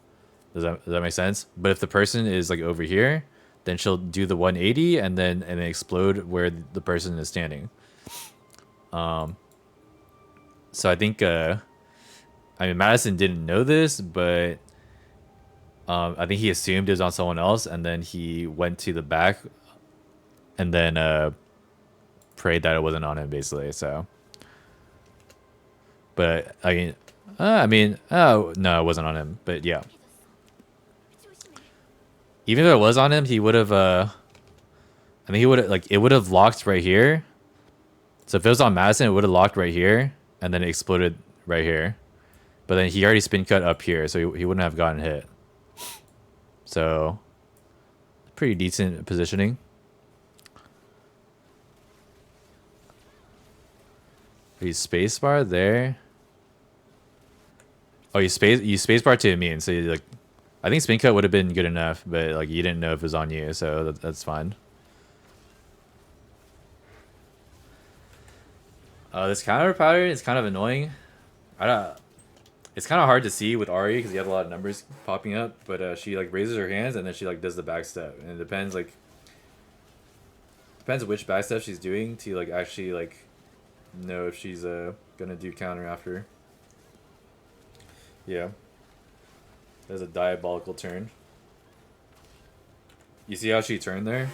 Does that make sense? But if the person is like over here, then she'll do the 180 and then explode where the person is standing. So I think I mean Madisson didn't know this, but I think he assumed it was on someone else, and then he went to the back and then prayed that it wasn't on him, basically. So, but I mean, oh no, it wasn't on him. But yeah, even if it was on him, he would have. I think he would have like it would have locked right here. So if it was on Madisson, it would have locked right here, and then it exploded right here. But then he already spin cut up here, so he wouldn't have gotten hit. So, pretty decent positioning. He's spacebar there. Oh, you spacebar to immune. So you like, I think spin cut would have been good enough, but like you didn't know if it was on you, so that's fine. This counter pattern is kind of annoying. It's kind of hard to see with Ari because you have a lot of numbers popping up, but she like raises her hands and then she like does the backstep, and it depends which backstep she's doing to like actually like know if she's gonna do counter after. Yeah, there's a diabolical turn. You see how she turned there?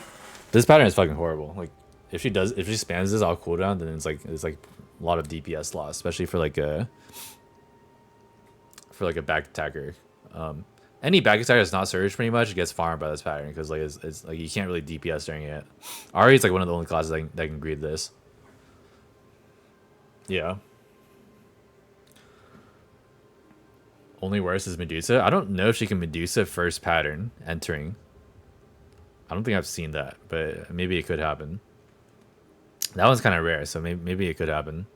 This pattern is fucking horrible. Like if she spams this off cooldown, then it's like a lot of DPS loss, especially for like a back attacker. Any back attacker that's not surge pretty much gets farmed by this pattern because like it's like you can't really DPS during it. Ari is like one of the only classes that can greed this. Yeah. Only worse is Medusa. I don't know if she can Medusa first pattern entering. I don't think I've seen that, but maybe it could happen. That one's kind of rare, so maybe it could happen.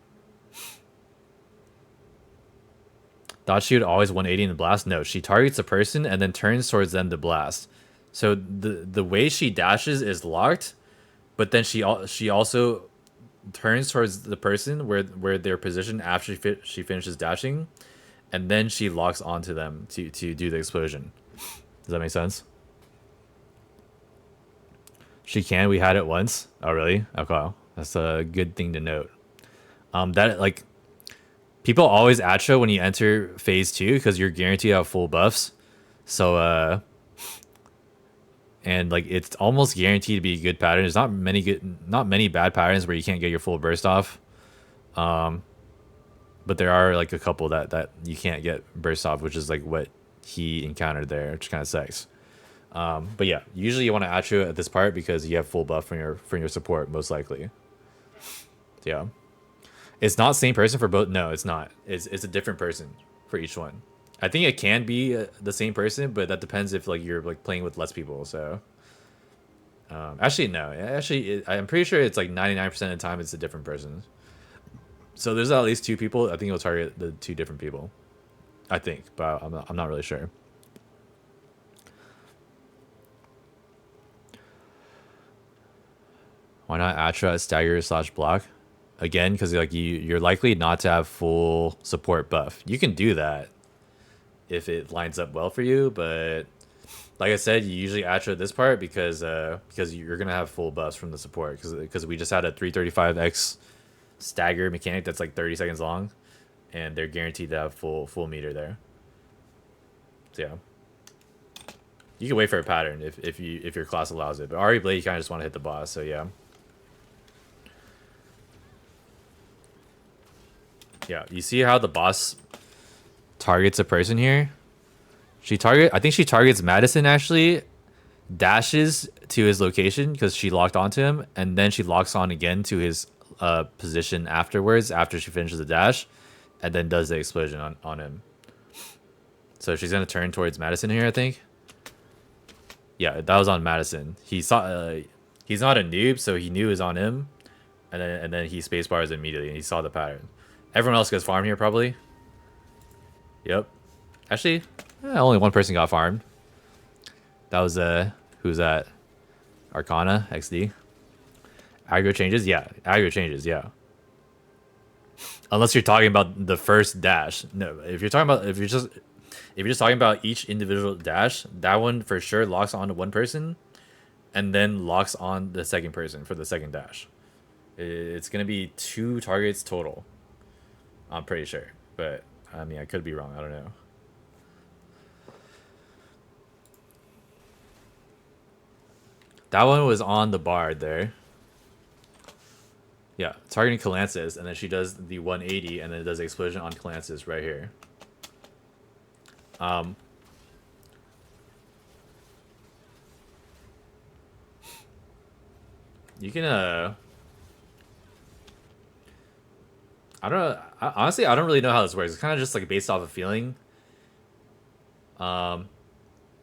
Dodge shoot always 180 in the blast? No, she targets a person and then turns towards them to blast. So the way she dashes is locked, but then she also turns towards the person where they're positioned after she finishes dashing, and then she locks onto them to do the explosion. Does that make sense? She can. We had it once. Oh, really? Okay. That's a good thing to note. That like people always atro when you enter phase 2 because you're guaranteed to have full buffs. So and like it's almost guaranteed to be a good pattern. There's not many bad patterns where you can't get your full burst off. But there are like a couple that you can't get burst off, which is like what he encountered there, which kind of sucks. But yeah, usually you want to atro at this part because you have full buff from your support, most likely. Yeah. It's not same person for both. No, it's not. It's a different person for each one. I think it can be the same person, but that depends if like you're like playing with less people. So actually no. I'm pretty sure it's like 99% of the time it's a different person. So there's at least 2 people. I think it'll target the 2 different people. I think, but I'm not really sure. Why not Atra at stagger slash block? Again, because like you're likely not to have full support buff. You can do that if it lines up well for you, but like I said, you usually Atra this part because you're gonna have full buffs from the support because we just had a 335x stagger mechanic that's like 30 seconds long, and they're guaranteed to have full meter there. So yeah, you can wait for a pattern if your class allows it, but Ari Blade you kind of just want to hit the boss. So yeah. Yeah, you see how the boss targets a person here? I think she targets Madisson actually, dashes to his location because she locked onto him, and then she locks on again to his position afterwards after she finishes the dash, and then does the explosion on him. So she's gonna turn towards Madisson here, I think. Yeah, that was on Madisson. He saw he's not a noob, so he knew it was on him, and then he spacebars immediately, and he saw the pattern. Everyone else gets farmed here, probably. Yep. Actually, only one person got farmed. That was, who's that? Arcana, XD. Aggro changes? Yeah. Aggro changes, yeah. Unless you're talking about the first dash. No, if you're just talking about each individual dash, that one for sure locks on to one person, and then locks on the second person for the second dash. It's gonna be 2 targets total. I'm pretty sure, but I mean, I could be wrong. I don't know. That one was on the bard there. Yeah, targeting Calansis, and then she does the 180, and then it does the explosion on Calansis right here. You can I don't know. Honestly, I don't really know how this works. It's kind of just like based off a feeling. But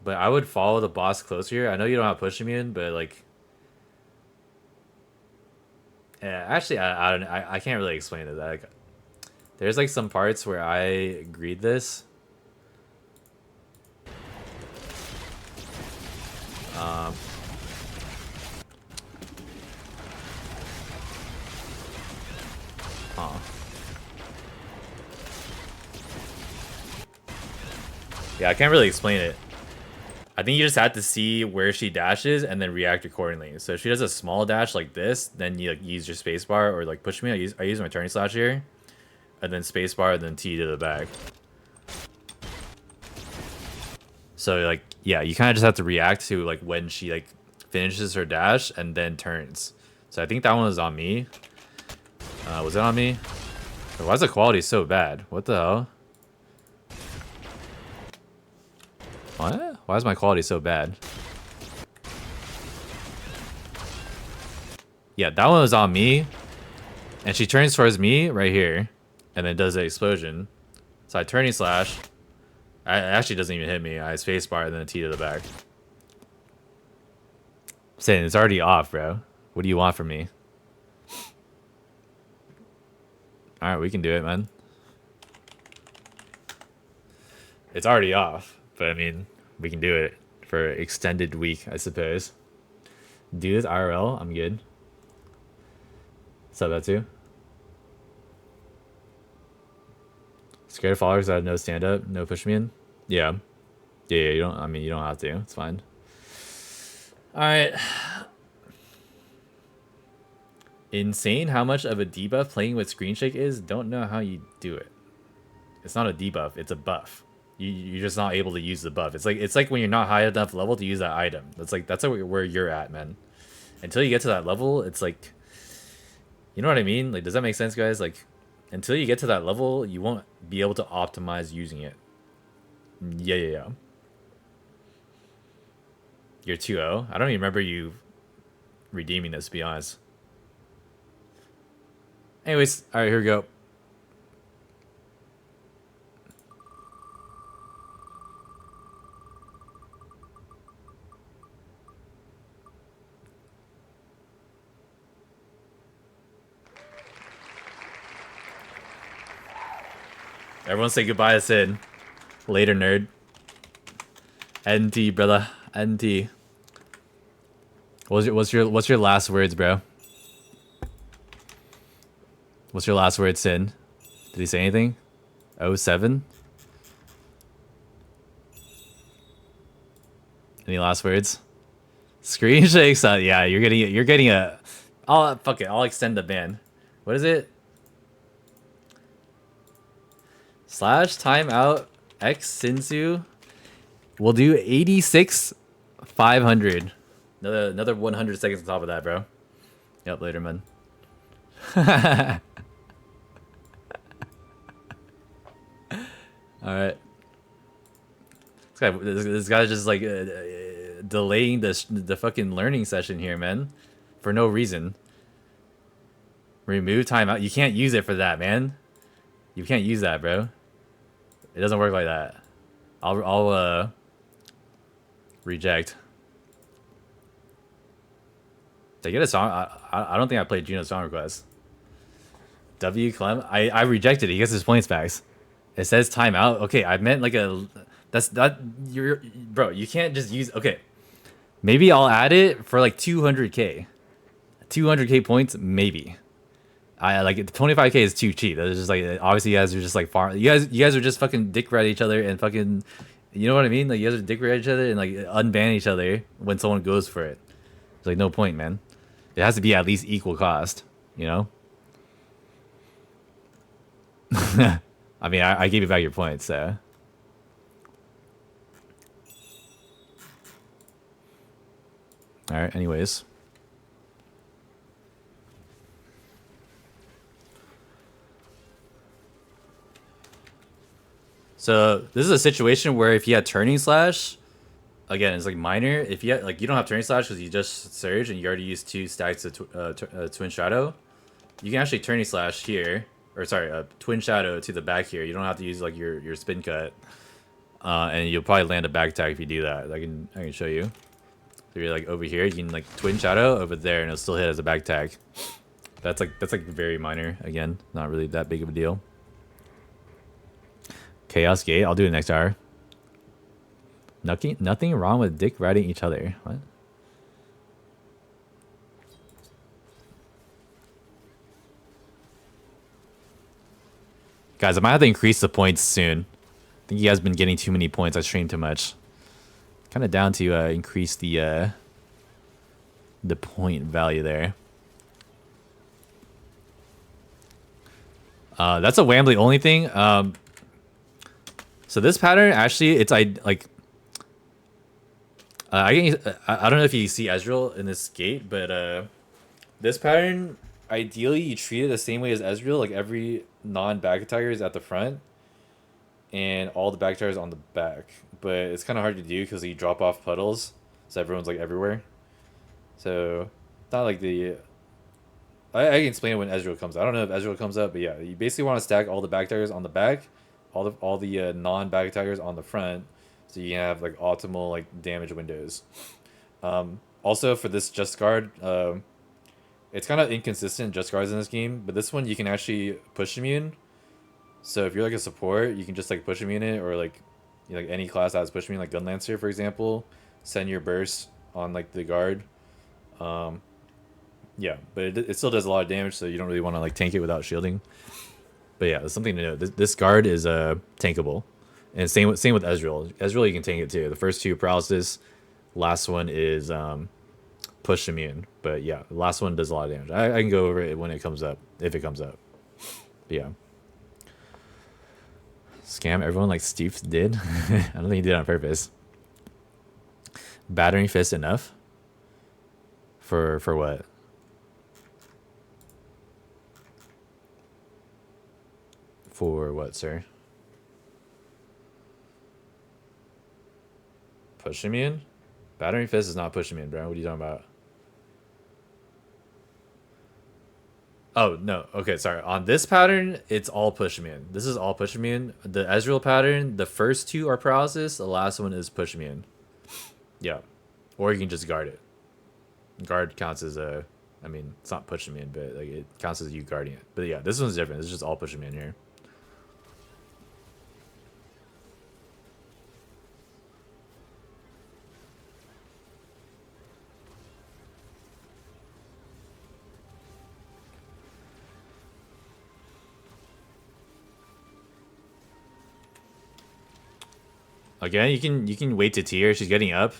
I would follow the boss closer here. I know you don't have push immune, but like, yeah. Actually, I can't really explain it. Like, there's like some parts where I agreed this. Yeah, I can't really explain it. I think you just have to see where she dashes and then react accordingly. So if she does a small dash like this, then you like use your spacebar or like push me. I use my turning slash here, and then spacebar, and then T to the back. So like, yeah, you kind of just have to react to like when she like finishes her dash and then turns. So I think that one was on me. Was it on me? Why is the quality so bad? What the hell? What? Why is my quality so bad? Yeah, that one was on me. And she turns towards me right here. And then does the explosion. So I turning slash. It actually doesn't even hit me. I spacebar and then a T to the back. I'm saying it's already off, bro. What do you want from me? Alright, we can do it, man. It's already off. But I mean, we can do it for an extended week, I suppose. Do this IRL, I'm good. Sub that too. Scared of followers that have no stand up, no push me in? Yeah. Yeah, you don't, I mean, you don't have to. It's fine. Alright. Insane how much of a debuff playing with screen shake is. Don't know how you do it. It's not a debuff, it's a buff. You're just not able to use the buff. It's like when you're not high enough level to use that item. That's where you're at, man. Until you get to that level, it's like, you know what I mean? Like, does that make sense, guys? Like, until you get to that level, you won't be able to optimize using it. Yeah. You're 2-0. I don't even remember you redeeming this, to be honest. Anyways, all right, here we go. Everyone say goodbye to Sid. Later, nerd. NT, brother. NT. What's your last words, bro? What's your last word, Sin? Did he say anything? 07? Any last words? Screen shakes. Yeah, you're getting a. I'll fuck it. I'll extend the ban. What is it? Slash timeout X Sinsu. We'll do 86 500. Another 100 seconds on top of that, bro. Yep, later, man. All right. This guy's just like delaying the fucking learning session here, man, for no reason. Remove timeout. You can't use it for that, man. You can't use that, bro. It doesn't work like that. I'll reject. Did I get a song? I don't think I played Juno's song request. W Clem. I rejected it. He gets his points back. It says timeout. Okay, I meant like a. You're bro. You can't just use. Okay, maybe I'll add it for like 200k. 200k points, maybe. I like 25k is too cheap. That's just like obviously you guys are just like far. You guys are just fucking dick rat each other and fucking. You know what I mean? Like you guys are dick rat each other and like unban each other when someone goes for it. It's like no point, man. It has to be at least equal cost. You know. I mean, I gave you back your points, so. All right. Anyways. So this is a situation where if you had turning slash, again, it's like minor. If you had, like you don't have turning slash because you just surge and you already used 2 stacks of twin shadow, you can actually turning slash here, or sorry, twin shadow to the back here. You don't have to use like your spin cut, and you'll probably land a back tag if you do that. I can show you. So you're like over here, you can like twin shadow over there, and it'll still hit as a back tag. That's like very minor. Again, not really that big of a deal. Chaos Gate. I'll do it next hour. Nothing wrong with dick riding each other. What? Guys, I might have to increase the points soon. I think you guys have been getting too many points. I streamed too much. Kind of down to increase the point value there. That's a whambly only thing. So this pattern actually, it's I don't know if you see Ezreal in this gate, but this pattern ideally you treat it the same way as Ezreal, like every non-back attacker is at the front, and all the back attackers on the back. But it's kind of hard to do because you drop off puddles, so everyone's like everywhere. So not like the. I can explain it when Ezreal comes out. I don't know if Ezreal comes up, but yeah, you basically want to stack all the back attackers on the back, all the non-back attackers on the front, so you have like optimal like damage windows. Also for this just guard, it's kind of inconsistent just guards in this game, but this one you can actually push immune. So if you're like a support, you can just like push immune it, or like like any class that has push immune, like Gunlancer for example, send your burst on like the guard. Yeah, but it still does a lot of damage, so you don't really want to like tank it without shielding. But yeah, there's something to know. This guard is tankable, and same with Ezreal. Ezreal you can tank it too. The first 2 paralysis, last one is push immune. But yeah, the last one does a lot of damage. I can go over it when it comes up, if it comes up. But yeah, scam everyone like Steve did. I don't think he did it on purpose. Battering fist enough. For what? For what, sir? Push immune? Battering fist is not push immune, bro. What are you talking about? Oh, no. Okay, sorry. On this pattern, it's all push immune. This is all push immune. The Ezreal pattern, the first 2 are paralysis. The last one is push immune. Yeah. Or you can just guard it. Guard counts as a... I mean, it's not push immune, but like it counts as you guarding it. But yeah, this one's different. This is just all push immune here. Again, you can wait to T her. She's getting up.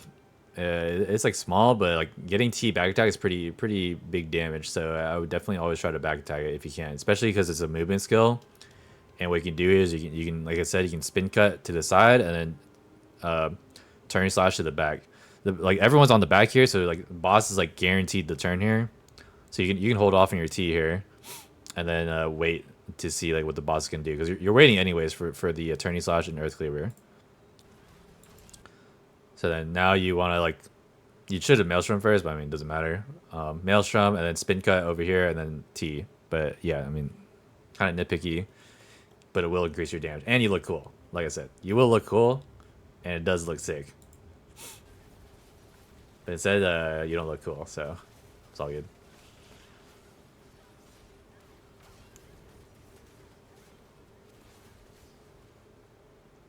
It's like small, but like getting T back attack is pretty big damage. So I would definitely always try to back attack it if you can, especially because it's a movement skill. And what you can do is you can like I said, you can spin cut to the side and then turn slash to the back. Like everyone's on the back here, so like boss is like guaranteed the turn here. So you can hold off on your T here, and then wait to see like what the boss can do because you're waiting anyways for the attorney slash and earth cleaver. So then now you want to like, you should have maelstrom first, but I mean it doesn't matter. Maelstrom and then spin cut over here and then T. But yeah, I mean, kind of nitpicky, but it will increase your damage and you look cool. Like I said, you will look cool, and it does look sick. But instead, you don't look cool, so it's all good.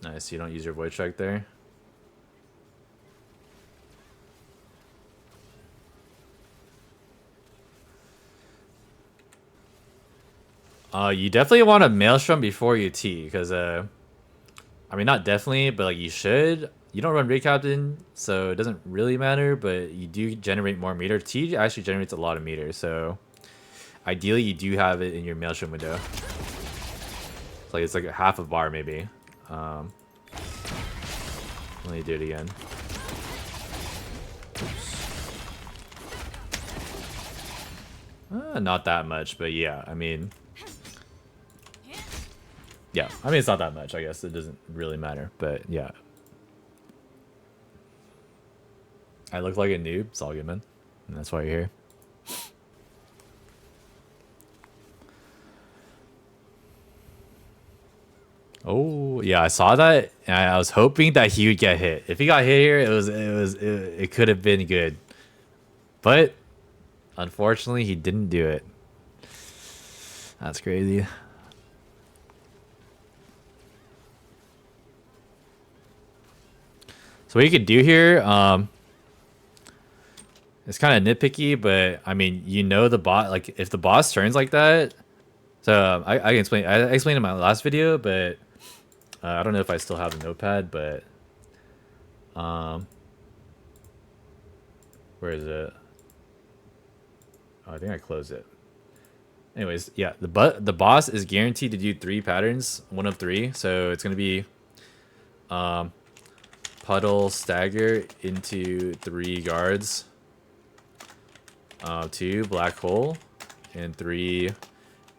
Nice, you don't use your void strike there. You definitely want to maelstrom before you T, because I mean not definitely, but like you should. You don't run raid captain, so it doesn't really matter, but you do generate more meter. T actually generates a lot of meter, so ideally you do have it in your maelstrom window. It's like a half a bar maybe. Let me do it again. Not that much, but yeah, I mean... Yeah, I mean, it's not that much, I guess. It doesn't really matter, but yeah. I look like a noob. It's all good, man. And that's why you're here. Oh, yeah, I saw that, and I was hoping that he would get hit. If he got hit here, it could have been good. But, unfortunately, he didn't do it. That's crazy. So what you could do here, it's kind of nitpicky, but I mean, you know the bot, like if the boss turns like that, so I can explain. I explained in my last video, but I don't know if I still have the notepad, but where is it? Oh, I think I closed it. Anyways, yeah, the boss is guaranteed to do 3 patterns, 1 of 3, so it's gonna be puddle stagger into 3 guards, 2 black hole, and 3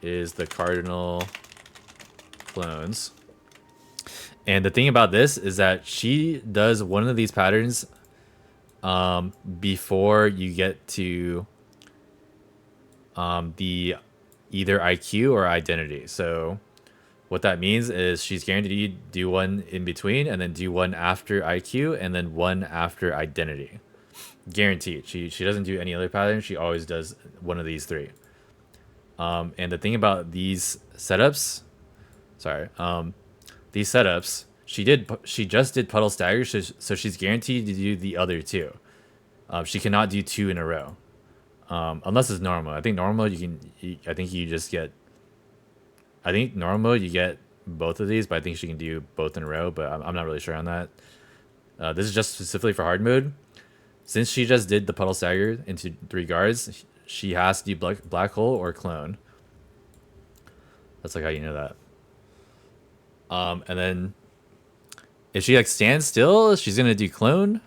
is the cardinal clones. And the thing about this is that she does one of these patterns before you get to the either IQ or identity. So what that means is she's guaranteed to do 1 in between and then do 1 after IQ and then 1 after identity. Guaranteed. She doesn't do any other pattern. She always does one of these 3. And the thing about these setups, she just did puddle stagger, so she's guaranteed to do the other 2. She cannot do 2 in a row, unless it's normal. I think normal I think normal you get both of these, but I think she can do both in a row. But I'm not really sure on that. This is just specifically for hard mode. Since she just did the puddle stagger into 3 guards, she has to do black hole or clone. That's like how you know that. And then if she like stands still, she's gonna do clone.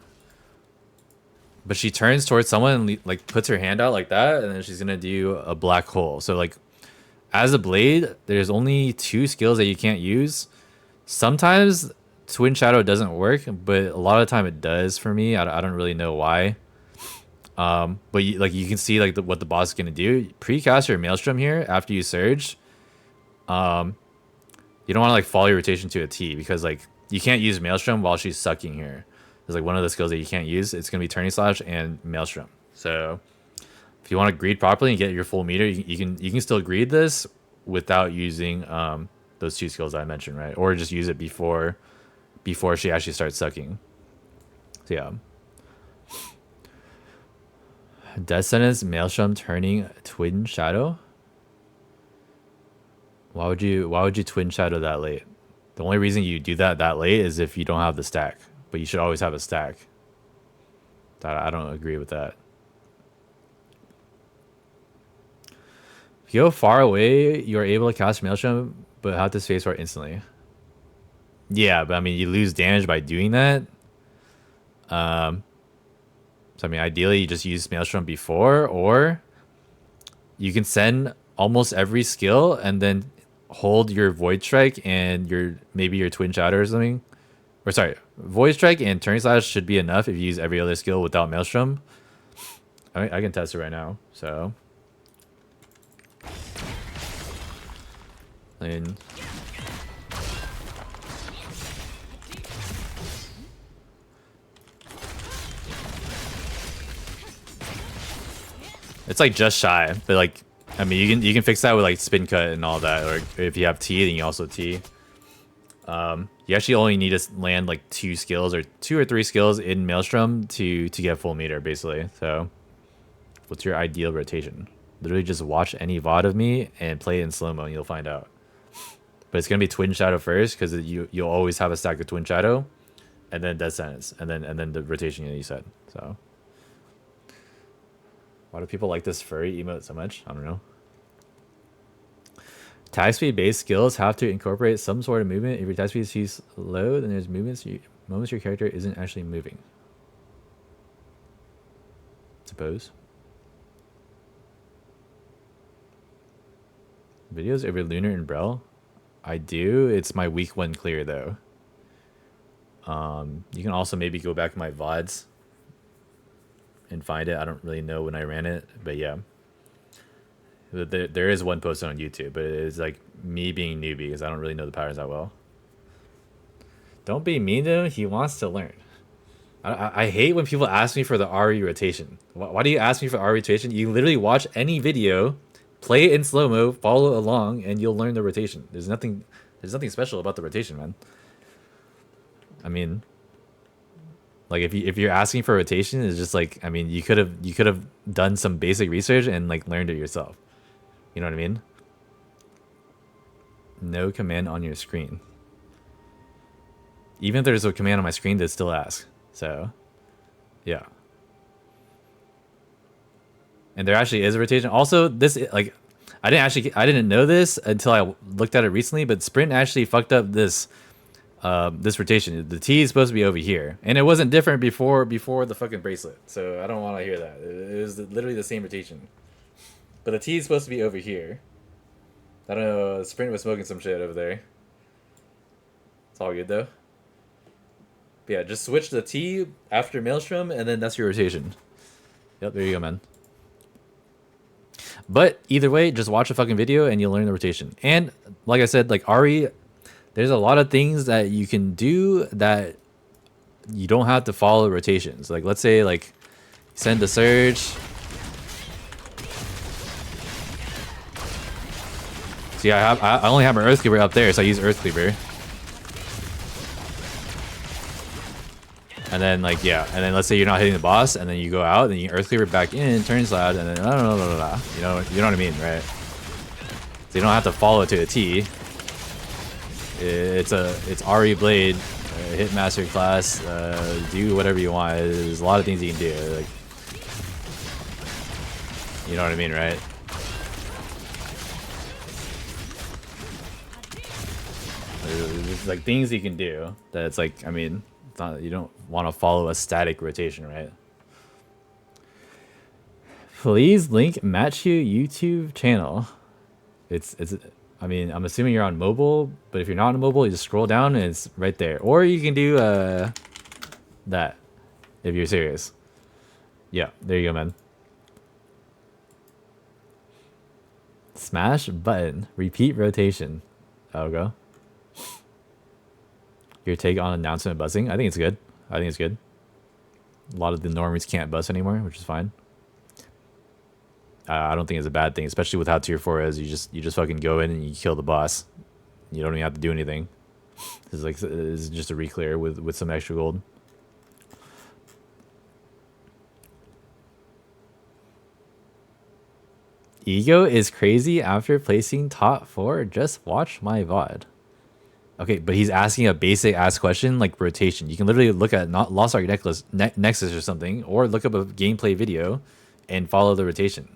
But she turns towards someone and like puts her hand out like that, and then she's gonna do a black hole. So like, as a blade, there's only 2 skills that you can't use. Sometimes twin shadow doesn't work, but a lot of the time it does for me. I don't really know why. But you can see like what the boss is gonna do. Precast your maelstrom here after you surge. You don't want to like follow your rotation to a T because like you can't use maelstrom while she's sucking here. It's like one of the skills that you can't use. It's gonna be turning slash and maelstrom. So if you want to greed properly and get your full meter, you can still greed this without using those 2 skills I mentioned, right? Or just use it before she actually starts sucking. So yeah. Death sentence, maelstrom turning twin shadow. Why would you twin shadow that late? The only reason you do that late is if you don't have the stack. But you should always have a stack. I don't agree with that. If you go far away, you're able to cast Maelstrom, but have to spacebar instantly. Yeah, but I mean, you lose damage by doing that. So I mean, ideally, you just use Maelstrom before, or you can send almost every skill and then hold your Void Strike and maybe your Twin Shadow or something. Or sorry, Void Strike and Turning Slash should be enough if you use every other skill without Maelstrom. I can test it right now. So, and it's like just shy, but like I mean you can fix that with like spin cut and all that, or if you have T, then you also T. You actually only need to land like 2 skills or 2 or 3 skills in Maelstrom to get full meter, basically. So, what's your ideal rotation? Literally just watch any VOD of me and play it in slow mo, and you'll find out. But it's gonna be Twin Shadow first, because you'll always have a stack of Twin Shadow, and then Death Sentence, and then the rotation that you said. So, why do people like this furry emote so much? I don't know. Tag speed based skills have to incorporate some sort of movement. If your tag speed is low, then there's moments your character isn't actually moving. Suppose. Videos over Lunar and Brel? I do. It's my week 1 clear though. You can also maybe go back to my VODs and find it. I don't really know when I ran it, but yeah. There is one posted on YouTube, but it's like me being newbie because I don't really know the patterns that well. Don't be mean to him. He wants to learn. I hate when people ask me for the RE rotation. Why do you ask me for RE rotation? You literally watch any video, play it in slow-mo, follow along, and you'll learn the rotation. There's nothing special about the rotation, man. I mean, like if you're asking for rotation, it's just like, I mean, you could have done some basic research and like learned it yourself. You know what I mean? No command on your screen. Even if there's a command on my screen, they still ask. So, yeah. And there actually is a rotation. Also, this like I didn't know this until I looked at it recently, but Sprint actually fucked up this rotation. The T is supposed to be over here, and it wasn't different before the fucking bracelet. So I don't want to hear that. It was literally the same rotation. But the T is supposed to be over here. I don't know. Sprint was smoking some shit over there. It's all good though. But yeah, just switch the T after Maelstrom, and then that's your rotation. Yep, there you go, man. But either way, just watch a fucking video and you'll learn the rotation. And like I said, like Ari, there's a lot of things that you can do that you don't have to follow rotations. Like let's say like send a surge. See, I only have my Earth Cleaver up there, so I use Earth Cleaver. And then like yeah, and then let's say you're not hitting the boss, and then you go out, and you Earth Cleaver back in, turns loud, and then you know what I mean, right? So you don't have to follow it to the T. It's RE Blade, hit master class, do whatever you want. There's a lot of things you can do. Like, you know what I mean, right? There's like things you can do that it's like, I mean, it's not, you don't want to follow a static rotation, right? Please link Match You YouTube channel. It's I mean, I'm assuming you're on mobile, but if you're not on mobile, you just scroll down and it's right there. Or you can do that if you're serious. Yeah, there you go, man. Smash button. Repeat rotation. That'll go. Your take on announcement buzzing? I think it's good. I think it's good. A lot of the normies can't buzz anymore, which is fine. I don't think it's a bad thing, especially with how tier 4 is. You just fucking go in and you kill the boss. You don't even have to do anything. This is just a reclear with some extra gold. Ego is crazy after placing top 4. Just watch my VOD. Okay, but he's asking a basic ass question like rotation. You can literally look at not Lost Ark Nexus or something, or look up a gameplay video and follow the rotation.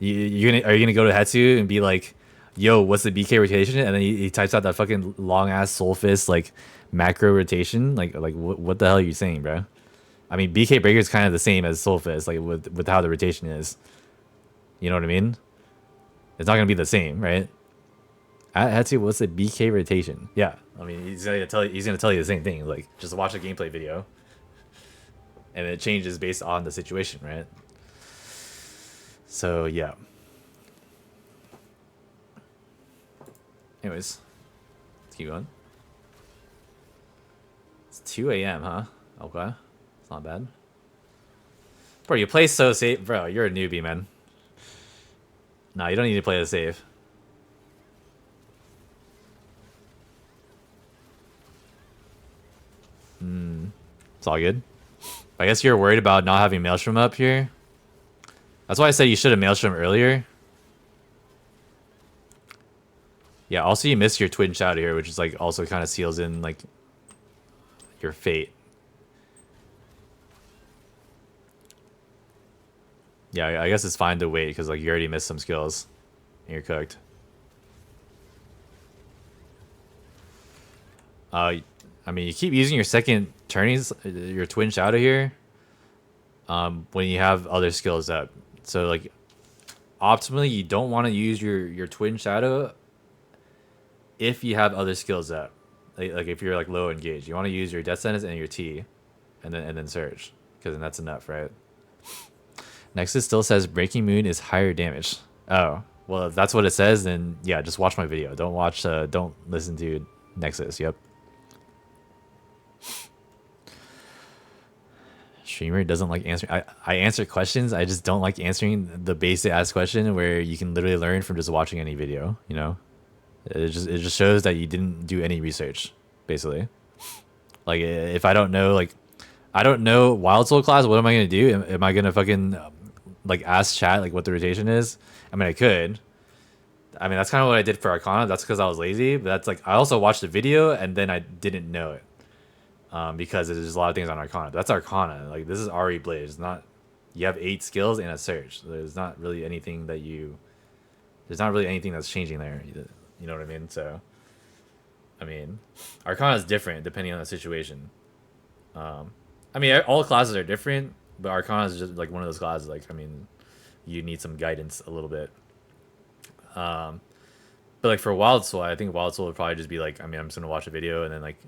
Are you gonna go to Hetsu and be like, "Yo, what's the BK rotation?" And then he types out that fucking long ass soul fist like macro rotation. Like what the hell are you saying, bro? I mean, BK Breaker is kind of the same as soul fist, like with how the rotation is. You know what I mean? It's not gonna be the same, right? Hetsu, what's the BK rotation? Yeah, I mean, he's gonna tell you the same thing. Like, just watch a gameplay video, and it changes based on the situation, right? So yeah. Anyways, let's keep going. It's 2 a.m., huh? Okay, it's not bad. Bro, you play so safe, bro. You're a newbie, man. Nah, you don't need to play the safe. It's all good. I guess you're worried about not having Maelstrom up here. That's why I said you should have Maelstrom earlier. Yeah, also you missed your Twin Shadow here, which is like also kind of seals in like your fate. Yeah, I guess it's fine to wait because like you already missed some skills and you're cooked. I mean, you keep using your second turnings, your Twin Shadow here, when you have other skills up. So like, optimally, you don't want to use your Twin Shadow if you have other skills up. Like if you're like low engaged, you want to use your Death Sentence and your T, and then Surge, because then that's enough, right? Nexus still says Breaking Moon is higher damage. Oh, well, if that's what it says, then yeah, just watch my video. Don't listen to Nexus. Yep. Streamer doesn't like answering. I answer questions. I just don't like answering the basic ass question where you can literally learn from just watching any video. You know, it just shows that you didn't do any research, basically. Like if I don't know Wild Soul class, what am I gonna do? Am I gonna fucking like ask chat like what the rotation is? I mean, I could. I mean, that's kind of what I did for Arcana. That's because I was lazy. But that's like I also watched the video and then I didn't know it. Because there's a lot of things on Arcana. That's Arcana. Like this is RE Blade. It's not. You have 8 skills and a Surge. There's not really anything that you. There's not really anything that's changing there. You know what I mean? So. I mean, Arcana is different depending on the situation. I mean, all classes are different, but Arcana is just like one of those classes. Like, I mean, you need some guidance a little bit. But like for Wild Soul, I think Wild Soul would probably just be like, I mean, I'm just gonna watch a video and then like.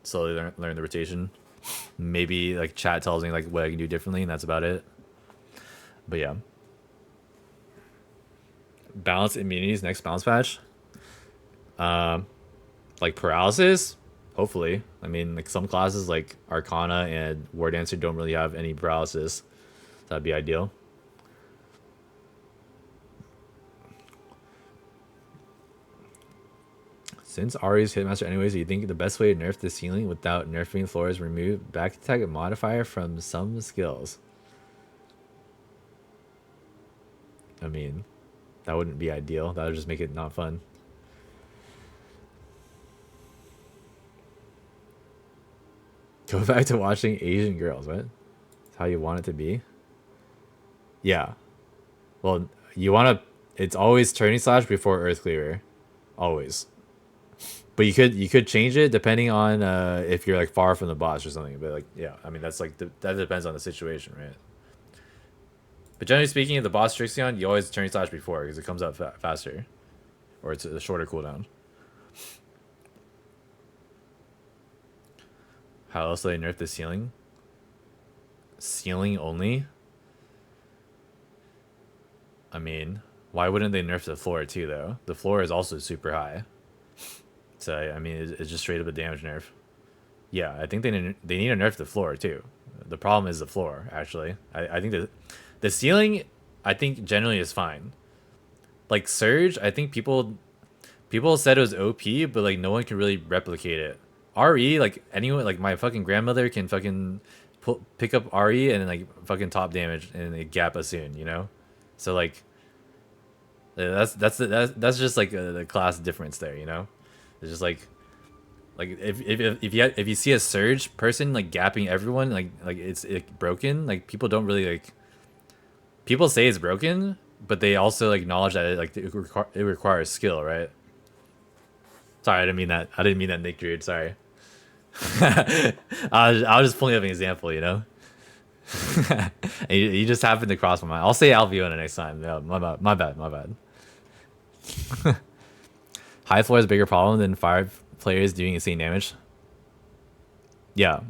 Slowly learn the rotation. Maybe like chat tells me like what I can do differently, and that's about it. But yeah, balance immunities next balance patch. Like paralysis, hopefully. I mean, like some classes like Arcana and War Dancer don't really have any paralysis. That'd be ideal. Since Ari's Hitmaster anyways, do you think the best way to nerf the ceiling without nerfing floor is remove back attack modifier from some skills? I mean, that wouldn't be ideal. That would just make it not fun. Go back to watching Asian girls. What? That's how you want it to be? Yeah. Well, you want to... It's always turning slash before Earth Cleaver. Always. But you could change it depending on if you're like far from the boss or something. But like yeah, I mean that's like that depends on the situation, right? But generally speaking, the boss Trixion, you always turn slash before because it comes up faster, or it's a shorter cooldown. How else do they nerf the ceiling? Ceiling only? I mean, why wouldn't they nerf the floor too though? The floor is also super high. So I mean, it's just straight up a damage nerf. Yeah, I think they need to nerf the floor too. The problem is the floor. Actually, I think the ceiling, I think generally is fine. Like Surge, I think people said it was OP, but like no one can really replicate it. RE, like anyone, like my fucking grandmother can fucking pick up RE and like fucking top damage and a gap Asun, you know. So like, that's just like the class difference there, you know. It's just like Like if you see a surge person like gapping everyone, like it's broken. Like people don't really like. People say it's broken, but they also like acknowledge that it requires skill, right? Sorry, I didn't mean that. I didn't mean that, Nick Druid. Sorry. I was just pulling up an example, you know. And you just happened to cross my mind. I'll say Albiona next time. Yeah, my bad. My bad. My bad. High floor is a bigger problem than 5 players doing insane damage. Yeah,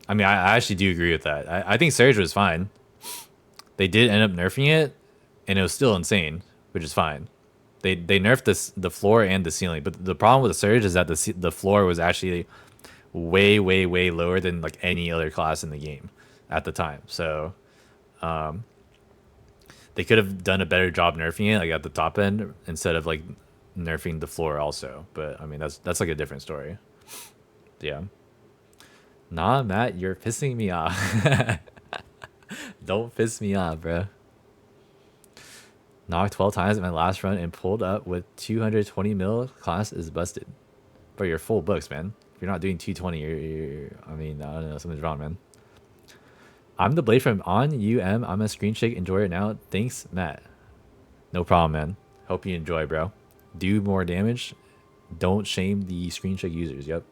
I mean, I actually do agree with that. I think Surge was fine. They did end up nerfing it, and it was still insane, which is fine. They nerfed the floor and the ceiling, but the problem with the Surge is that the floor was actually way lower than like any other class in the game at the time. So they could have done a better job nerfing it like at the top end instead of like nerfing the floor also. But I mean that's like a different story. Yeah. Nah, Matt, you're pissing me off. Don't piss me off, bro. Knocked 12 times in my last run and pulled up with 220 mil. Class is busted. Bro, you're full books, man. If you're not doing 220, you're I mean, I don't know, something's wrong, man. I'm the Blade from On UM. I'm a screen shake enjoyer now. Thanks, Matt. No problem, man. Hope you enjoy, bro. Do more damage. Don't shame the screen shake users. Yep.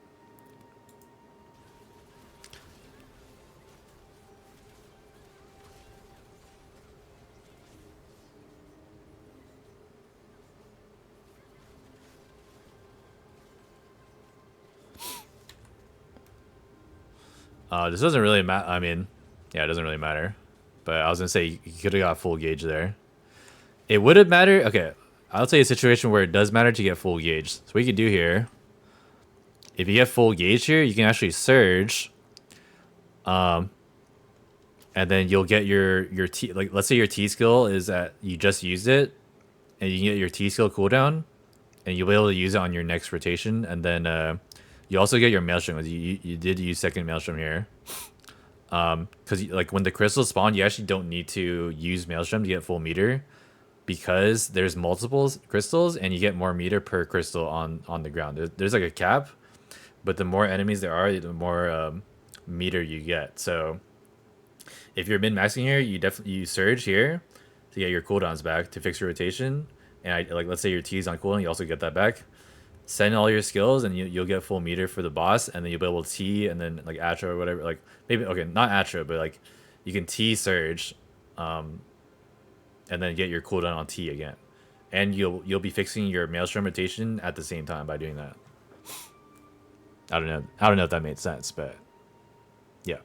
This doesn't really matter. I mean, yeah, it doesn't really matter. But I was gonna say you could have got full gauge there. It would have mattered. Okay, I'll tell you a situation where it does matter to get full gauge. So what you can do here, if you get full gauge here, you can actually surge. And then you'll get your T, like let's say your T skill is at you just used it, and you can get your T skill cooldown, and you'll be able to use it on your next rotation, and then you also get your maelstrom. You did use second maelstrom here. Because like when the crystals spawn, you actually don't need to use maelstrom to get full meter, because there's multiple crystals and you get more meter per crystal on the ground. There's like a cap, but the more enemies there are, the more meter you get. So if you're min maxing here, you surge here to get your cooldowns back to fix your rotation. And like let's say your T is on cooldown, you also get that back. Send all your skills and you'll get full meter for the boss, and then you'll be able to T and then like Atro or whatever. Like maybe okay, not Atro, but like you can T surge, and then get your cooldown on T again, and you'll be fixing your maelstrom rotation at the same time by doing that. I don't know if that made sense, but yeah.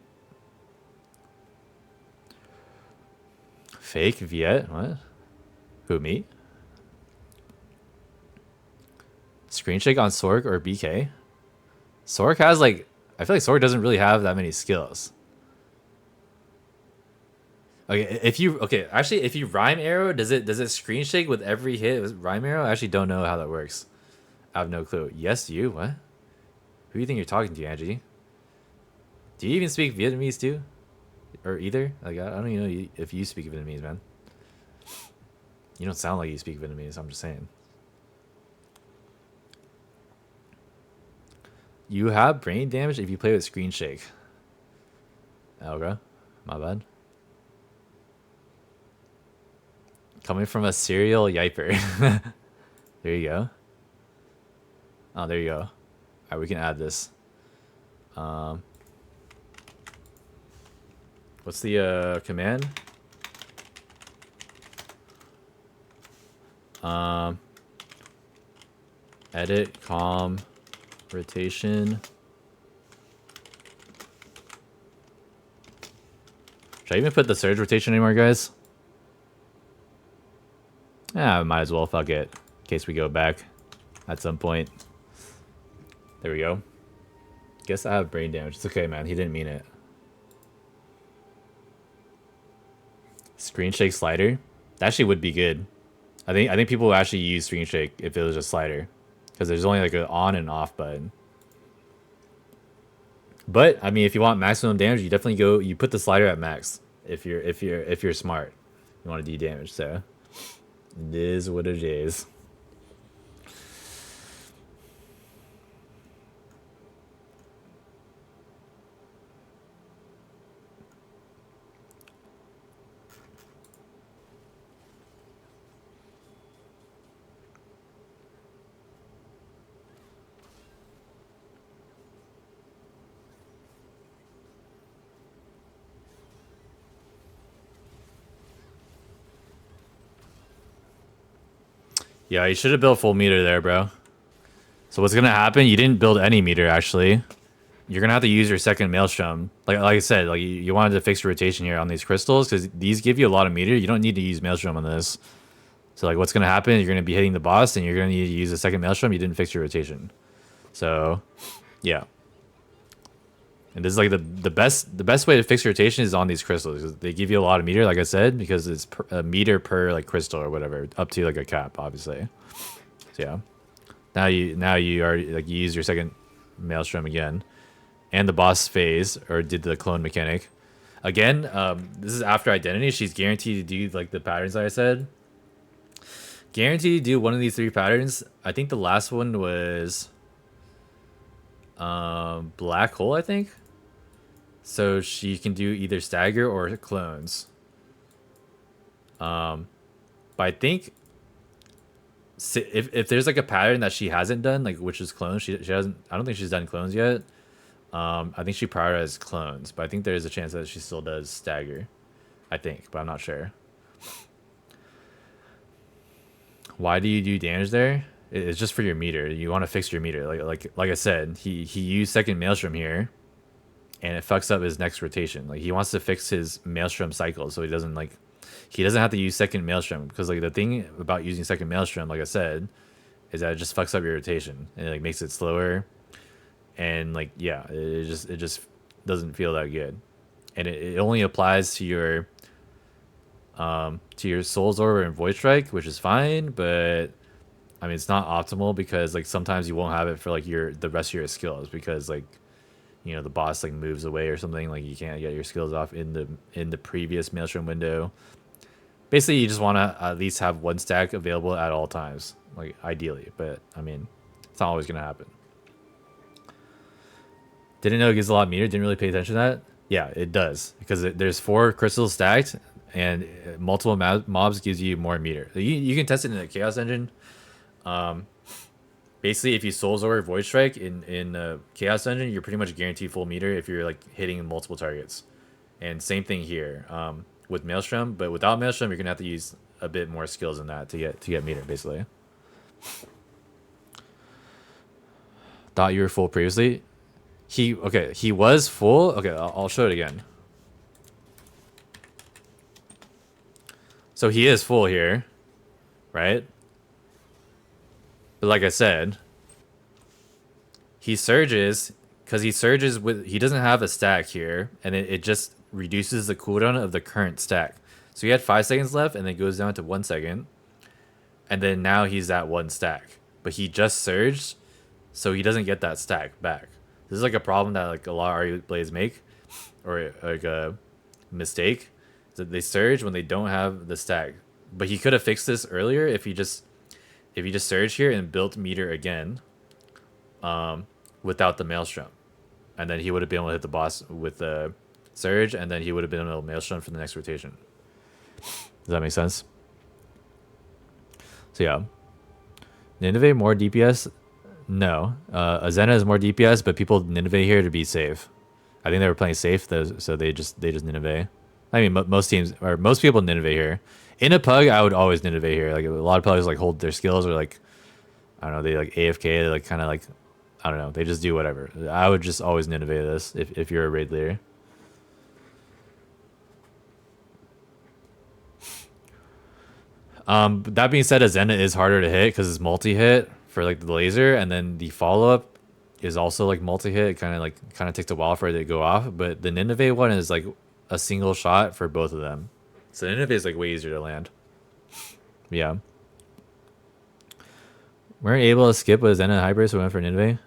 Fake Viet? What? Who, me? Screen shake on Sorg or BK? Sorg has like, I feel like Sorg doesn't really have that many skills. Okay, if you rhyme arrow, does it screen shake with every hit with rhyme arrow? I actually don't know how that works. I have no clue. Yes, you? What? Who do you think you're talking to, Angie? Do you even speak Vietnamese too? Or either? Like, I don't even know if you speak Vietnamese, man. You don't sound like you speak Vietnamese, I'm just saying. You have brain damage if you play with screen shake. Okay, my bad. Coming from a serial yiper. There you go. Oh, there you go. Alright, we can add this. What's the command? Edit com rotation. Should I even put the surge rotation anymore, guys? Yeah, might as well, fuck it. In case we go back at some point. There we go. Guess I have brain damage. It's okay, man. He didn't mean it. Screen shake slider? That actually would be good. I think people would actually use screen shake if it was a slider, because there's only like an on and off button. But I mean, if you want maximum damage, you definitely you put the slider at max if you're smart. You want to do damage, so it is what it is. Yeah, you should have built full meter there, bro. So what's gonna happen? You didn't build any meter actually. You're gonna have to use your second maelstrom. Like I said, like you wanted to fix your rotation here on these crystals because these give you a lot of meter. You don't need to use maelstrom on this. So like what's gonna happen? You're gonna be hitting the boss and you're gonna need to use a second maelstrom. You didn't fix your rotation. So yeah. And this is like the best way to fix your rotation is on these crystals. 'Cause they give you a lot of meter, like I said, because it's a meter per like crystal or whatever, up to like a cap, obviously. So yeah. Now you already like you use your second maelstrom again, and the boss phase or did the clone mechanic. Again, this is after identity. She's guaranteed to do like the patterns that I said. Guaranteed to do one of these 3 patterns. I think the last one was black hole, I think. So she can do either stagger or clones. But I think if there's like a pattern that she hasn't done, like which is clones, she hasn't. I don't think she's done clones yet. I think she prioritized clones, but I think there is a chance that she still does stagger. I think, but I'm not sure. Why do you do damage there? It's just for your meter. You want to fix your meter. Like I said, he used second maelstrom here, and it fucks up his next rotation. Like he wants to fix his maelstrom cycle, so he doesn't have to use second maelstrom, because like the thing about using second maelstrom, like I said, is that it just fucks up your rotation and it like makes it slower, and like yeah, it just doesn't feel that good, and it only applies to your Soul's Orb and Void Strike, which is fine, but I mean it's not optimal because like sometimes you won't have it for like the rest of your skills because like you know the boss like moves away or something, like you can't get your skills off in the previous maelstrom window. Basically, you just want to at least have 1 stack available at all times, like ideally. But I mean, it's not always gonna happen. Didn't know it gives a lot of meter. Didn't really pay attention to that. Yeah, it does because there's 4 crystals stacked, and multiple mobs gives you more meter. You can test it in the Chaos Engine. Basically, if you Soul's Orb Void Strike in Chaos Engine, you're pretty much guaranteed full meter if you're like hitting multiple targets. And same thing here. With Maelstrom, but without Maelstrom, you're gonna have to use a bit more skills than that to get meter, basically. Thought you were full previously. He was full. Okay, I'll show it again. So he is full here, right? But like I said, he surges because he doesn't have a stack here, and it just reduces the cooldown of the current stack. So he had 5 seconds left, and then goes down to 1 second, and then now he's at 1 stack. But he just surged, so he doesn't get that stack back. This is like a problem that like a lot of RE blades make, or like a mistake, that they surge when they don't have the stack. But he could have fixed this earlier if he just surged here and built meter again, without the maelstrom, and then he would have been able to hit the boss with the surge, and then he would have been able to maelstrom for the next rotation. Does that make sense? So yeah, Nineveh more DPS? No, Azena is more DPS, but people Nineveh here to be safe. I think they were playing safe, so they just Nineveh. I mean, most people Nineveh here. In a pug, I would always Nineveh here. Like a lot of pugs like hold their skills, or like I don't know, they like AFK, they like kind of like I don't know, they just do whatever. I would just always Nineveh this if you're a raid leader. That being said, Azena is harder to hit because it's multi-hit for like the laser, and then the follow-up is also like multi-hit. It kind of takes a while for it to go off, but the Nineveh one is like a single shot for both of them. So Nineveh is like way easier to land. Yeah. Weren't able to skip with Azena hybrid, so we went for Nineveh.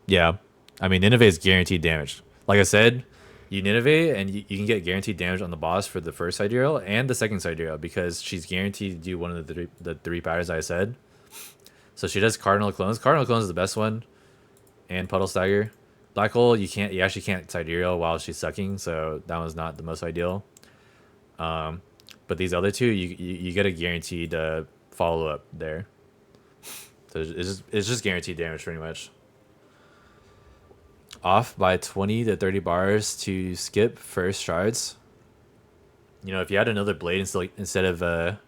Yeah. I mean, Nineveh is guaranteed damage. Like I said, you Nineveh and you can get guaranteed damage on the boss for the first sidereal and the second sidereal because she's guaranteed to do one of the three patterns I said. So she does Cardinal Clones. Cardinal Clones is the best one, and Puddle Stagger. Black Hole, you actually can't sidereal while she's sucking, so that one's not the most ideal. But these other two, you get a guaranteed follow up there. So it's just guaranteed damage pretty much. Off by 20 to 30 bars to skip first shards. You know, if you had another blade instead of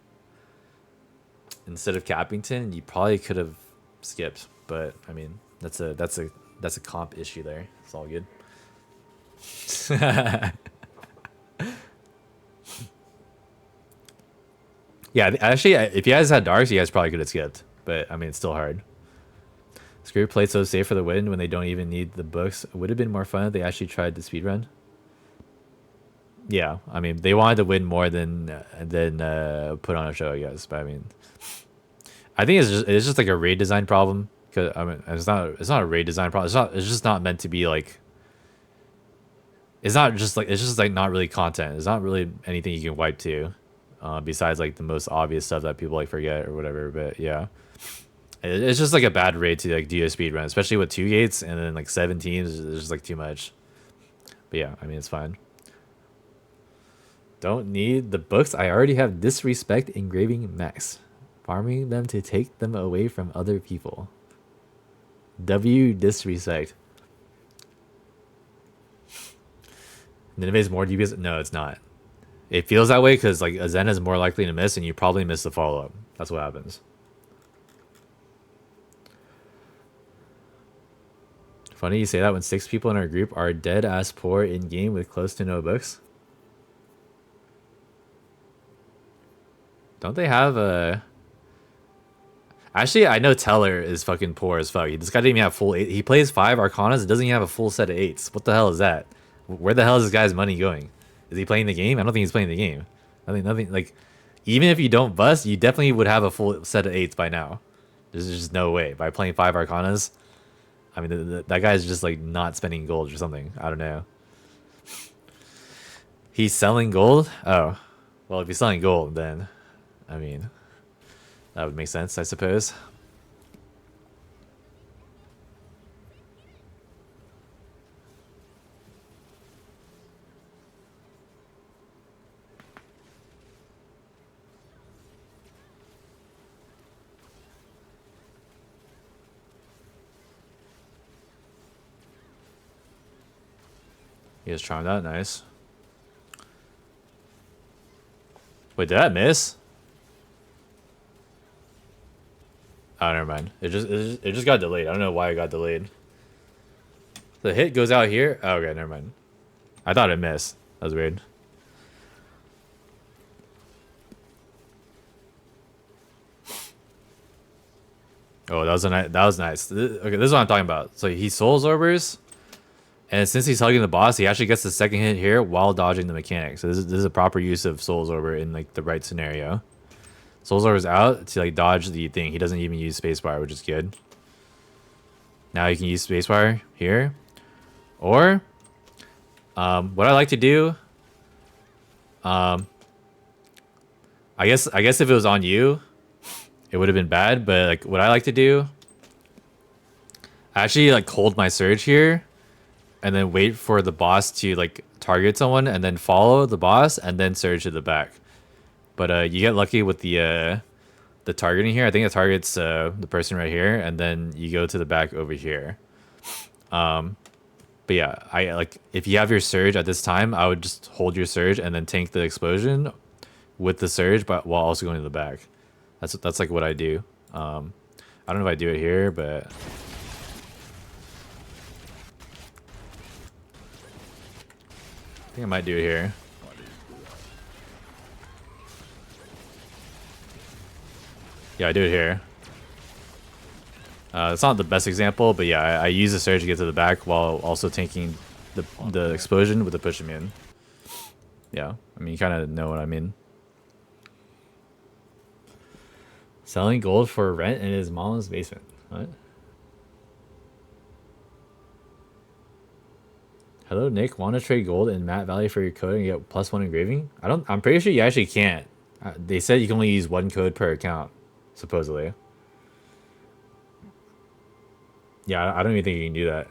instead of Capington, you probably could have skipped. But I mean, that's a comp issue there. It's all good. Yeah, actually, if you guys had darks, you guys probably could have skipped. But I mean, it's still hard. Screw played so safe for the win when they don't even need the books. It would have been more fun if they actually tried to speedrun. Yeah, I mean, they wanted to win more than put on a show, I guess. But I mean, I think it's just like a raid design problem. Cause I mean, it's not a raid design problem. It's just not meant to be like. It's just like not really content. It's not really anything you can wipe to, besides like the most obvious stuff that people like forget or whatever. But yeah, it's just like a bad raid to like do a speed run, especially with 2 gates and then like 7 teams. It's just like too much. But yeah, I mean, it's fine. Don't need the books. I already have disrespect engraving max. Farming them to take them away from other people. W disrespect. Nineveh's more DPS? No, it's not. It feels that way because like Azena is more likely to miss, and you probably miss the follow-up. That's what happens. Funny you say that when 6 people in our group are dead ass poor in game with close to no books. Don't they have a? Actually, I know Teller is fucking poor as fuck. This guy didn't even have full 8. He plays 5 Arcanas and doesn't even have a full set of 8s. What the hell is that? Where the hell is this guy's money going? Is he playing the game? I don't think he's playing the game. I think nothing like, even if you don't bust, you definitely would have a full set of 8s by now. There's just no way. By playing 5 Arcanas, I mean, that guy's just like not spending gold or something. I don't know. He's selling gold? Oh. Well, if he's selling gold, then, I mean, that would make sense, I suppose. He has charmed that, nice. Wait, did that miss? Oh, never mind. It just got delayed. I don't know why it got delayed. The hit goes out here. Oh, okay, never mind. I thought it missed. That was weird. Oh, that was nice. Okay, this is what I'm talking about. So he souls orbers. And since he's hugging the boss, he actually gets the second hit here while dodging the mechanic. So this is a proper use of Souls Orber in like the right scenario. Souls Orber's out to like dodge the thing. He doesn't even use Spacebar, which is good. Now you can use Spacebar here. Or what I like to do, I guess if it was on you, it would have been bad, but like what I like to do, I actually like hold my surge here. And then wait for the boss to like target someone, and then follow the boss, and then surge to the back. But you get lucky with the targeting here. I think it targets the person right here, and then you go to the back over here. But yeah, I like if you have your surge at this time, I would just hold your surge and then tank the explosion with the surge, but while also going to the back. That's like what I do. I don't know if I do it here, but. I think I might do it here. Yeah, I do it here. It's not the best example, but yeah, I use the surge to get to the back while also tanking the explosion with the push him in. Yeah, I mean, you kind of know what I mean. Selling gold for rent in his mom's basement. What? Hello, Nick. Want to trade gold in Matte Valley for your code and get +1 engraving? I'm pretty sure you actually can't. They said you can only use 1 code per account, supposedly. Yeah, I don't even think you can do that.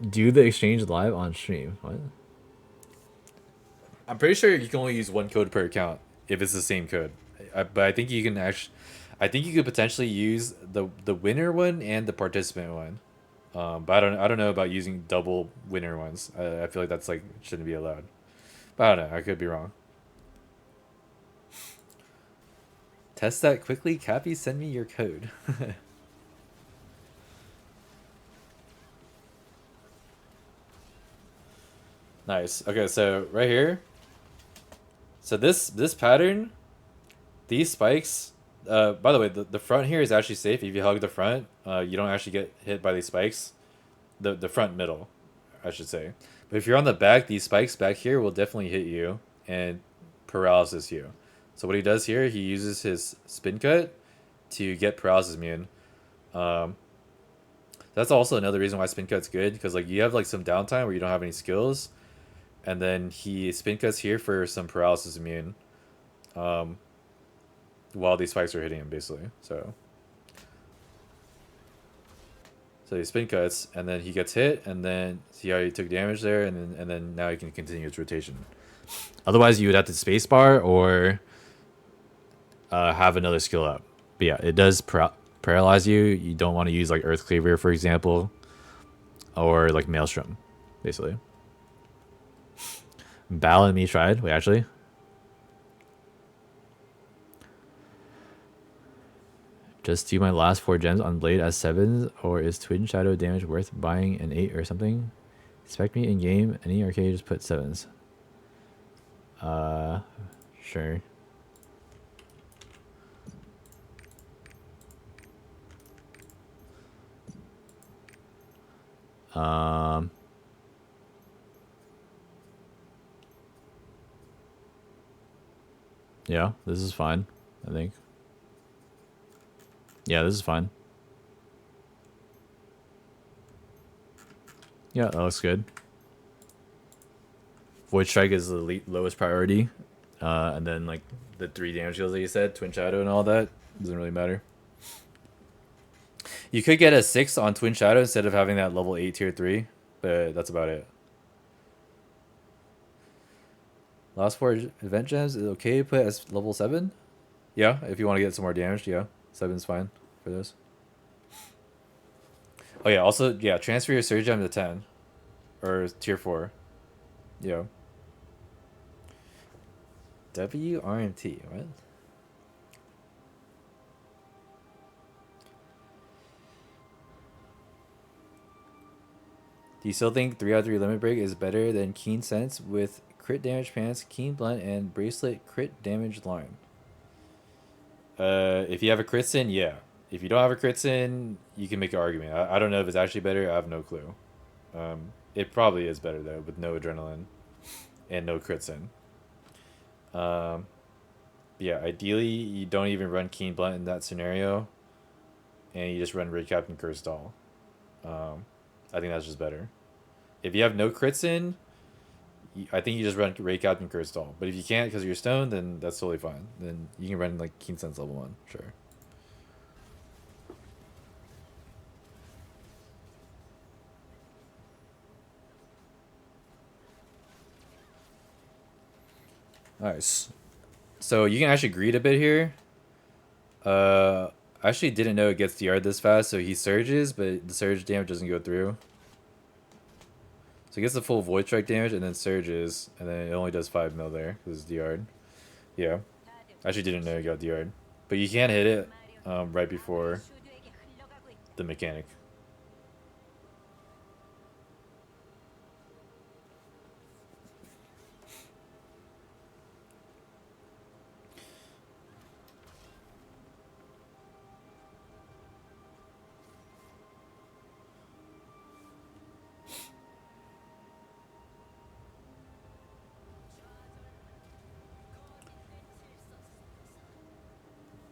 Do the exchange live on stream. What? I'm pretty sure you can only use 1 code per account if it's the same code. But I think you can actually. I think you could potentially use the winner one and the participant one. But I don't know about using double winner ones. I feel like that's like shouldn't be allowed. But I don't know. I could be wrong. Test that quickly. Cappy, send me your code. Nice. Okay, so right here. So this pattern, these spikes. By the way, the front here is actually safe. If you hug the front, you don't actually get hit by these spikes. The front middle, I should say. But if you're on the back, these spikes back here will definitely hit you and paralysis you. So what he does here, he uses his spin cut to get paralysis immune. That's also another reason why spin cut's good, because like you have like some downtime where you don't have any skills, and then he spin cuts here for some paralysis immune, while these spikes are hitting him basically. So he spin cuts, and then he gets hit, and then see how he took damage there, and then now he can continue his rotation. Otherwise, you would have to spacebar or have another skill up. But yeah, it does paralyze you. You don't want to use like Earth Cleaver, for example, or like Maelstrom, basically. Bal and me tried. Wait, actually. Just do my last 4 gems on Blade as 7s, or is Twin Shadow damage worth buying an 8 or something? Expect me in game. Any arcade, just put 7s. Sure. Yeah, this is fine, I think. Yeah, this is fine. Yeah, that looks good. Void Strike is the lowest priority. And then like the 3 damage skills that you said, Twin Shadow and all that, doesn't really matter. You could get a 6 on Twin Shadow instead of having that level 8 tier 3, but that's about it. Last 4 event gems is okay to put as level 7? Yeah, if you want to get some more damage, yeah. 7's fine for this. Oh yeah, also, yeah, transfer your Surge Gem to 10. Or tier 4. Yeah. WRMT, what? Do you still think 3 out of 3 Limit Break is better than Keen Sense with crit damage pants, Keen Blunt, and Bracelet crit damage line? If you have a crit sin, yeah. If you don't have a crit sin, you can make an argument. I don't know if it's actually better. I have no clue. It probably is better though, with no adrenaline and no crit sin. Yeah, ideally you don't even run Keen Blunt in that scenario, and you just run Red Captain Curse Doll. I think that's just better. If you have no crits in, I think you just run Ray Captain Curse Doll. But if you can't because you're stoned, then that's totally fine. Then you can run like Keen Sense level 1, sure. Nice. So you can actually greed a bit here. I actually didn't know it gets DR'd this fast, so he surges, but the surge damage doesn't go through. So he gets the full Void Strike damage and then surges, and then it only does 5 mil there because it's DR'd. Yeah. I actually didn't know it got DR'd. But you can hit it right before the mechanic.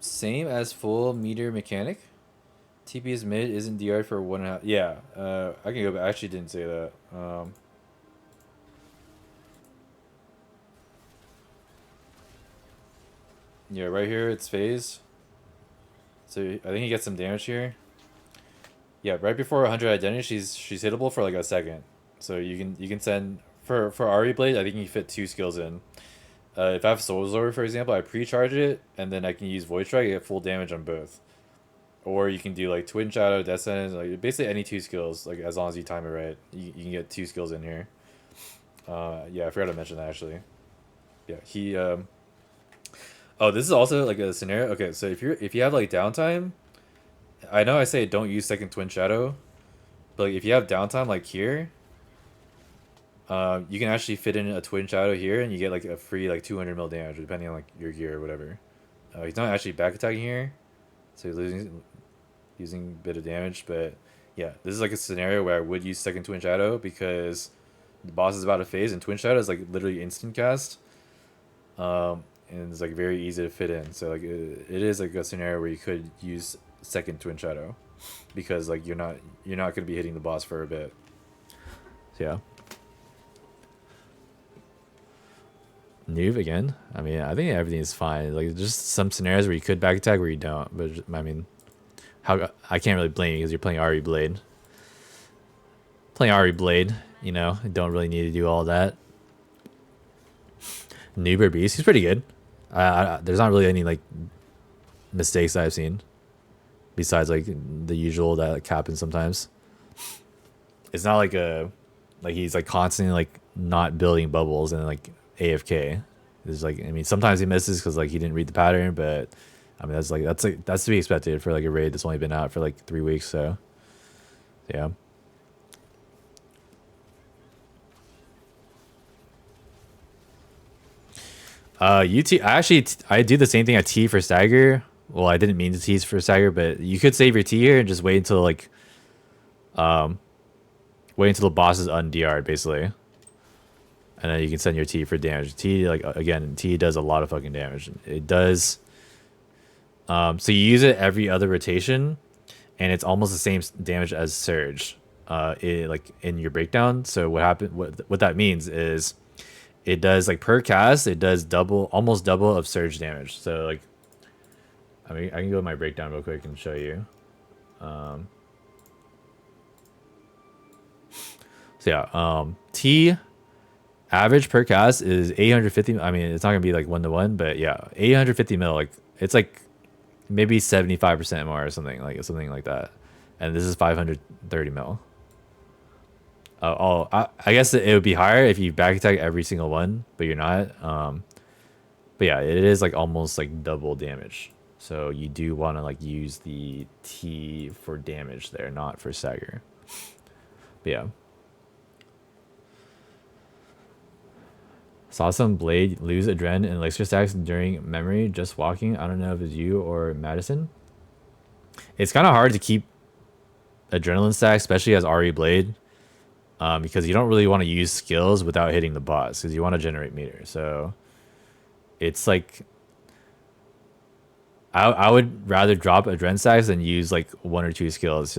Same as full meter mechanic. TP is mid, isn't DR for 1.5. Yeah, I can go back. I actually didn't say that. Yeah, right here it's phase. So I think he gets some damage here. Yeah, right before 100 identity, she's hittable for like a second. So you can send for Ari Blade. I think you fit 2 skills in. If I have Soul Absorber, for example, I pre-charge it, and then I can use Void Strike, I get full damage on both. Or you can do like Twin Shadow, Death Sentence, like basically any 2 skills, like as long as you time it right. You can get 2 skills in here. Yeah, I forgot to mention that actually. Yeah, he Oh, this is also like a scenario. Okay, so if you have like downtime, I know I say don't use second twin shadow, but like if you have downtime like here, you can actually fit in a twin shadow here, and you get like a free like 200 mil damage depending on like your gear or whatever. He's not actually back attacking here, so he's using a bit of damage. But yeah, this is like a scenario where I would use second twin shadow because the boss is about to phase, and twin shadow is like literally instant cast. And it's like very easy to fit in. So like it is like a scenario where you could use second twin shadow because like you're not gonna be hitting the boss for a bit. So yeah. Noob again. I mean, I think everything is fine. Like just some scenarios where you could back attack where you don't. But I mean, how I can't really blame you because you're playing Ari Blade. Playing Ari Blade, you know, don't really need to do all that. Noob Beast, he's pretty good. There's not really any like mistakes that I've seen besides like the usual that like, happens sometimes. It's not like he's like constantly like not building bubbles and like AFK. It's like, I mean, sometimes he misses because like he didn't read the pattern, but I mean that's to be expected for like a raid that's only been out for like 3 weeks. So yeah. UT, I do the same thing at T for stagger. Well, I didn't mean to tease for stagger, but you could save your T here and just wait until like, wait until the boss is undr'd basically, and then you can send your T for damage. T like again, T does a lot of fucking damage. It does. So you use it every other rotation, and it's almost the same damage as Surge, like in your breakdown. So what that means is, it does like per cast, it does almost double of Surge damage. So like, I mean, I can go to my breakdown real quick and show you. So yeah, T average per cast is 850. I mean, it's not gonna be like 1-to-1, but yeah, 850 mil. Like it's like maybe 75% more or something like that. And this is 530 mil. I guess it would be higher if you back attack every single one, but you're not. But yeah, it is like almost like double damage. So you do want to like use the T for damage there, not for stagger. But yeah. Saw some Blade lose Adren and elixir stacks during memory just walking. I don't know if it's you or Madisson. It's kind of hard to keep adrenaline stacks, especially as RE Blade. Because you don't really want to use skills without hitting the boss because you want to generate meter. So it's like I would rather drop adren stacks than use like 1 or 2 skills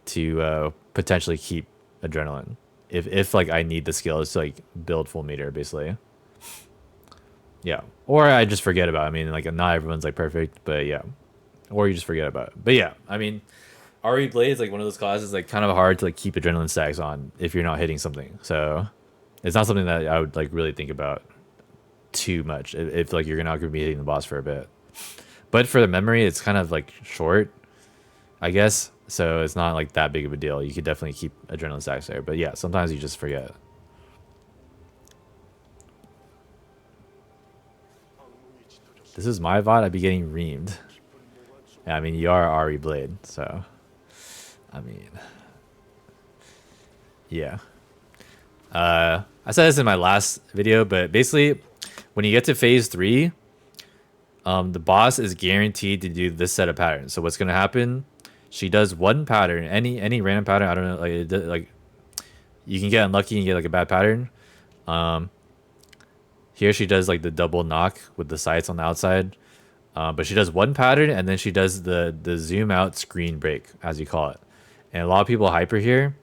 to potentially keep adrenaline. If like I need the skills to like build full meter basically. Yeah. Or I just forget about it. I mean, like not everyone's like perfect, but yeah. Or you just forget about it. But yeah, I mean, RE Blade is like one of those classes like kind of hard to like keep adrenaline stacks on if you're not hitting something. So it's not something that I would like really think about too much if like you're not gonna be hitting the boss for a bit. But for the memory, it's kind of like short, I guess. So it's not like that big of a deal. You could definitely keep adrenaline stacks there. But yeah, sometimes you just forget. This is my VOD. I'd be getting reamed. Yeah, I mean, you are RE Blade, so I mean, yeah. I said this in my last video, but basically, when you get to phase 3, the boss is guaranteed to do this set of patterns. So what's gonna happen? She does one pattern, any random pattern. I don't know, like you can get unlucky and get like a bad pattern. Here she does like the double knock with the sights on the outside. But she does one pattern and then she does the zoom out screen break, as you call it. And a lot of people hyper here.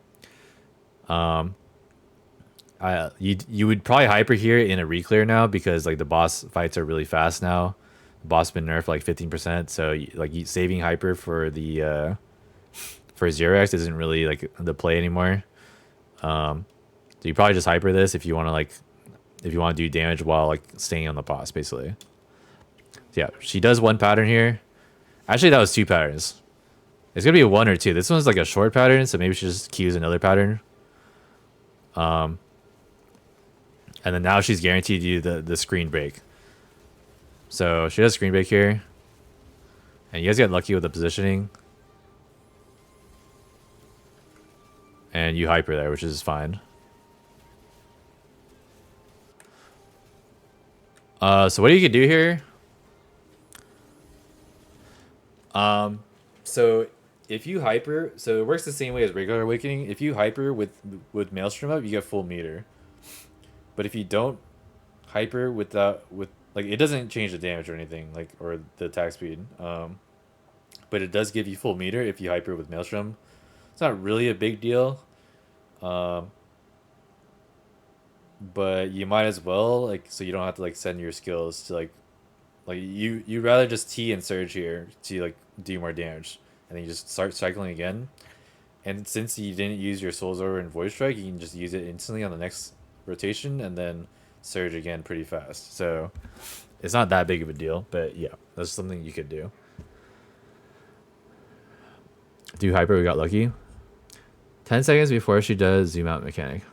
You would probably hyper here in a reclear now because like the boss fights are really fast now. The boss has been nerfed like 15%, so like saving hyper for the for 0x isn't really like the play anymore. So you probably just hyper this if you want to do damage while like staying on the boss basically. Yeah, she does one pattern here. Actually, that was 2 patterns. It's gonna be a 1 or 2. This one's like a short pattern, so maybe she just cues another pattern. And then now she's guaranteed to do the screen break. So she does screen break here. And you guys get lucky with the positioning. And you hyper there, which is fine. So what you could do here? So if you hyper, so it works the same way as regular awakening. If you hyper with Maelstrom up, you get full meter. But if you don't hyper with like, it doesn't change the damage or anything, like, or the attack speed. But it does give you full meter if you hyper with Maelstrom. It's not really a big deal. But you might as well, like, so you don't have to like send your skills to like you rather just T and surge here to like do more damage, and then you just start cycling again. And since you didn't use your Soul Absorber and Void Strike, you can just use it instantly on the next rotation and then surge again pretty fast. So it's not that big of a deal, but yeah, that's something you could do. Do hyper, we got lucky. 10 seconds before she does zoom out mechanic.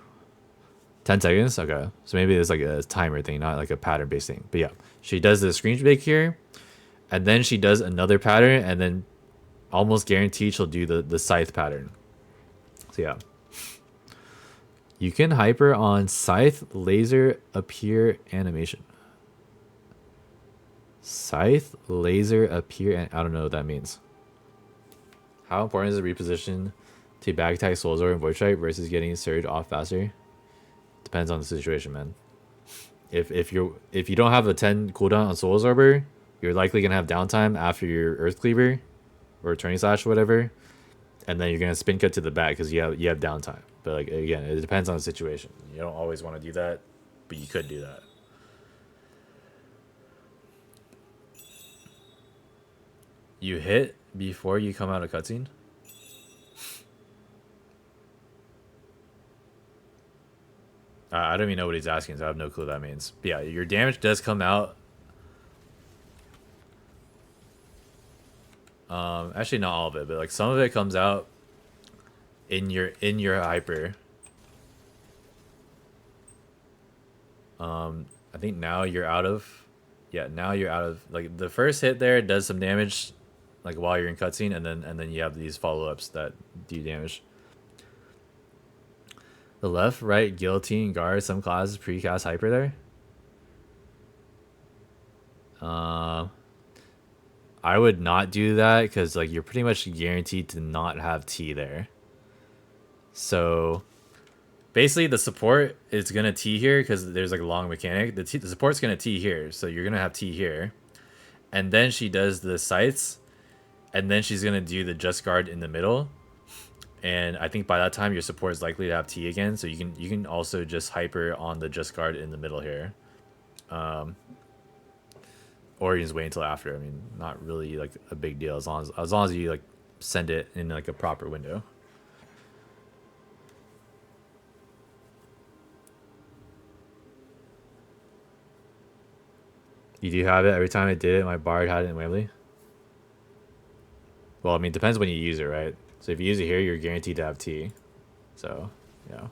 10 seconds? Okay. So maybe it's like a timer thing, not like a pattern based thing. But yeah, she does the screen break here, and then she does another pattern, and then almost guaranteed she'll do the scythe pattern. So yeah. You can hyper on scythe, laser, appear, animation. Scythe, laser, appear, and I don't know what that means. How important is the reposition to back attack Soul Absorber and Void Strike versus getting surge off faster? Depends on the situation, man. If you don't have a 10 cooldown on Soul Absorber, you're likely gonna have downtime after your Earth Cleaver or Turning Slash or whatever, and then you're gonna spin cut to the back because you have downtime. But like, again, it depends on the situation. You don't always want to do that, but you could do that. You hit before you come out of cutscene. I don't even know what he's asking, so I have no clue what that means. But yeah, your damage does come out. Actually, not all of it, but like some of it comes out in your hyper. I think now you're out of. Yeah, now you're out of, like, the first hit there does some damage, like while you're in cutscene, and then you have these follow-ups that do damage. The left, right, guillotine, guard, some classes precast hyper there. I would not do that because like you're pretty much guaranteed to not have T there. So basically the support is gonna T here because there's like a long mechanic. The support's gonna T here, so you're gonna have T here, and then she does the sights, and then she's gonna do the just guard in the middle. And I think by that time your support is likely to have T again, so you can also just hyper on the just guard in the middle here, or you just wait until after. I mean, not really like a big deal as long as you like send it in like a proper window. You do have it every time I did it. My bard had it in whambly. Well, I mean, depends when you use it, right? So if you use it here, you're guaranteed to have T. So, yeah.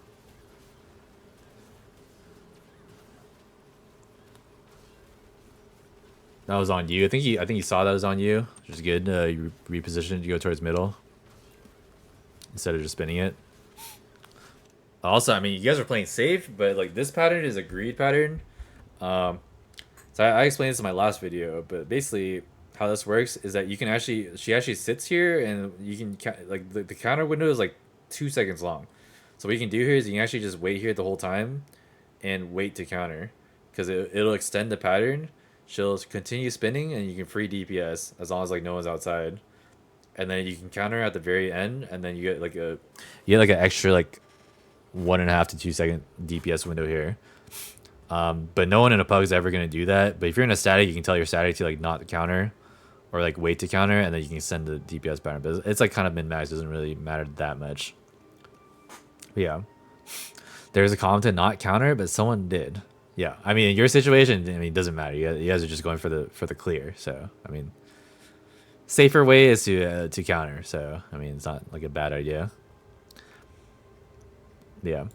That was on you. I think you saw that was on you, which is good. You repositioned to go towards middle instead of just spinning it. Also, I mean, you guys are playing safe, but like this pattern is a greed pattern. So I explained this in my last video, but basically how this works is that you can she actually sits here, and you can like the counter window is like 2 seconds long. So what you can do here is you can actually just wait here the whole time and wait to counter, because it'll extend the pattern. She'll continue spinning, and you can free DPS as long as like no one's outside, and then you can counter at the very end, and then you get like an extra like 1.5 to 2 second DPS window here. But no one in a pug is ever gonna do that. But if you're in a static, you can tell your static to like not counter, or like wait to counter, and then you can send the DPS pattern. But it's like kind of min-max, doesn't really matter that much. But yeah, there's a comment to not counter, but someone did. Yeah, I mean, in your situation, I mean, it doesn't matter. You guys are just going for the clear. So I mean, safer way is to counter. So I mean, it's not like a bad idea. Yeah.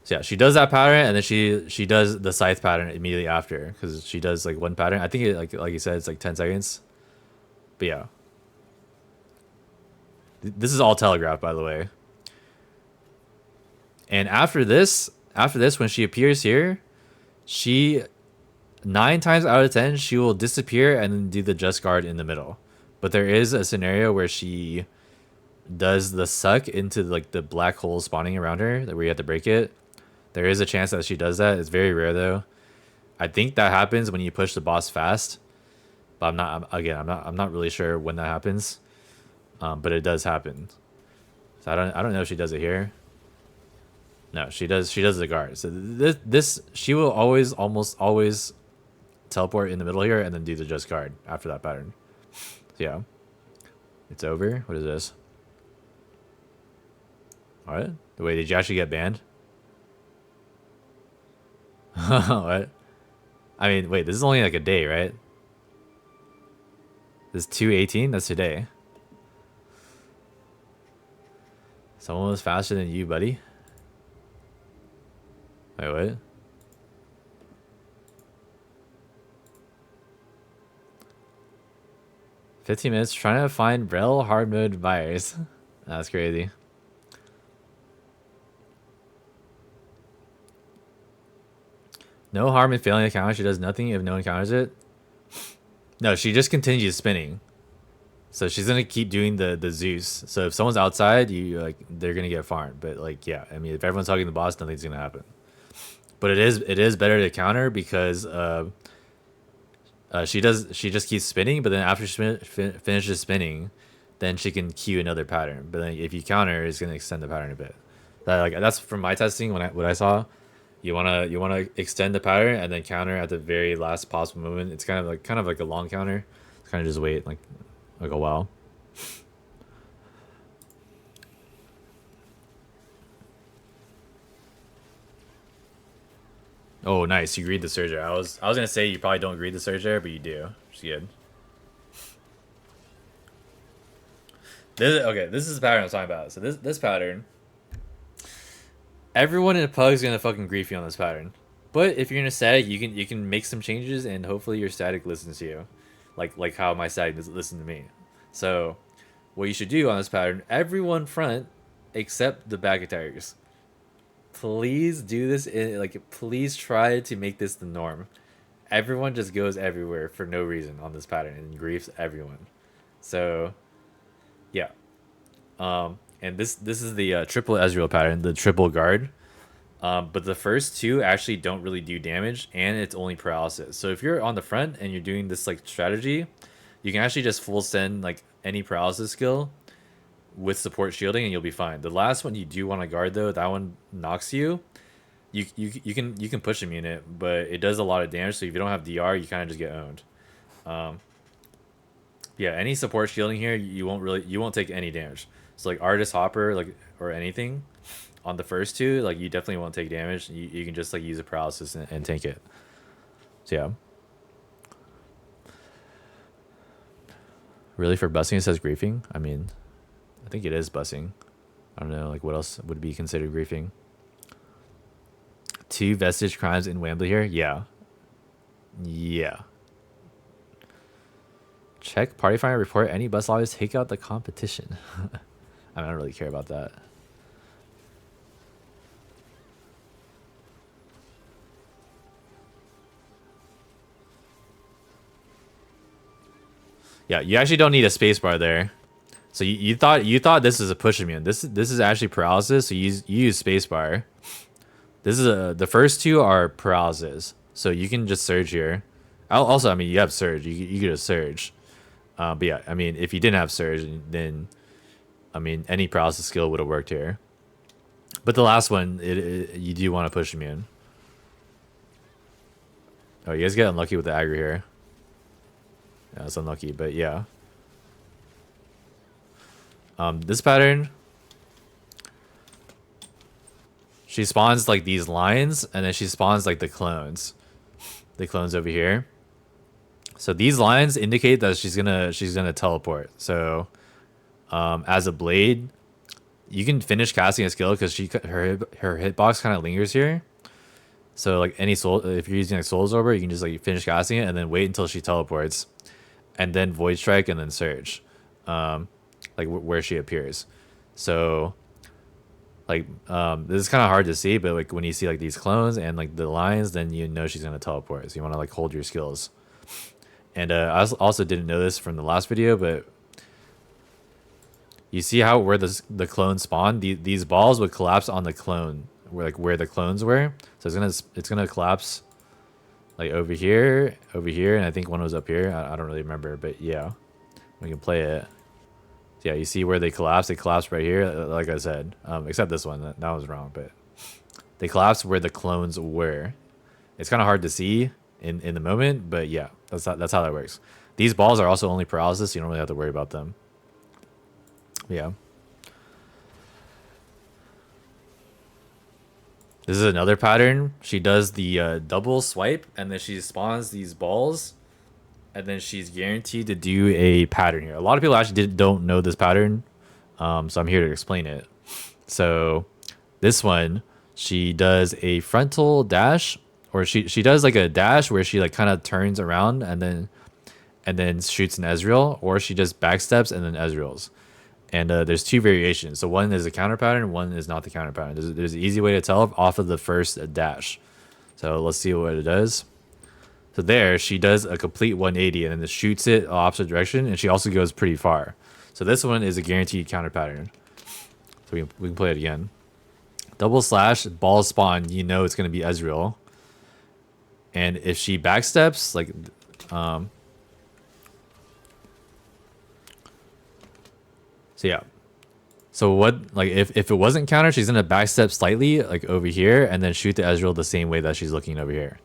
So yeah, she does that pattern, and then she does the scythe pattern immediately after, because she does like one pattern. I think it, like you said, it's like 10 seconds. But yeah, this is all telegraphed, by the way. And after this, when she appears here, she 9 times out of 10 she will disappear and then do the just guard in the middle. But there is a scenario where she does the suck into like the black hole spawning around her, where you have to break it. There is a chance that she does that. It's very rare though. I think that happens when you push the boss fast, but I'm not really sure when that happens. But it does happen. So I don't know if she does it here. No, she does the guard. So this she will almost always teleport in the middle here and then do the just guard after that pattern. So yeah. It's over. What is this? What? Wait, did you actually get banned? What? I mean, wait, this is only like a day, right? This is 218? That's today. Someone was faster than you, buddy. Wait, what? "15 minutes trying to find Brel hard mode buyers." That's crazy. No harm in failing a counter. She does nothing if no one counters it. No, she just continues spinning. So she's gonna keep doing the Zeus. So if someone's outside, they're gonna get farmed. But like, yeah, I mean, if everyone's hugging the boss, nothing's gonna happen. But it is better to counter because she just keeps spinning. But then after she finishes spinning, then she can cue another pattern. But then if you counter, it's gonna extend the pattern a bit. That's from my testing what I saw. You wanna extend the pattern and then counter at the very last possible moment. It's kind of like a long counter. It's kind of just wait like a while. Oh, nice! You greed the Surger. I was gonna say you probably don't greed the Surger, but you do. Which is good. This is the pattern I was talking about. So this pattern. Everyone in the pug is gonna fucking grief you on this pattern. But if you're in a static, you can make some changes and hopefully your static listens to you. Like how my static listened to me. So what you should do on this pattern, everyone front except the back attackers. Please do this please try to make this the norm. Everyone just goes everywhere for no reason on this pattern and griefs everyone. So yeah. And this is the triple Ezreal pattern, the triple guard. But the first two actually don't really do damage, and it's only paralysis. So if you're on the front and you're doing this like strategy, you can actually just full send like any paralysis skill with support shielding, and you'll be fine. The last one you do want to guard though, that one knocks you. You can push immune it, but it does a lot of damage. So if you don't have DR, you kind of just get owned. Yeah, any support shielding here, you won't take any damage. So like Artist Hopper, like or anything on the first two, like you definitely won't take damage. You can just like use a paralysis and take it. So yeah. Really, for busing it says griefing? I mean, I think it is busing. I don't know, like what else would be considered griefing? 2 vestige crimes in whambly here? Yeah. Yeah. Check party finder report. Any bus lobbies take out the competition. I don't really care about that. Yeah, you actually don't need a spacebar there. So you thought this is a push immune. This is actually paralysis. So you use spacebar. This is the first two are paralysis. So you can just surge here. Also, I mean, you have surge. You could just surge. But yeah, I mean, if you didn't have surge, then I mean, any paralysis skill would have worked here. But the last one, you do want to push immune. Oh, you guys get unlucky with the aggro here. Yeah, it's unlucky, but yeah. This pattern, she spawns like these lines, and then she spawns like the clones over here. So these lines indicate that she's gonna teleport. So as a blade, you can finish casting a skill because her hitbox kind of lingers here. So like any soul, if you're using like Soul Absorber, you can just like finish casting it and then wait until she teleports, and then Void Strike and then Surge, like where she appears. So like this is kind of hard to see, but like when you see like these clones and like the lines, then you know she's gonna teleport. So you want to like hold your skills. And I also didn't know this from the last video, but you see how where the clones spawn, these balls would collapse on the clone, where the clones were. So it's gonna collapse like over here, and I think one was up here. I don't really remember, but yeah, we can play it. So yeah, you see where they collapse? They collapse right here, like I said. Except this one, that was wrong, but they collapse where the clones were. It's kind of hard to see in the moment, but yeah, that's how that works. These balls are also only paralysis, so you don't really have to worry about them. Yeah. This is another pattern. She does the double swipe, and then she spawns these balls, and then she's guaranteed to do a pattern here. A lot of people actually don't know this pattern, so I'm here to explain it. So this one, she does a frontal dash, or she does like a dash where she like kind of turns around and then shoots an Ezreal, or she just backsteps and then Ezreals. And there's two variations. So one is a counter pattern, one is not the counter pattern. There's an easy way to tell off of the first dash. So let's see what it does. So there, she does a complete 180 and then shoots it opposite direction, and she also goes pretty far. So this one is a guaranteed counter pattern. So we can play it again. Double slash, ball spawn, you know it's going to be Ezreal. And if she backsteps, like... So yeah. So what, like if it wasn't counter, she's gonna backstep slightly like over here and then shoot the Ezreal the same way that she's looking over here.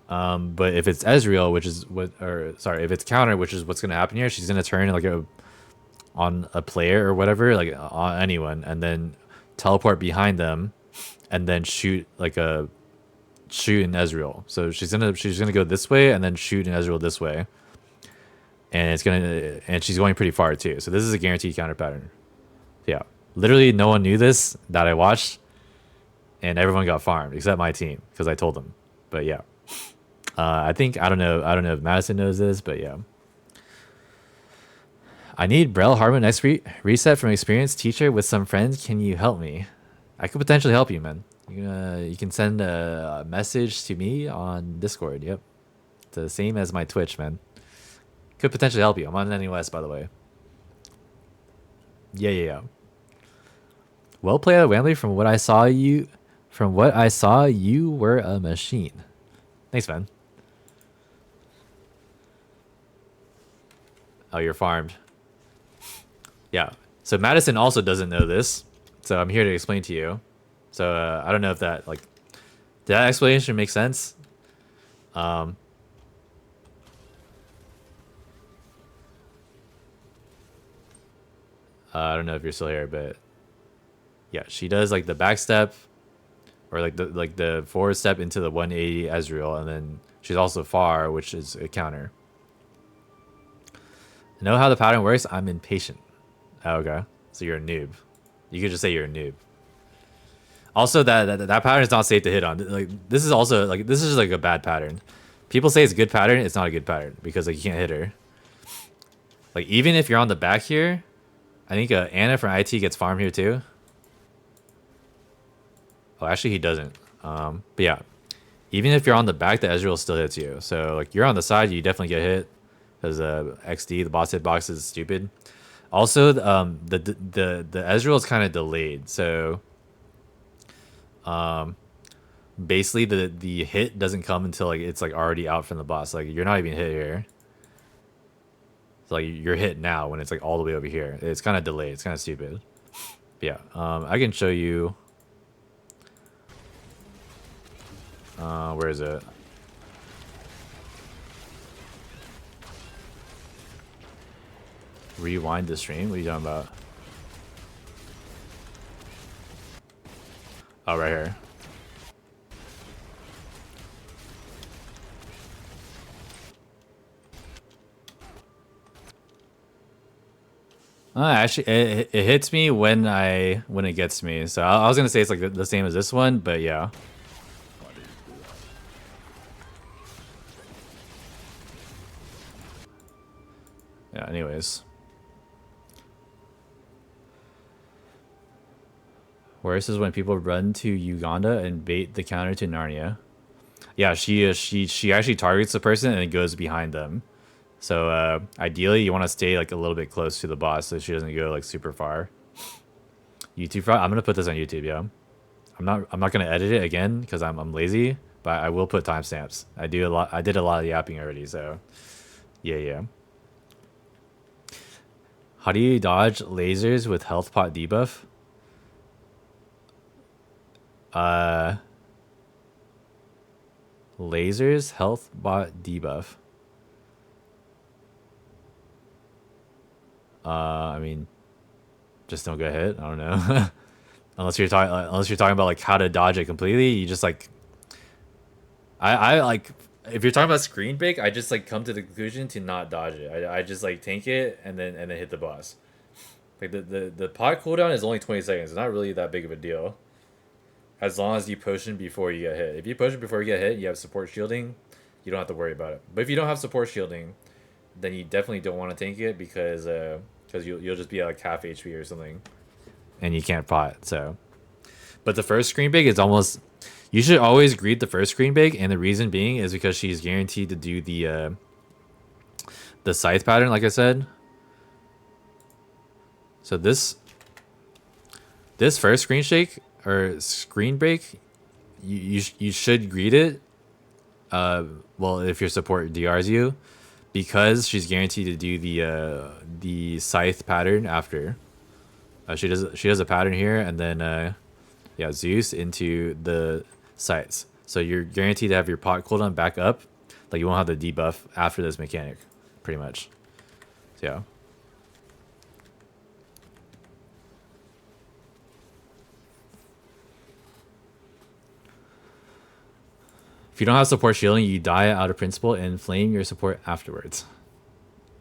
But if it's Ezreal, if it's counter, which is what's gonna happen here, she's gonna turn like on a player or whatever, like on anyone, and then teleport behind them, and then shoot an Ezreal. So she's gonna go this way and then shoot an Ezreal this way. And she's going pretty far too. So this is a guaranteed counter pattern. Yeah, literally no one knew this that I watched, and everyone got farmed except my team because I told them. But yeah, I don't know if Madisson knows this, but yeah. I need Brel Harmon next reset from experienced teacher with some friends. Can you help me? I could potentially help you, man. You can send a message to me on Discord. Yep, it's the same as my Twitch, man. Could potentially help you. I'm on NUS, by the way. Yeah. Well played, Whambly. From what I saw, you were a machine. Thanks, man. Oh, you're farmed. Yeah. So Madisson also doesn't know this, so I'm here to explain to you. So I don't know if that did that explanation make sense? I don't know if you're still here, but yeah, she does like the backstep, or like the forward step into the 180 Ezreal, and then she's also far, which is a counter. Know how the pattern works? I'm impatient. Oh, okay, so you're a noob. You could just say you're a noob. Also, that pattern is not safe to hit on. Like this is just like a bad pattern. People say it's a good pattern. It's not a good pattern because like you can't hit her. Like even if you're on the back here. I think Anna from IT gets farmed here too. Oh, actually he doesn't. But yeah, even if you're on the back, the Ezreal still hits you. So like you're on the side, you definitely get hit because XD, the boss hitbox is stupid. Also, the Ezreal is kind of delayed. So basically the hit doesn't come until like it's like already out from the boss. Like you're not even hit here. Like you're hit now when it's like all the way over here. It's kind of delayed. It's kind of stupid. But yeah, I can show you. Where is it? Rewind the stream? What are you talking about? Oh, right here. Actually, it hits me when it gets me. So I was gonna say it's like the same as this one, but yeah. Yeah. Anyways, worse is when people run to Uganda and bait the counter to Narnia. Yeah, she actually targets the person and it goes behind them. So ideally, you want to stay like a little bit close to the boss so she doesn't go like super far. YouTube I'm gonna put this on YouTube, yeah. I'm not gonna edit it again because I'm lazy, but I will put timestamps. I did a lot of yapping already, so yeah. How do you dodge lasers with health pot debuff? Lasers health bot debuff. I mean, just don't get hit. I don't know. unless you're talking about like how to dodge it completely. You just like, I like if you're talking about screen break, I just like come to the conclusion to not dodge it. I just like tank it and then hit the boss. Like the pot cooldown is only 20 seconds. It's not really that big of a deal. As long as you potion before you get hit. If you potion before you get hit, you have support shielding, you don't have to worry about it. But if you don't have support shielding, then you definitely don't want to tank it because you'll just be at like half HP or something, and you can't pot. So, but the first screen big is almost. You should always greet the first screen big, and the reason being is because she's guaranteed to do the scythe pattern, like I said. So this first screen shake or screen break, you should greet it. Well, if your support DRs you, because she's guaranteed to do the scythe pattern after. She does a pattern here, and then yeah, Zeus into the scythes. So you're guaranteed to have your pot cooldown back up. Like you won't have the debuff after this mechanic, pretty much. So yeah. If you don't have support shielding, you die out of principle and flame your support afterwards.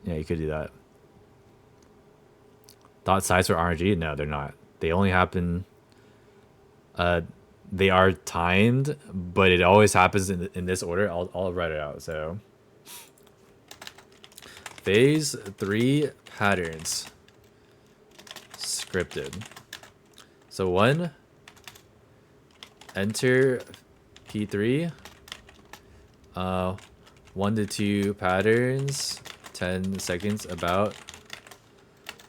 Yeah, you could do that. Dot size for RNG? No, they're not. They only happen. They are timed, but it always happens in this order. I'll write it out. So, phase 3 patterns scripted. So 1, enter P3. 1 to 2 patterns, 10 seconds about,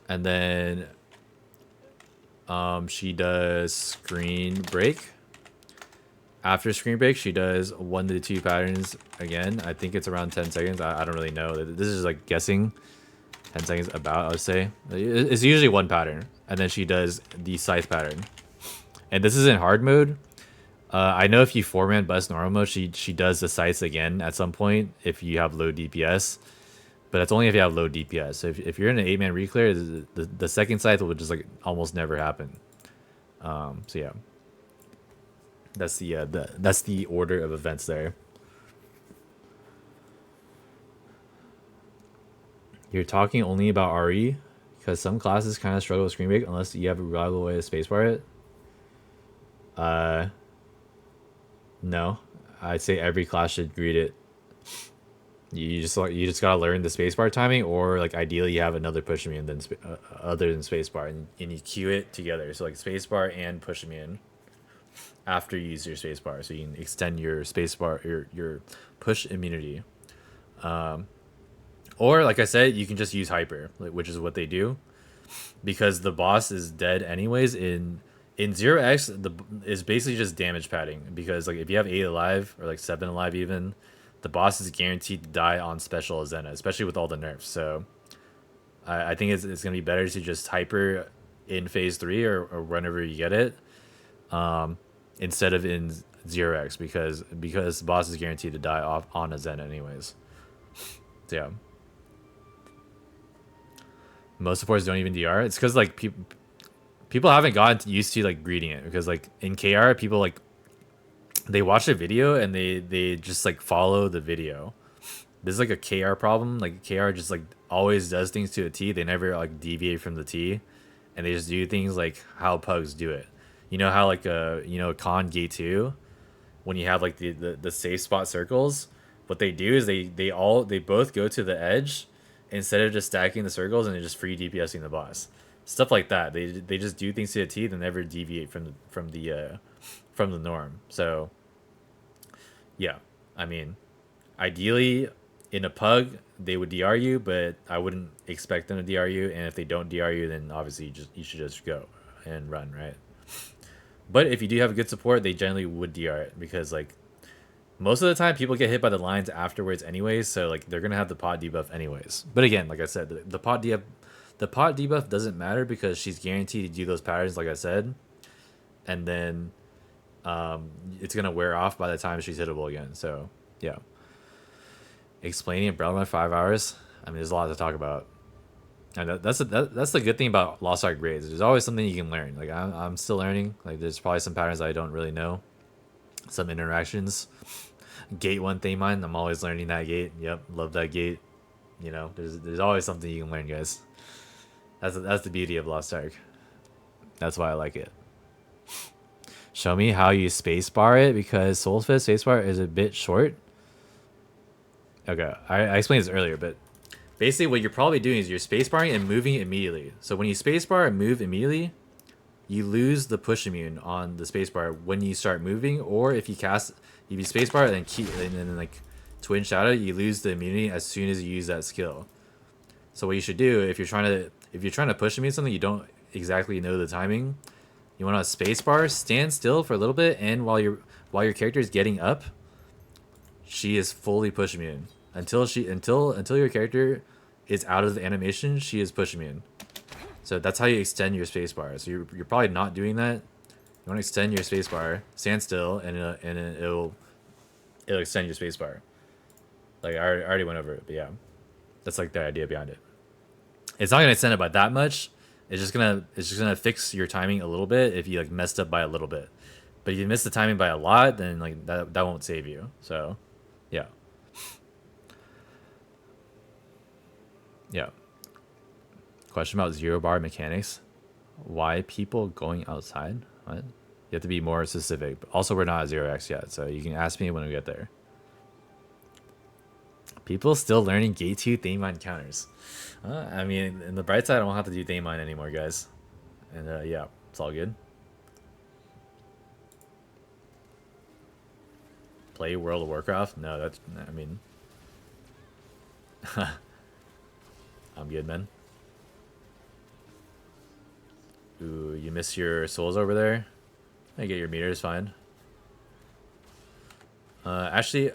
and then she does screen break. After screen break, she does 1 to 2 patterns again. I think it's around 10 seconds. I don't really know. This is like guessing. 10 seconds about, I would say. It's usually 1 pattern, and then she does the scythe pattern. And this is in hard mode. I know if you 4-man bust normal mode, she does the scythes again at some point if you have low DPS. But that's only if you have low DPS. So if you're in an 8-man reclear, the second scythe will just like almost never happen. So yeah, that's the order of events there. You're talking only about RE because some classes kind of struggle with screen break unless you have a reliable way to spacebar it. No, I'd say every class should greet it. You just gotta learn the spacebar timing, or like ideally you have another push me in than other than spacebar, and you queue it together. So like spacebar and push me in after you use your spacebar, so you can extend your spacebar your push immunity. Or like I said, you can just use hyper, which is what they do, because the boss is dead anyways in 0x. Is basically just damage padding, because like if you have 8 alive or like 7 alive even, the boss is guaranteed to die on special Azena, especially with all the nerfs. So I think it's gonna be better to just hyper in phase 3 or whenever you get it, instead of in 0x, because the boss is guaranteed to die off on Azena anyways. So yeah. Most supports don't even DR. It's because like people haven't gotten used to like greeting it, because like in KR people like they watch the video and they just like follow the video. This is like a KR problem. Like KR just like always does things to a T. They never like deviate from the T, and they just do things like how pugs do it. You know how like con gate 2, when you have like the safe spot circles, what they do is they both go to the edge instead of just stacking the circles, and they're just free DPSing the boss. Stuff like that. They just do things to a T. They never deviate from the norm. So yeah, I mean, ideally in a pug they would DR you, but I wouldn't expect them to DR you. And if they don't DR you, then obviously you should just go and run, right? But if you do have a good support, they generally would DR it, because like most of the time people get hit by the lines afterwards anyways, so like they're gonna have the pot debuff anyways. But again, like I said, the pot debuff doesn't matter because she's guaranteed to do those patterns, like I said, and then it's gonna wear off by the time she's hittable again. So yeah, explaining Brel in 5 hours. I mean, there's a lot to talk about. And that's the good thing about Lost Ark grades. There's always something you can learn. Like I'm still learning. Like there's probably some patterns I don't really know. Some interactions. Gate 1 theme mine. I'm always learning that gate. Yep, love that gate. You know, there's always something you can learn, guys. That's the beauty of Lost Ark. That's why I like it. Show me how you spacebar it, because Soulfist spacebar is a bit short. Okay, I explained this earlier, but basically what you're probably doing is you're spacebarring and moving immediately. So when you spacebar and move immediately, you lose the push immune on the spacebar when you start moving, or if you spacebar and then like twin shadow, you lose the immunity as soon as you use that skill. So what you should do if you're trying to push immune something you don't exactly know the timing, you want to spacebar, stand still for a little bit, and while your character is getting up, she is fully push immune. Until your character is out of the animation, she is push immune. So that's how you extend your spacebar. So you're probably not doing that. You want to extend your spacebar, stand still, and it'll extend your spacebar. Like I already went over it, but yeah, that's like the idea behind it. It's not gonna extend it by that much. It's just gonna fix your timing a little bit if you like messed up by a little bit. But if you miss the timing by a lot, then like that won't save you. So yeah. Yeah. Question about 0 bar mechanics. Why people going outside? What? You have to be more specific. But also, we're not at 0x yet, so you can ask me when we get there. People still learning gate 2 theme mine counters. I mean, in the bright side, I don't have to do theme mine anymore, guys. And yeah, it's all good. Play World of Warcraft? No, that's, I mean... I'm good, man. Ooh, you miss your souls over there? I get your meters, fine. Actually...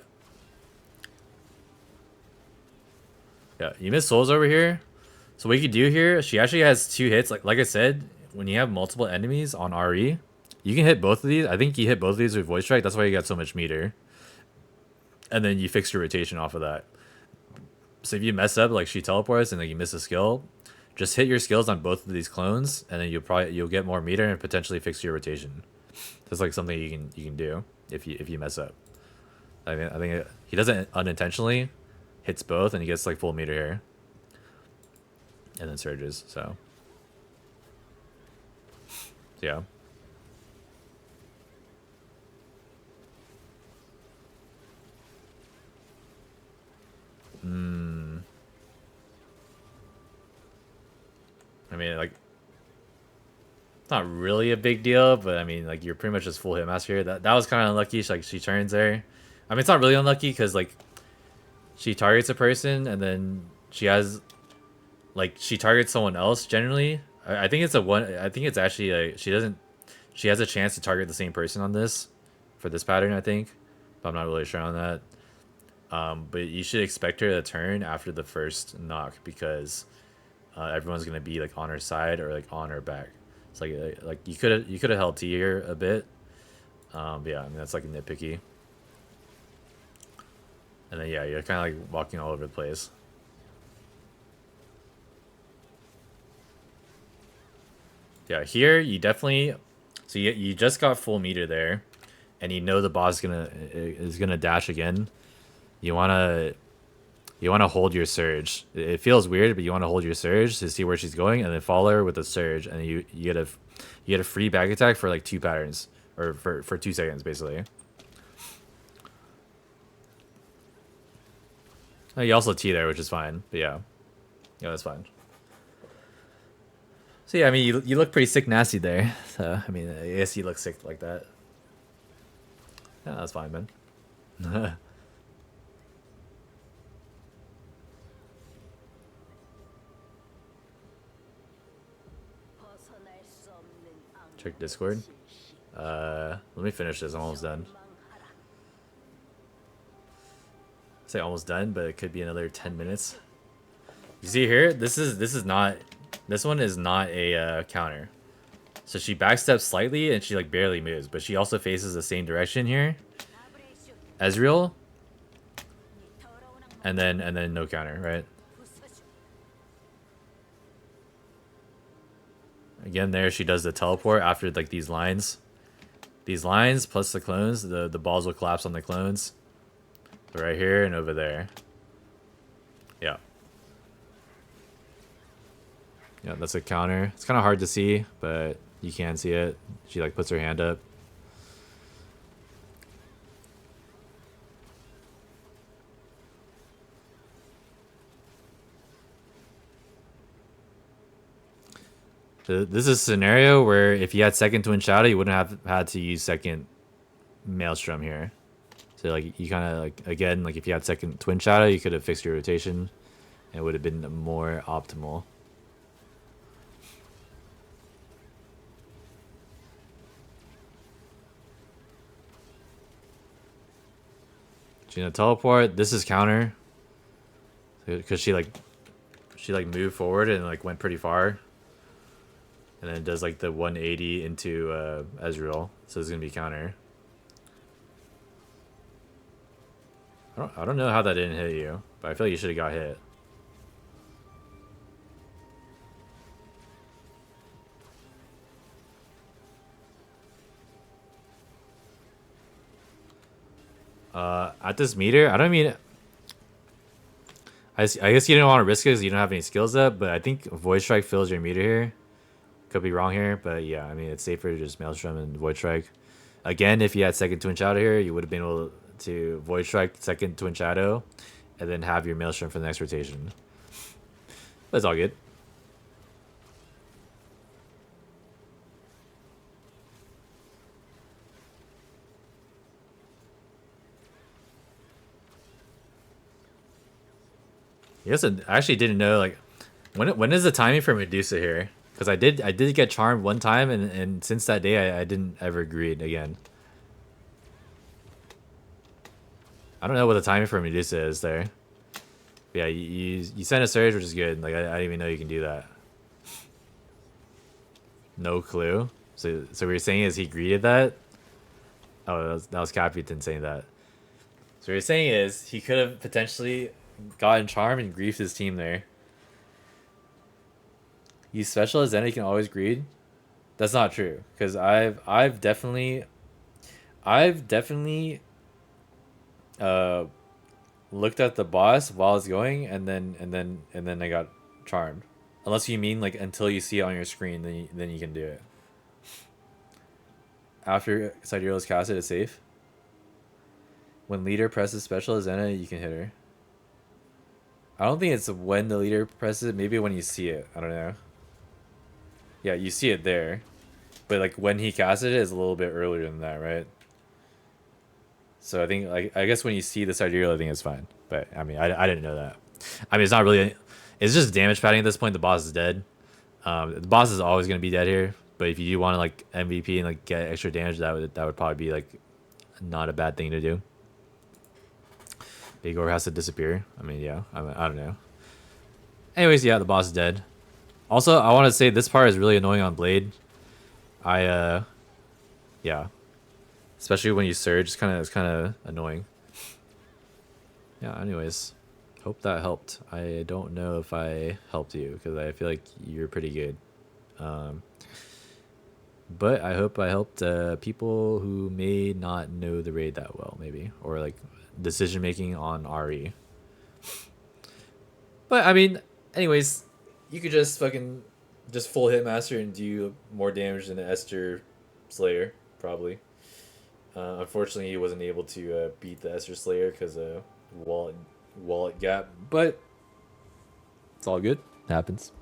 Yeah, you miss souls over here. So what you could do here, she actually has 2 hits. Like I said, when you have multiple enemies on RE, you can hit both of these. I think you hit both of these with Voice Strike. That's why you got so much meter. And then you fix your rotation off of that. So if you mess up, like she teleports and like you miss a skill, just hit your skills on both of these clones, and then you'll get more meter and potentially fix your rotation. That's like something you can do if you mess up. I think he doesn't unintentionally. Hits both and he gets like full meter here, and then surges. So yeah. I mean, like, it's not really a big deal, but I mean, like, you're pretty much just full hitmaster here. That was kind of unlucky. She turns there. I mean, it's not really unlucky because like she targets a person and then she has, like, she targets someone else generally. I think it's I think it's actually like she has a chance to target the same person on this for this pattern, I think, but I'm not really sure on that. But you should expect her to turn after the first knock because everyone's gonna be like on her side or like on her back. It's like you could have held T here a bit, but yeah, I mean that's like nitpicky. And then yeah, you're kind of like walking all over the place. Yeah, here you definitely, so you just got full meter there, and you know the boss is gonna dash again. You wanna You want to hold your surge. It feels weird, but you want to hold your surge to see where she's going, and then follow her with a surge, and you get a free back attack for like 2 patterns, or for 2 seconds basically. Oh, you also T there, which is fine. But yeah, that's fine. So yeah, I mean, you look pretty sick nasty there. So I mean, I guess you look sick like that. Yeah, that's fine, man. Check Discord. Let me finish this. I'm almost done. Say almost done, but it could be another 10 minutes. You see here, this one is not a counter. So she backsteps slightly and she like barely moves, but she also faces the same direction here. Ezreal. And then no counter, right? Again, there she does the teleport after like these lines. These lines plus the clones, the balls will collapse on the clones. Right here and over there. Yeah. Yeah, that's a counter. It's kind of hard to see, but you can see it. She like puts her hand up. This is a scenario where if you had second Twin Shadow, you wouldn't have had to use second Maelstrom here. So like you kind of like, again, like if you had second Twin Shadow, you could have fixed your rotation and it would have been more optimal. Gina teleport. This is counter because she moved forward and like went pretty far. And then it does like the 180 into Ezreal, so it's gonna be counter. I don't know how that didn't hit you, but I feel like you should have got hit. At this meter, I don't mean. I guess you didn't want to risk it because you don't have any skills up, but I think Void Strike fills your meter here. Could be wrong here, but yeah, I mean, it's safer to just Maelstrom and Void Strike. Again, if you had second Twin Shadow here, you would have been able to Void Strike second Twin Shadow and then have your Maelstrom for the next rotation. But it's all good. Yes, I actually didn't know, like, when is the timing for Medusa here? Because I did get charmed one time, and since that day, I didn't ever greed again. I don't know what the timing for Medusa is there. But yeah, you send a surge, which is good. Like I didn't even know you can do that. No clue. So what you're saying is he greeted that? Oh, that was Caputin saying that. So what you're saying is he could have potentially gotten charmed and griefed his team there. Use special as then he can always greed. That's not true, because I've definitely looked at the boss while it's going and then I got charmed. Unless you mean like until you see it on your screen, then you can do it. After Sidereal is casted, it's safe. When leader presses special Azena, you can hit her. I don't think it's when the leader presses it, maybe when you see it. I don't know. Yeah, you see it there. But like when he casted it is a little bit earlier than that, right? So I think, like, I guess when you see the Sidereal, I think it's fine. But I mean, I didn't know that. I mean, it's not really, it's just damage padding at this point. The boss is dead. The boss is always going to be dead here. But if you do want to like MVP and like get extra damage, that would probably be like not a bad thing to do. Big Orb has to disappear. I mean, yeah, I don't know. Anyways, yeah, the boss is dead. Also, I want to say this part is really annoying on Blade. Yeah, especially when you surge, it's kind of annoying. Yeah. Anyways, hope that helped. I don't know if I helped you because I feel like you're pretty good. But I hope I helped people who may not know the raid that well, maybe, or like decision making on RE. But I mean, anyways, you could just fucking just full hitmaster and do more damage than the Esther Slayer, probably. Unfortunately, he wasn't able to beat the Esther Slayer because of wallet gap, but it's all good. Happens.